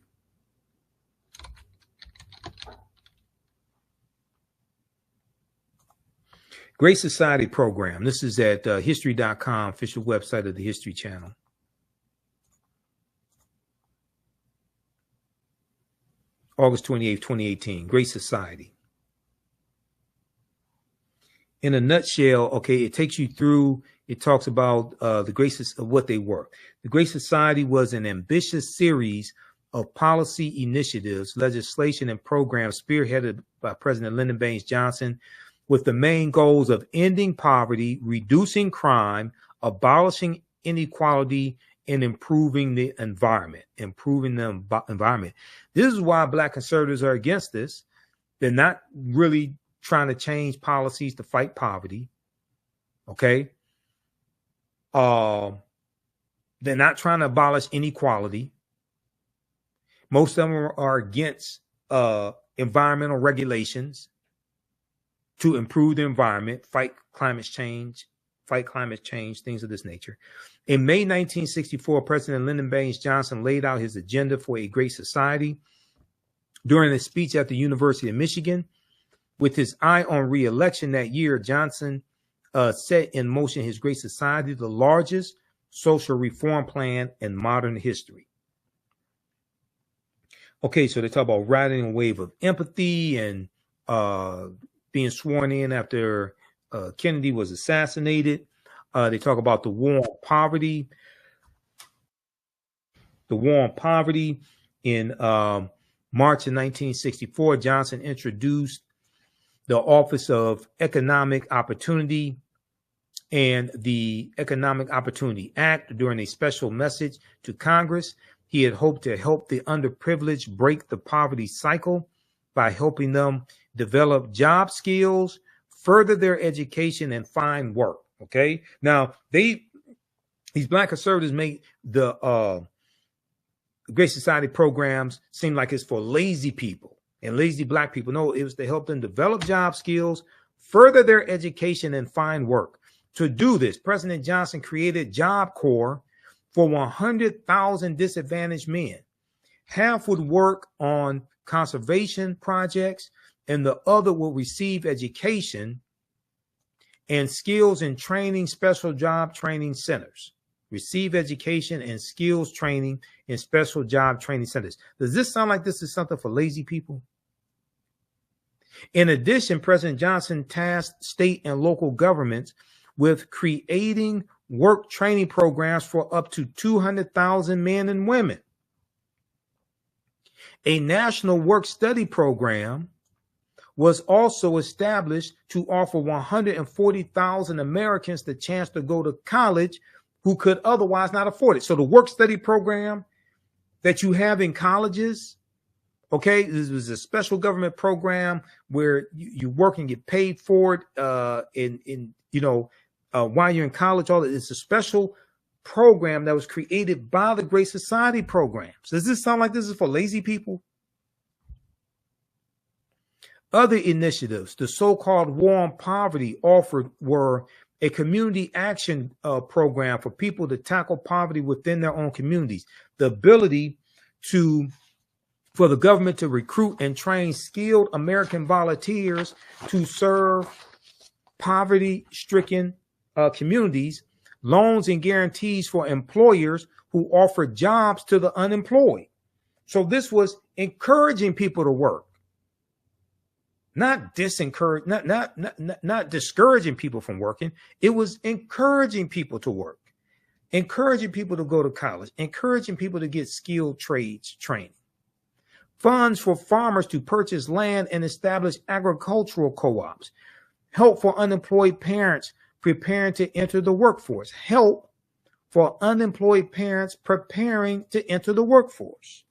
Great Society program. This is at history.com, official website of the History Channel. August 28th, 2018. Great Society. In a nutshell, okay, it takes you through, it talks about the graces of what they were. The Great Society was an ambitious series of policy initiatives, legislation, and programs spearheaded by President Lyndon Baines Johnson, with the main goals of ending poverty, reducing crime, abolishing inequality, and improving the environment. This is why black conservatives are against this. They're not really trying to change policies to fight poverty. Okay. They're not trying to abolish inequality. Most of them are against environmental regulations to improve the environment, fight climate change, things of this nature. In May 1964, President Lyndon Baines Johnson laid out his agenda for a great society. During a speech at the University of Michigan, with his eye on re-election that year, Johnson set in motion his Great Society, the largest social reform plan in modern history. Okay, so they talk about riding a wave of empathy and being sworn in after Kennedy was assassinated. They talk about the war on poverty. The war on poverty. In March of 1964, Johnson introduced the Office of Economic Opportunity and the Economic Opportunity Act. During a special message to Congress, he had hoped to help the underprivileged break the poverty cycle by helping them develop job skills, further their education, and find work. Okay. Now these black conservatives make the Great Society programs seem like it's for lazy people and lazy black people. No, it was to help them develop job skills, further their education, and find work. To do this, President Johnson created Job Corps for 100,000 disadvantaged men. Half would work on conservation projects, and the other will receive education and skills and training, special job training centers. Receive education and skills training in special job training centers. Does this sound like this is something for lazy people? In addition, President Johnson tasked state and local governments with creating work training programs for up to 200,000 men and women. A national work study program was also established to offer 140,000 Americans the chance to go to college who could otherwise not afford it. So the work study program that you have in colleges, okay, this was a special government program where you work and get paid for it while you're in college. It's a special program that was created by the Great Society programs. Does this sound like this is for lazy people? Other initiatives, the so-called War on Poverty offered were a community action program for people to tackle poverty within their own communities, the ability for the government to recruit and train skilled American volunteers to serve poverty-stricken communities, loans and guarantees for employers who offer jobs to the unemployed. So this was encouraging people to work. Not discouraging people from working. It was encouraging people to work, encouraging people to go to college, encouraging people to get skilled trades training. funds for farmers to purchase land and establish agricultural co-ops, help for unemployed parents preparing to enter the workforce, help for unemployed parents preparing to enter the workforce.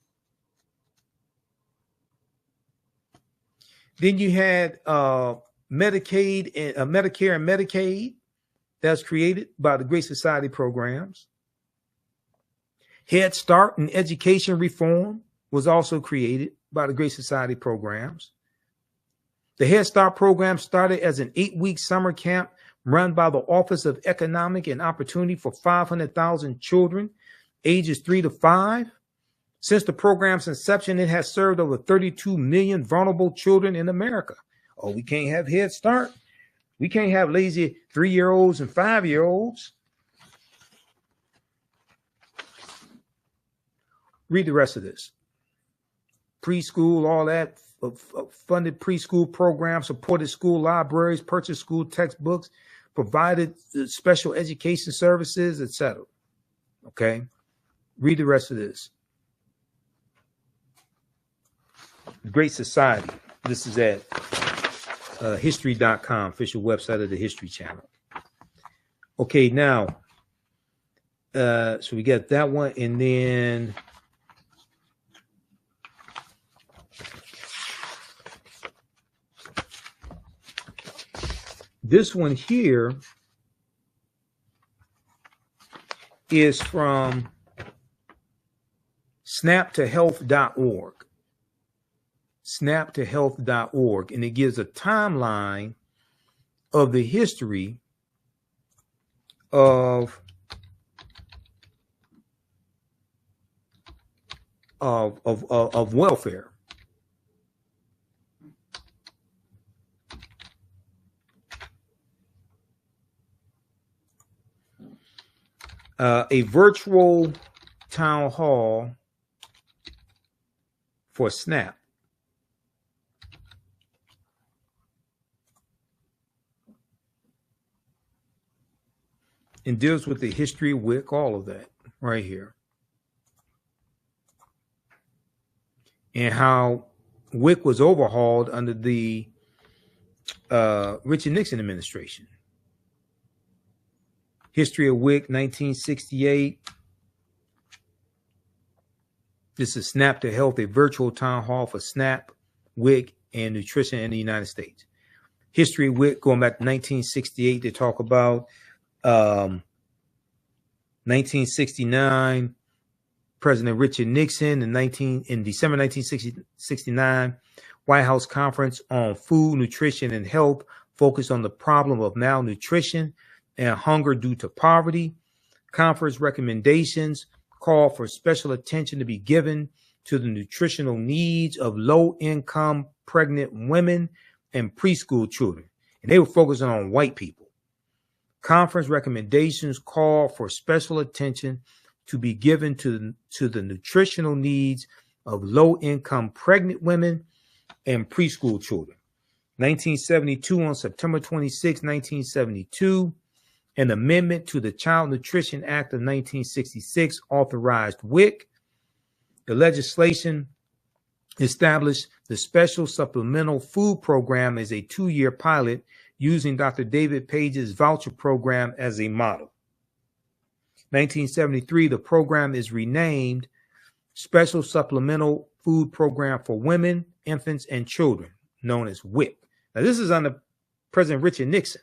Then you had Medicaid and Medicare and Medicaid that's created by the Great Society programs. Head Start and education reform was also created by the Great Society programs. The Head Start program started as an 8-week summer camp run by the Office of Economic and Opportunity for 500,000 children ages 3 to 5. Since the program's inception, it has served over 32 million vulnerable children in America. Oh, we can't have Head Start. We can't have lazy 3-year-olds and 5-year-olds. Read the rest of this. Preschool, all that, funded preschool programs, supported school libraries, purchased school textbooks, provided special education services, etc. Okay? Read the rest of this. The Great Society. This is at history.com, official website of the History Channel. Okay, now, so we got that one, and then this one here is from snaptohealth.org. Snaptohealth.org, and it gives a timeline of the history of welfare. A virtual town hall for SNAP. And deals with the history of WIC, all of that right here. And how WIC was overhauled under the Richard Nixon administration. History of WIC, 1968. This is SNAP to Health, a virtual town hall for SNAP, WIC, and nutrition in the United States. History of WIC, going back to 1968, they talk about 1969, President Richard Nixon in December 1969, White House Conference on Food, Nutrition, and Health focused on the problem of malnutrition and hunger due to poverty. Conference recommendations call for special attention to be given to the nutritional needs of low-income pregnant women and preschool children. And they were focusing on white people. Conference recommendations call for special attention to be given to the nutritional needs of low-income pregnant women and preschool children. 1972, on September 26, 1972, an amendment to the Child Nutrition Act of 1966 authorized WIC. The legislation established the Special Supplemental Food Program as a 2-year pilot using Dr. David Page's voucher program as a model. 1973, the program is renamed Special Supplemental Food Program for Women, Infants, and Children, known as WIC. Now, this is under President Richard Nixon.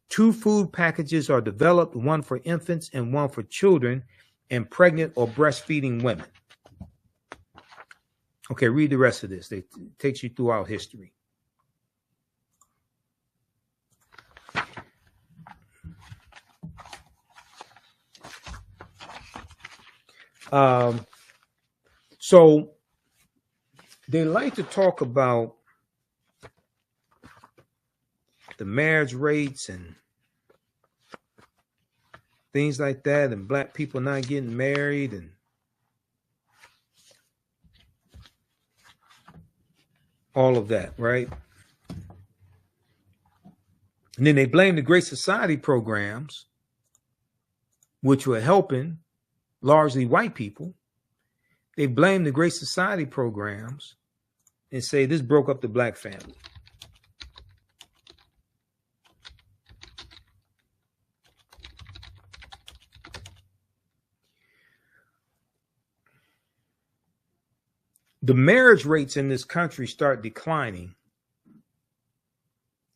2 food packages are developed, one for infants and one for children and pregnant or breastfeeding women. Okay, read the rest of this. It takes you throughout history. So they like to talk about the marriage rates and things like that, and black people not getting married and all of that, right? And then they blame the Great Society programs, which were helping largely white people, They blame the Great Society programs and say this broke up the black family. The marriage rates in this country start declining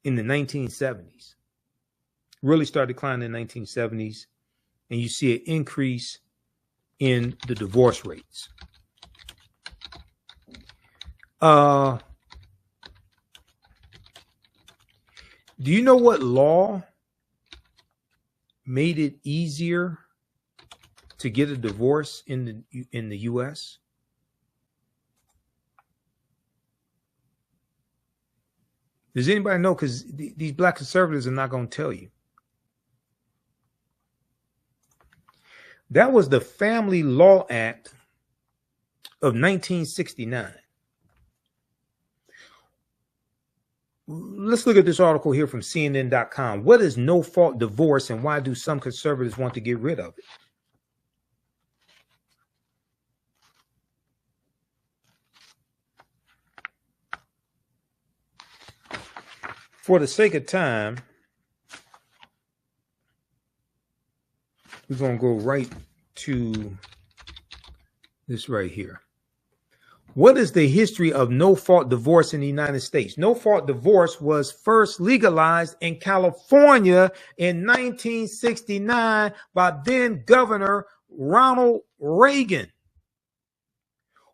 in the 1970s. Really start declining in the 1970s, and you see an increase in the divorce rates. Do you know what law made it easier to get a divorce in the U.S.? Does anybody know? Because these black conservatives are not going to tell you. That was the Family Law Act of 1969. Let's look at this article here from CNN.com. What is no-fault divorce and why do some conservatives want to get rid of it? For the sake of time, we're going to go right to this right here. What is the history of no-fault divorce in the United States? No-fault divorce was first legalized in California in 1969 by then Governor Ronald Reagan,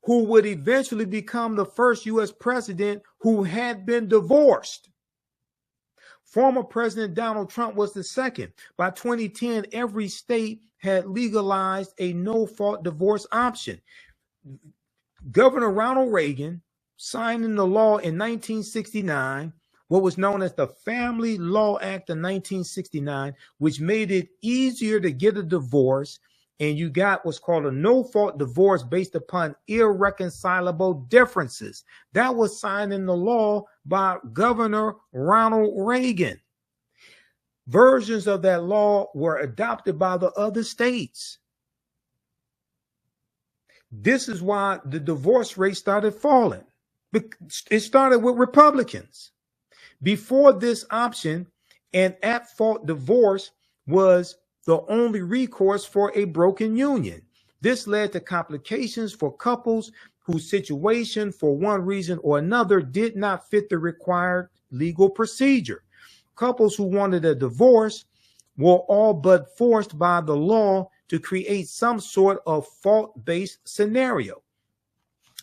who would eventually become the first U.S. president who had been divorced. Former President Donald Trump was the second. By 2010, every state had legalized a no-fault divorce option. Governor Ronald Reagan signed into law in 1969 what was known as the Family Law Act of 1969, which made it easier to get a divorce, and you got what's called a no-fault divorce based upon irreconcilable differences. That was signed into law by Governor Ronald Reagan. Versions of that law were adopted by the other states. This is why the divorce rate started falling. It started with Republicans. Before this option, an at-fault divorce was the only recourse for a broken union. This led to complications for couples whose situation, for one reason or another, did not fit the required legal procedure. Couples who wanted a divorce were all but forced by the law to create some sort of fault-based scenario.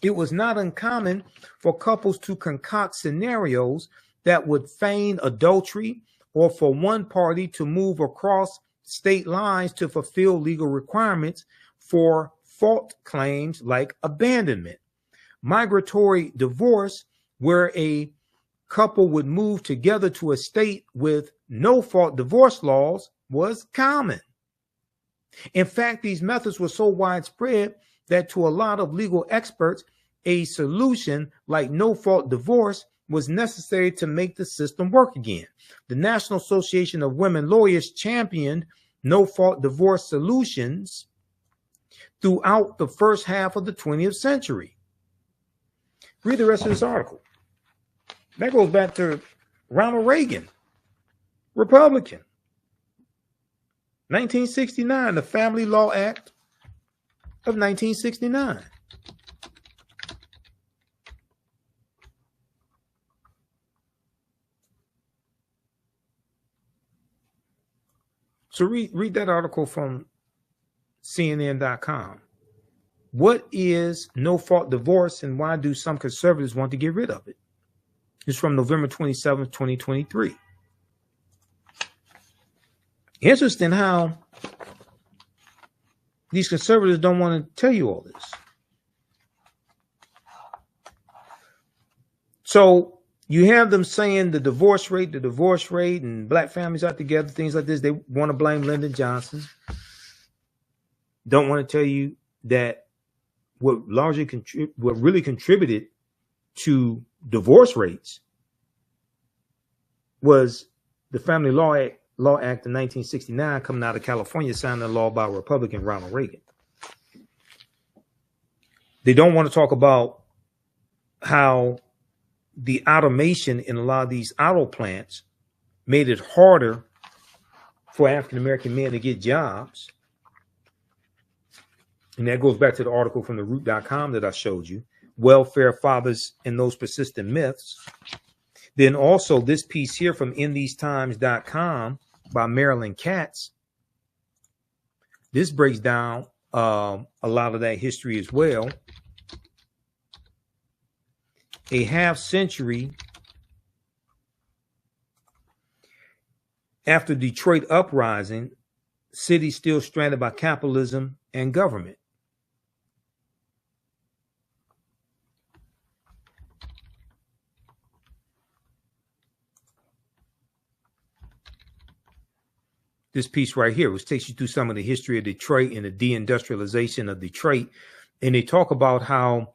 It was not uncommon for couples to concoct scenarios that would feign adultery, or for one party to move across state lines to fulfill legal requirements for fault claims like abandonment. Migratory divorce, where a couple would move together to a state with no fault divorce laws, was common. In fact, these methods were so widespread that to a lot of legal experts, a solution like no fault divorce was necessary to make the system work again. The National Association of Women Lawyers championed no-fault divorce solutions throughout the first half of the 20th century. Read the rest of this article. That goes back to Ronald Reagan, Republican. 1969, the Family Law Act of 1969. So read that article from CNN.com. What is no-fault divorce and why do some conservatives want to get rid of it? It's from November 27th, 2023. Interesting how these conservatives don't want to tell you all this. So you have them saying the divorce rate, and black families out together, things like this. They want to blame Lyndon Johnson. Don't want to tell you that what really contributed to divorce rates was the Family Law Act of 1969 coming out of California, signed into law by Republican Ronald Reagan. They don't want to talk about how the automation in a lot of these auto plants made it harder for African-American men to get jobs. And that goes back to the article from theroot.com that I showed you, welfare fathers and those persistent myths. Then also this piece here from InTheseTimes.com by Marilyn Katz. This breaks down a lot of that history as well. A half century after Detroit uprising, city still stranded by capitalism and government. This piece right here, which takes you through some of the history of Detroit and the deindustrialization of Detroit. And they talk about how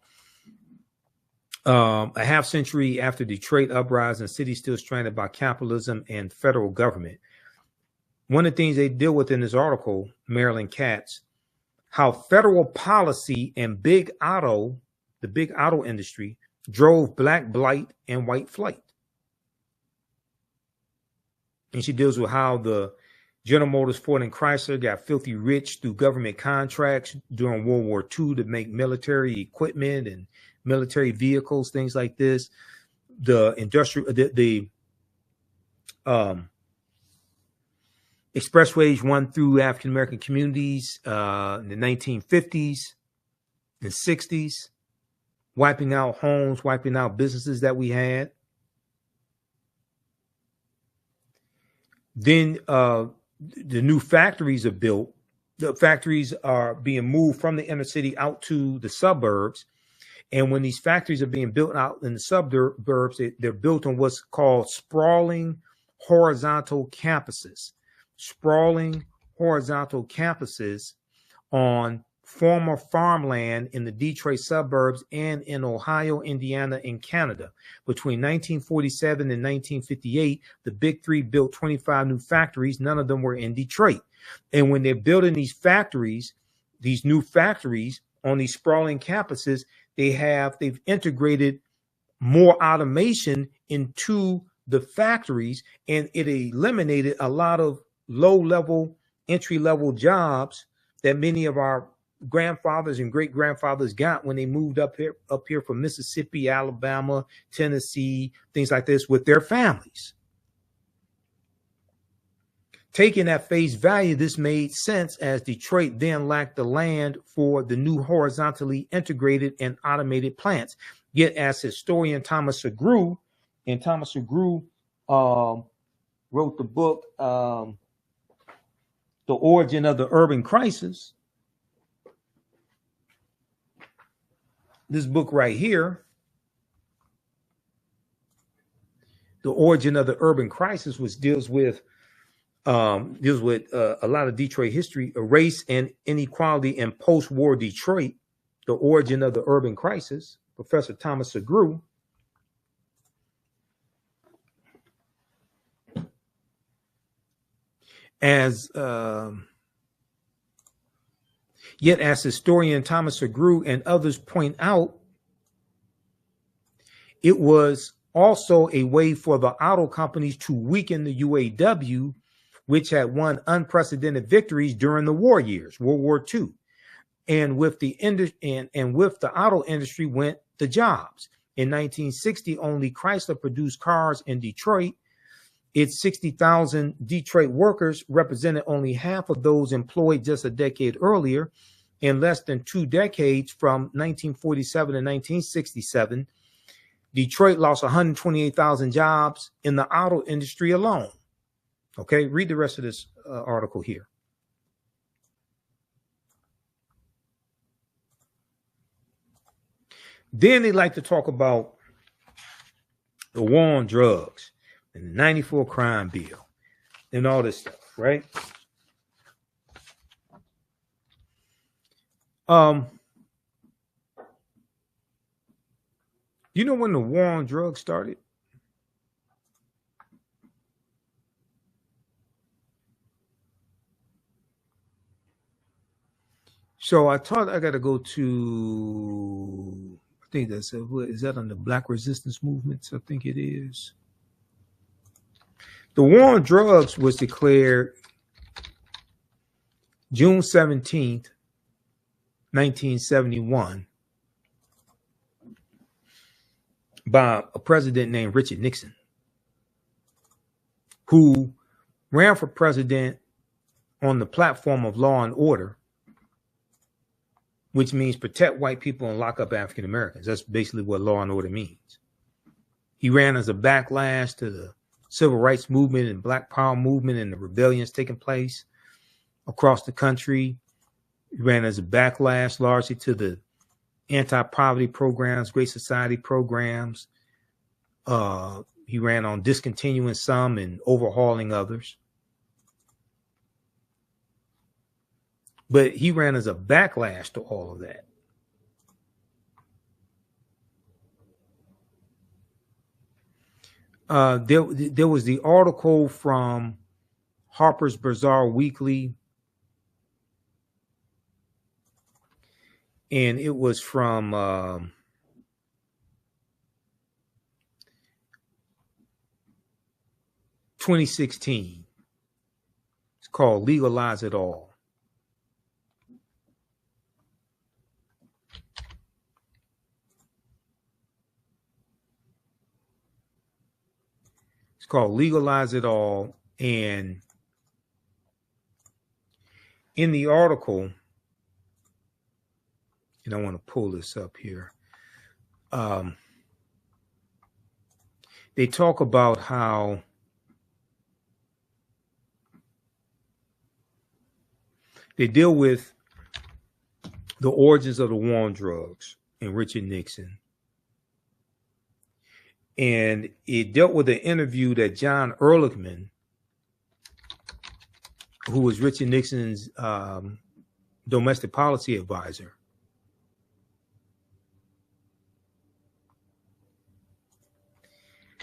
a half century after Detroit uprising, city still stranded by capitalism and federal government. One of the things they deal with in this article, Marilyn Katz, how federal policy and the big auto industry drove black blight and white flight. And she deals with how the General Motors, Ford, and Chrysler got filthy rich through government contracts during World War II to make military equipment and military vehicles, things like this. The expressways run through African-American communities in the 1950s and 60s, wiping out homes, wiping out businesses that we had. Then the new factories are built. The factories are being moved from the inner city out to the suburbs. And when these factories are being built out in the suburbs, they're built on what's called sprawling horizontal campuses. Sprawling horizontal campuses on former farmland in the Detroit suburbs and in Ohio, Indiana, and Canada. Between 1947 and 1958, the Big Three built 25 new factories. None of them were in Detroit. And when they're building these factories, these new factories on these sprawling campuses, they've integrated more automation into the factories, and it eliminated a lot of low-level, entry-level jobs that many of our grandfathers and great grandfathers got when they moved up here from Mississippi, Alabama, Tennessee, things like this with their families. Taking at face value, this made sense as Detroit then lacked the land for the new horizontally integrated and automated plants. Yet as historian Thomas Segru, and Thomas Segru wrote the book, The Origin of the Urban Crisis. This book right here, The Origin of the Urban Crisis, which deals with a lot of Detroit history, race and inequality in post-war Detroit, The Origin of the Urban Crisis, Professor Thomas Segru. Yet, as historian Thomas Segru and others point out, it was also a way for the auto companies to weaken the UAW, which had won unprecedented victories during the war years, World War II. And with the auto industry went the jobs. In 1960, only Chrysler produced cars in Detroit. Its 60,000 Detroit workers represented only half of those employed just a decade earlier. In less than 2 decades, from 1947 to 1967, Detroit lost 128,000 jobs in the auto industry alone. Okay, read the rest of this article here. Then they like to talk about the war on drugs and the 94 crime bill and all this stuff, right? You know when the war on drugs started? So I thought I got to go to, I think that's, is that on the Black resistance movements? I think it is. The war on drugs was declared June 17th, 1971 by a president named Richard Nixon, who ran for president on the platform of law and order, which means protect white people and lock up African Americans. That's basically what law and order means. He ran as a backlash to the civil rights movement and Black Power movement and the rebellions taking place across the country. He ran as a backlash largely to the anti-poverty programs, Great Society programs. He ran on discontinuing some and overhauling others. But he ran as a backlash to all of that. There was the article from Harper's Bazaar Weekly, and it was from 2016. It's called Legalize It All. It's called Legalize It All. And in the article, and I want to pull this up here, they talk about how they deal with the origins of the war on drugs and Richard Nixon. And it dealt with an interview that John Ehrlichman, who was Richard Nixon's domestic policy advisor,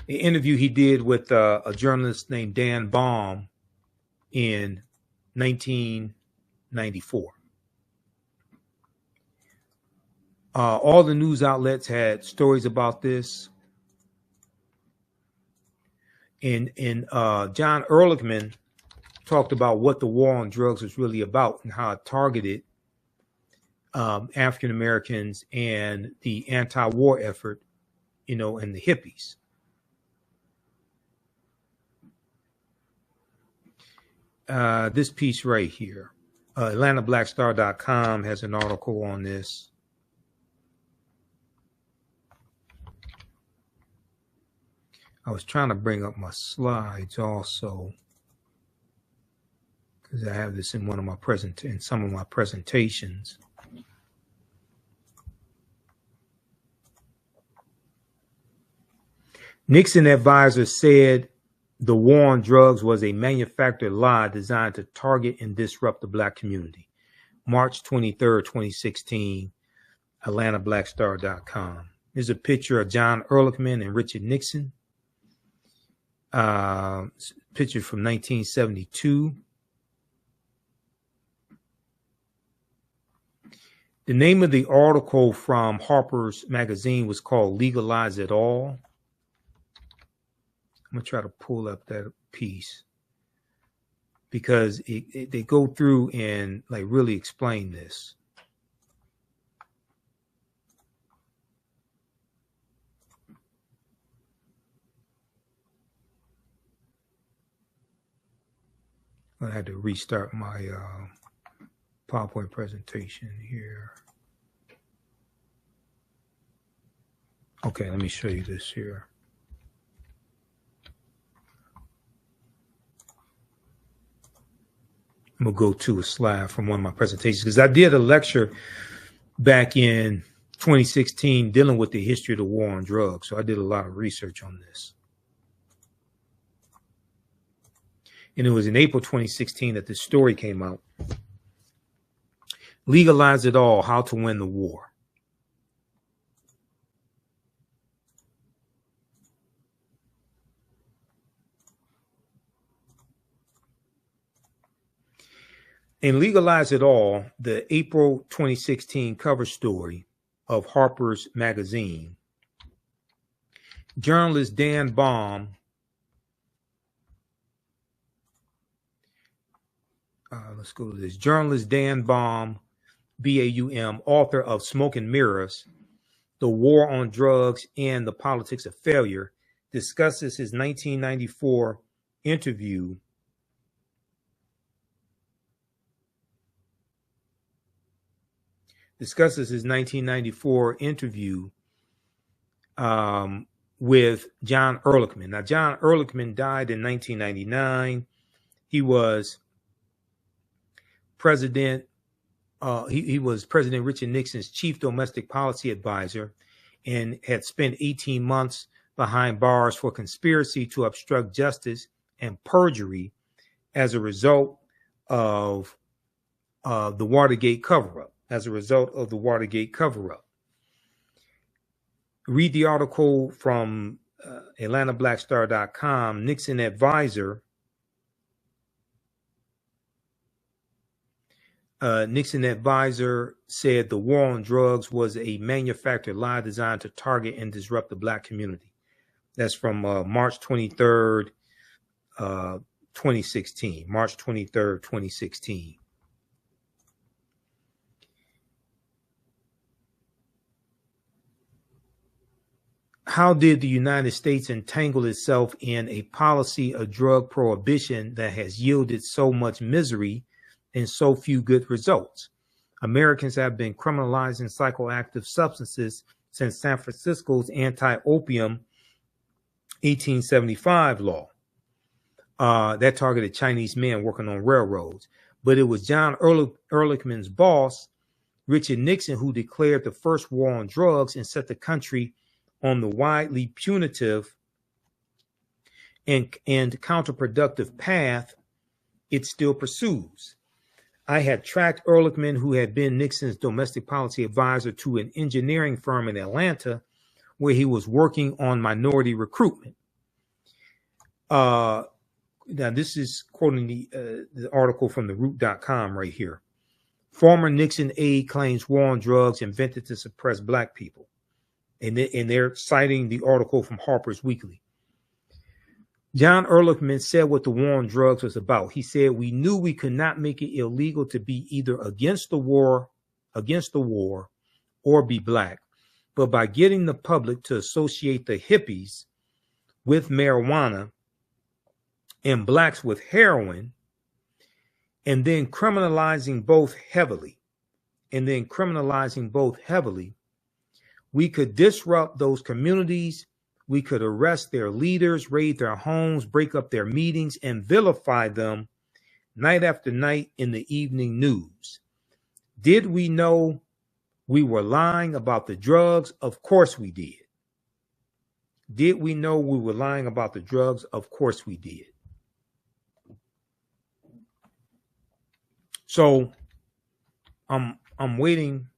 an interview he did with a journalist named Dan Baum in 1994. All the news outlets had stories about this. And John Ehrlichman talked about what the war on drugs was really about and how it targeted African Americans and the anti-war effort, and the hippies. This piece right here, AtlantaBlackStar.com has an article on this. I was trying to bring up my slides also, because I have this in some of my presentations. Nixon advisors said the war on drugs was a manufactured lie designed to target and disrupt the Black community. March 23rd, 2016, AtlantaBlackStar.com. Here's a picture of John Ehrlichman and Richard Nixon. Picture from 1972. The name of the article from Harper's Magazine was called Legalize It All. I'm going to try to pull up that piece because they go through and really explain this. I had to restart my PowerPoint presentation here. Okay, let me show you this here. I'm going to go to a slide from one of my presentations because I did a lecture back in 2016 dealing with the history of the war on drugs. So I did a lot of research on this. And it was in April 2016 that this story came out. Legalize It All, How to Win the War. In Legalize It All, the April 2016 cover story of Harper's Magazine, journalist Dan Baum let's go to this. Journalist Dan Baum, B-A-U-M, author of Smoke and Mirrors, The War on Drugs and the Politics of Failure, discusses his 1994 interview with John Ehrlichman. Now, John Ehrlichman died in 1999. He was President Richard Nixon's chief domestic policy advisor and had spent 18 months behind bars for conspiracy to obstruct justice and perjury as a result of the Watergate cover-up. Read the article from AtlantaBlackStar.com. Nixon advisor said the war on drugs was a manufactured lie designed to target and disrupt the Black community. That's from March 23rd, 2016. March 23rd, 2016. How did the United States entangle itself in a policy of drug prohibition that has yielded so much misery and so few good results? Americans have been criminalizing psychoactive substances since San Francisco's anti-opium 1875 law that targeted Chinese men working on railroads. But it was John Ehrlichman's boss, Richard Nixon, who declared the first war on drugs and set the country on the widely punitive and counterproductive path it still pursues. I had tracked Ehrlichman, who had been Nixon's domestic policy advisor, to an engineering firm in Atlanta where he was working on minority recruitment. Now, this is quoting the article from theroot.com right here. Former Nixon aide claims war on drugs invented to suppress Black people. And they're citing the article from Harper's Weekly. John Ehrlichman said what the war on drugs was about. He said, "We knew we could not make it illegal to be either against the war, or be Black. But by getting the public to associate the hippies with marijuana and Blacks with heroin, and then criminalizing both heavily, we could disrupt those communities. We could arrest their leaders, raid their homes, break up their meetings, and vilify them night after night in the evening news. Did we know we were lying about the drugs? Of course we did. Did we know we were lying about the drugs? Of course we did." So I'm waiting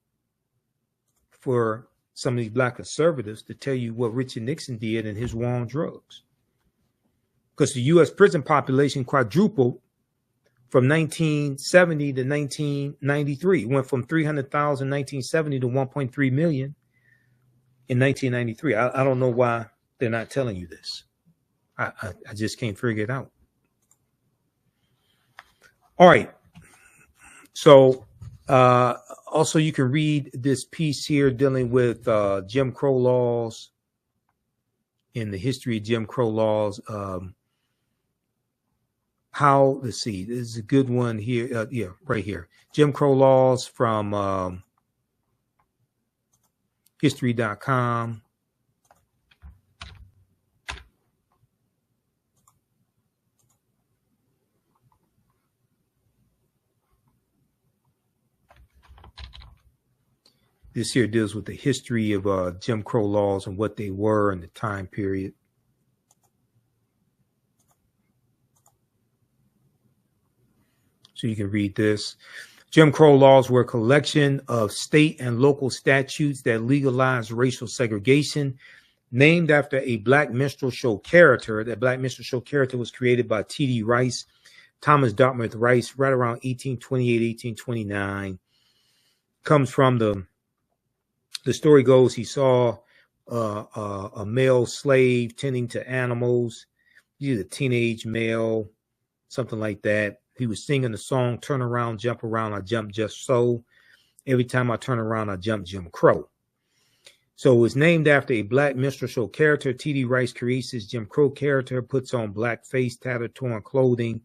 for some of these Black conservatives to tell you what Richard Nixon did in his war on drugs. Because the U.S. prison population quadrupled from 1970 to 1993. It went from 300,000 in 1970 to 1.3 million in 1993. I don't know why they're not telling you this. I just can't figure it out. All right. So, also, you can read this piece here dealing with Jim Crow laws and the history of Jim Crow laws. Let's see, this is a good one here. Yeah, right here. Jim Crow laws from history.com. This here deals with the history of Jim Crow laws and what they were in the time period. So you can read this. Jim Crow laws were a collection of state and local statutes that legalized racial segregation, named after a Black minstrel show character. That Black minstrel show character was created by T.D. Rice, Thomas Dartmouth Rice, right around 1828, 1829. Comes from the story goes, he saw a male slave tending to animals. He's a teenage male, something like that. He was singing the song, "Turn around, jump around, I jump just so. Every time I turn around, I jump Jim Crow." So it was named after a black minstrel show character. T.D. Rice creates his Jim Crow character, puts on blackface, tattered, torn clothing,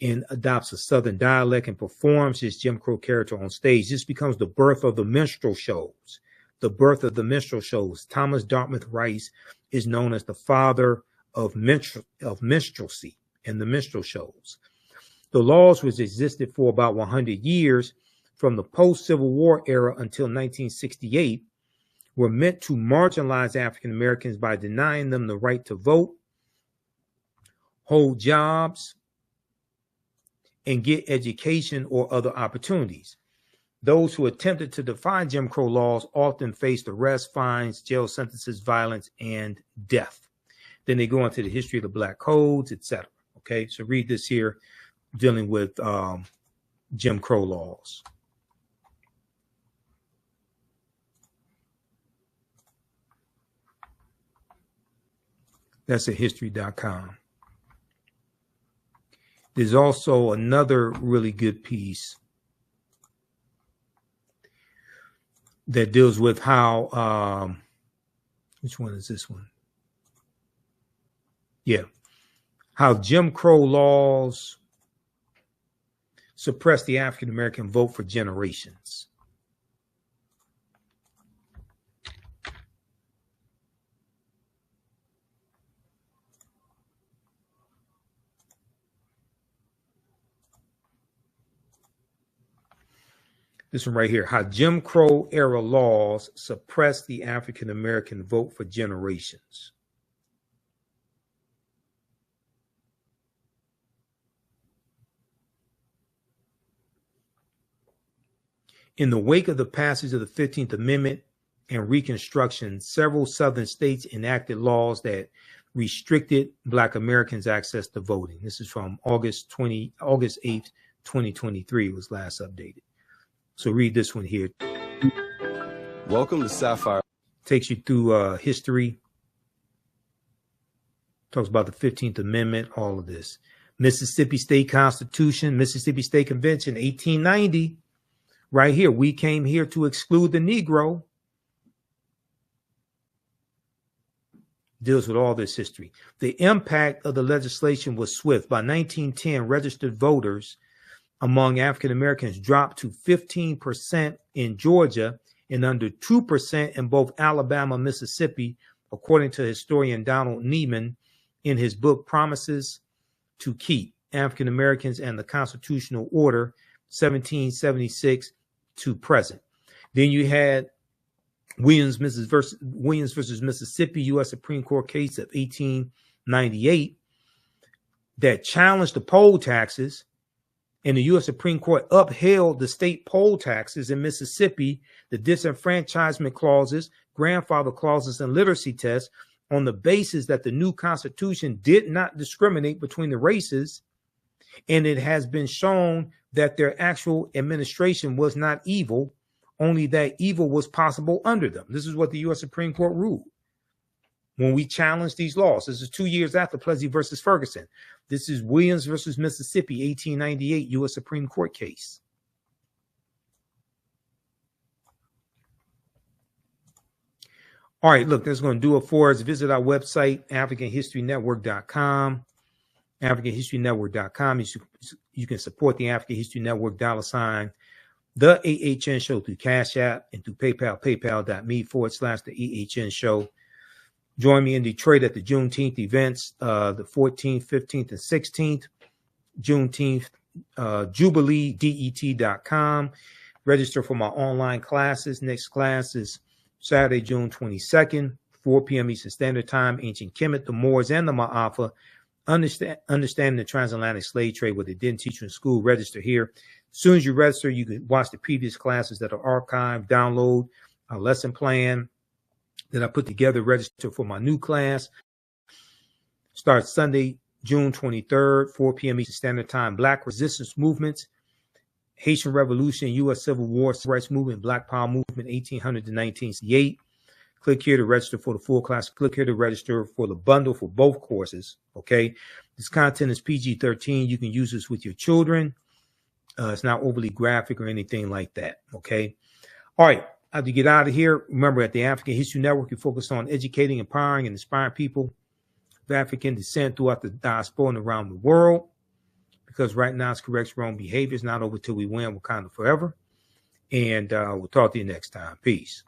and adopts a Southern dialect and performs his Jim Crow character on stage. This becomes the birth of the minstrel shows. The birth of the minstrel shows. Thomas Dartmouth Rice is known as the father of minstrelsy and the minstrel shows. The laws, which existed for about 100 years from the post-Civil War era until 1968, were meant to marginalize African Americans by denying them the right to vote, hold jobs, and get education or other opportunities. Those who attempted to defy Jim Crow laws often faced arrest, fines, jail sentences, violence, and death. Then they go into the history of the black codes, etc. Okay, so read this here, dealing with Jim Crow laws. That's at history.com. There's also another really good piece that deals with how, which one is this one? Yeah. How Jim Crow laws suppressed the African American vote for generations. This one right here, how Jim Crow era laws suppressed the African American vote for generations. In the wake of the passage of the 15th Amendment and Reconstruction, several Southern states enacted laws that restricted Black Americans' access to voting. This is from August 8th, 2023, was last updated. So read this one here. Welcome to Sapphire. Takes you through history. Talks about the 15th Amendment, all of this. Mississippi State Constitution, Mississippi State Convention, 1890. Right here, we came here to exclude the Negro. Deals with all this history. The impact of the legislation was swift. By 1910, registered voters among African Americans dropped to 15% in Georgia and under 2% in both Alabama and Mississippi, according to historian Donald Neiman in his book Promises to Keep, African Americans and the Constitutional Order, 1776 to present. Then you had Williams versus Mississippi, U.S. Supreme Court case of 1898 that challenged the poll taxes. And the U.S. Supreme Court upheld the state poll taxes in Mississippi, the disenfranchisement clauses, grandfather clauses, and literacy tests on the basis that the new Constitution did not discriminate between the races. And it has been shown that their actual administration was not evil, only that evil was possible under them. This is what the U.S. Supreme Court ruled when we challenged these laws. This is 2 years after Plessy versus Ferguson. This is Williams versus Mississippi, 1898 U.S. Supreme Court case. All right, look, that's going to do it for us. Visit our website, AfricanHistoryNetwork.com. AfricanHistoryNetwork.com. You can support the African History Network $, the AHN Show through Cash App and through PayPal, paypal.me/the AHN Show. Join me in Detroit at the Juneteenth events, the 14th, 15th, and 16th. Juneteenth, JubileeDET.com. Register for my online classes. Next class is Saturday, June 22nd, 4 p.m. Eastern Standard Time. Ancient Kemet, the Moors, and the Ma'afa. Understanding the transatlantic slave trade, what they didn't teach you in school. Register here. As soon as you register, you can watch the previous classes that are archived, download a lesson plan that I put together, register for my new class. Starts Sunday, June 23rd, 4 p.m. Eastern Standard Time. Black resistance movements, Haitian Revolution, U.S. Civil War, Civil Rights Movement, Black Power Movement, 1800 to 1968. Click here to register for the full class. Click here to register for the bundle for both courses. Okay. This content is PG-13. You can use this with your children. It's not overly graphic or anything like that. Okay. All right. I have to get out of here. Remember, at the African History Network, we focus on educating, empowering, and inspiring people of African descent throughout the diaspora and around the world. Because right now it's corrects wrong behavior. It's not over till we win Wakanda forever. And we'll talk to you next time. Peace.